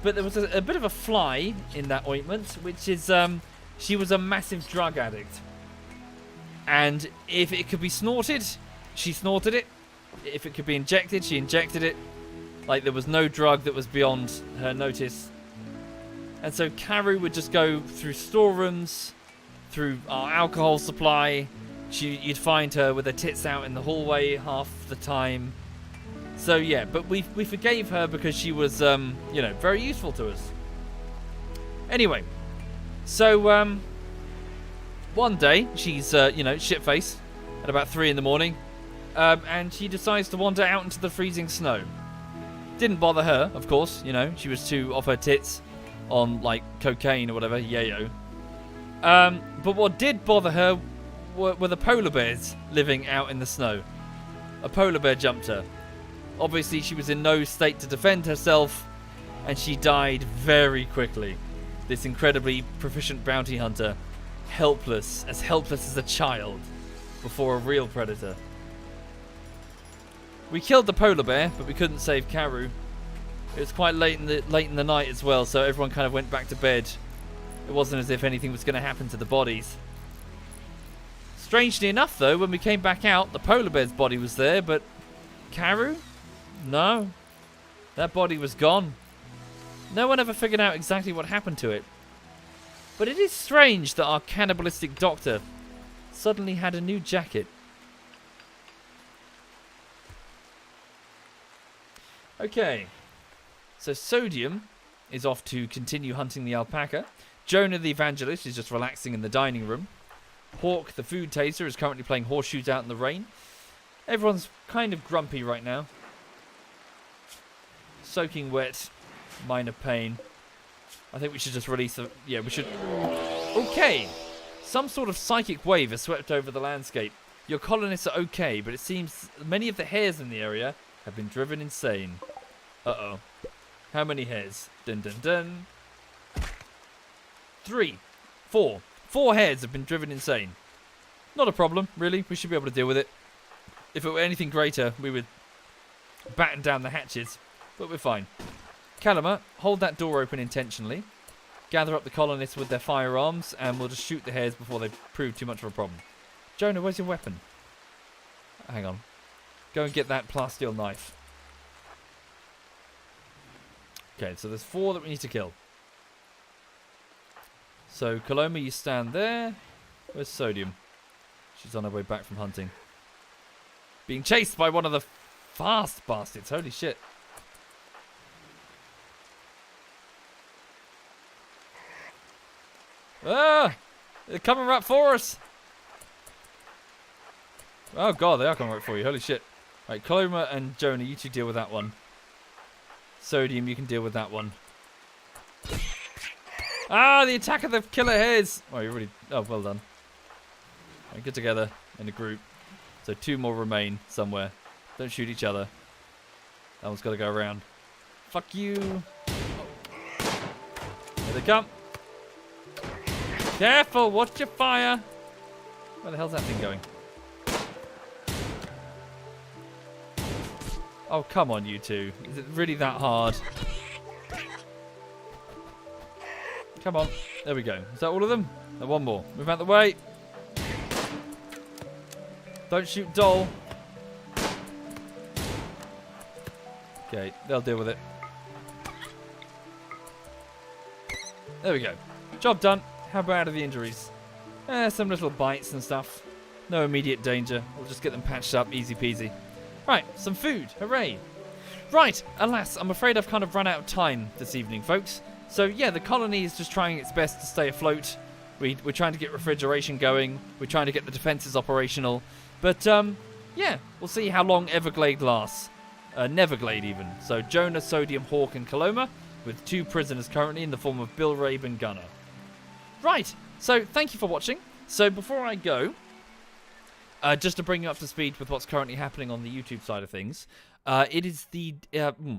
Speaker 1: But there was a bit of a fly in that ointment, which is she was a massive drug addict. And if it could be snorted, she snorted it. If it could be injected, she injected it. Like, there was no drug that was beyond her notice. And so Karu would just go through storerooms, through our alcohol supply. You'd find her with her tits out in the hallway half the time. So yeah, but we forgave her because she was, very useful to us. Anyway, so one day she's, shit-faced at about 3 in the morning, and she decides to wander out into the freezing snow. Didn't bother her, of course. She was too off her tits on like cocaine or whatever, yayo. But what did bother her were the polar bears living out in the snow. A polar bear jumped her. Obviously, she was in no state to defend herself, and she died very quickly. This incredibly proficient bounty hunter, helpless as a child, before a real predator. We killed the polar bear, but we couldn't save Karu. It was quite late in the night as well, so everyone kind of went back to bed. It wasn't as if anything was going to happen to the bodies. Strangely enough, though, when we came back out, the polar bear's body was there, but Karu? No. That body was gone. No one ever figured out exactly what happened to it. But it is strange that our cannibalistic doctor suddenly had a new jacket. Okay. So Sodium is off to continue hunting the alpaca. Jonah the evangelist is just relaxing in the dining room. Hawk the food taster is currently playing horseshoes out in the rain. Everyone's kind of grumpy right now. Soaking wet. Minor pain. I think we should just release the... Yeah, we should... Okay. Some sort of psychic wave has swept over the landscape. Your colonists are okay, but it seems many of the hares in the area have been driven insane. Uh-oh. How many hares? Dun dun dun. 3. 4. 4 hares have been driven insane. Not a problem, really. We should be able to deal with it. If it were anything greater, we would batten down the hatches. But we're fine. Kalama, hold that door open intentionally. Gather up the colonists with their firearms, and we'll just shoot the hares before they prove too much of a problem. Jonah, where's your weapon? Hang on. Go and get that plasteel knife. Okay, so there's 4 that we need to kill. So, Kaloma, you stand there. Where's Sodium? She's on her way back from hunting. Being chased by one of the fast bastards. Holy shit. Ah! They're coming right for us. Oh god, they are coming right for you. Holy shit. Right, Kaloma and Jonah, you two deal with that one. Sodium, you can deal with that one. Ah, the attack of the killer hares. Oh, you're really... Oh, well done. Right, get together in a group. So 2 more remain somewhere. Don't shoot each other. That one's got to go around. Fuck you. Here they come. Careful, watch your fire. Where the hell's that thing going? Oh, come on, you two. Is it really that hard? Come on. There we go. Is that all of them? No, one more. Move out the way. Don't shoot Doll. Okay, they'll deal with it. There we go. Job done. How bad are the injuries? Some little bites and stuff. No immediate danger. We'll just get them patched up. Easy peasy. Right, some food. Hooray. Right, alas, I'm afraid I've kind of run out of time this evening, folks. So, yeah, the colony is just trying its best to stay afloat. We're trying to get refrigeration going. We're trying to get the defenses operational. But, yeah, we'll see how long Everglade lasts. Neverglade, even. So, Jonah, Sodium, Hawk, and Kaloma, with 2 prisoners currently in the form of Bill, Rabe, and Gunner. Right, so thank you for watching. So, before I go, just to bring you up to speed with what's currently happening on the YouTube side of things, it is the,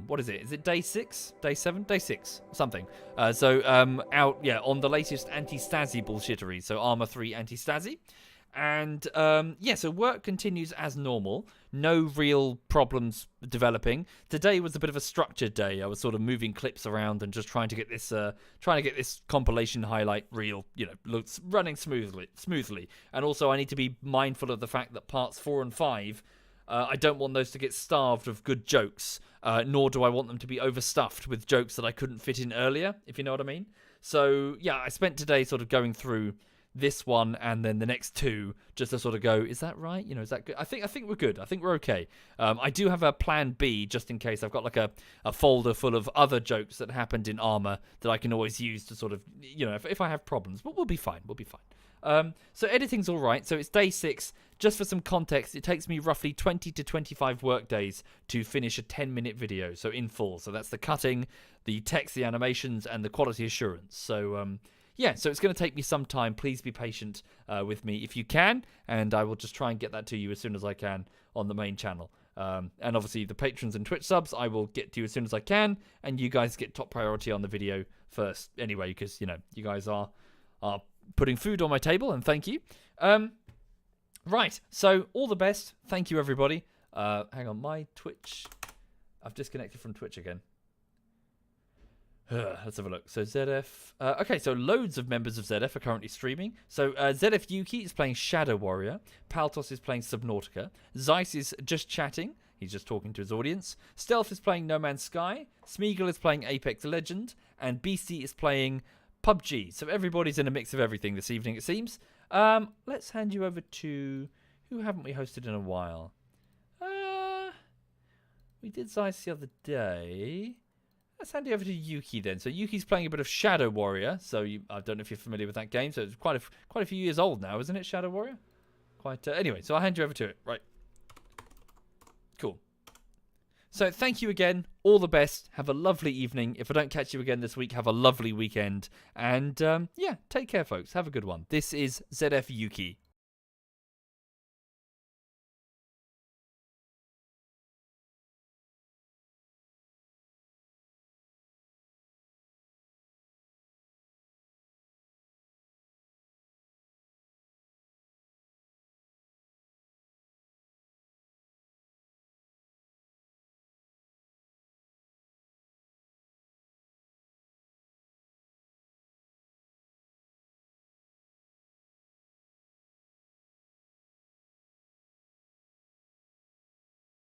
Speaker 1: what is it? Is it day 6? Day 7? Day 6. Something. Out, yeah, on the latest anti-Stasi bullshittery. So, Armor 3 anti-Stasi. And, yeah, so work continues as normal. No real problems developing. Today was a bit of a structured day. I was sort of moving clips around and just trying to get this compilation highlight reel, looks running smoothly. And also I need to be mindful of the fact that parts 4 and 5, I don't want those to get starved of good jokes, nor do I want them to be overstuffed with jokes that I couldn't fit in earlier, if you know what I mean. So, yeah, I spent today sort of going through this one and then the next 2 just to sort of go, is that right? Is that good? I think we're good. I think we're okay. I do have a plan B just in case. I've got like a folder full of other jokes that happened in Armor that I can always use to sort of, if I have problems. But we'll be fine. So editing's all right. So it's day 6. Just for some context, it takes me roughly 20 to 25 work days to finish a 10-minute video. So in full. So that's the cutting, the text, the animations, and the quality assurance. So, yeah, so it's going to take me some time. Please be patient with me if you can, and I will just try and get that to you as soon as I can on the main channel. And obviously the patrons and Twitch subs, I will get to you as soon as I can, and you guys get top priority on the video first anyway, because, you guys are putting food on my table, and thank you. Right, so all the best. Thank you, everybody. Hang on, my Twitch. I've disconnected from Twitch again. Let's have a look. So ZF. Okay, so loads of members of ZF are currently streaming. So ZF Yuki is playing Shadow Warrior. Paltos is playing Subnautica. Zeiss is just chatting. He's just talking to his audience. Stealth is playing No Man's Sky. Smeagol is playing Apex Legend. And BC is playing PUBG. So everybody's in a mix of everything this evening, it seems. Let's hand you over to... Who haven't we hosted in a while? We did Zeiss the other day. Let's hand you over to Yuki then. So Yuki's playing a bit of Shadow Warrior. So I don't know if you're familiar with that game. So it's quite a few years old now, isn't it, Shadow Warrior? Anyway, so I'll hand you over to it. Right. Cool. So thank you again. All the best. Have a lovely evening. If I don't catch you again this week, have a lovely weekend. And yeah, take care, folks. Have a good one. This is ZF Yuki.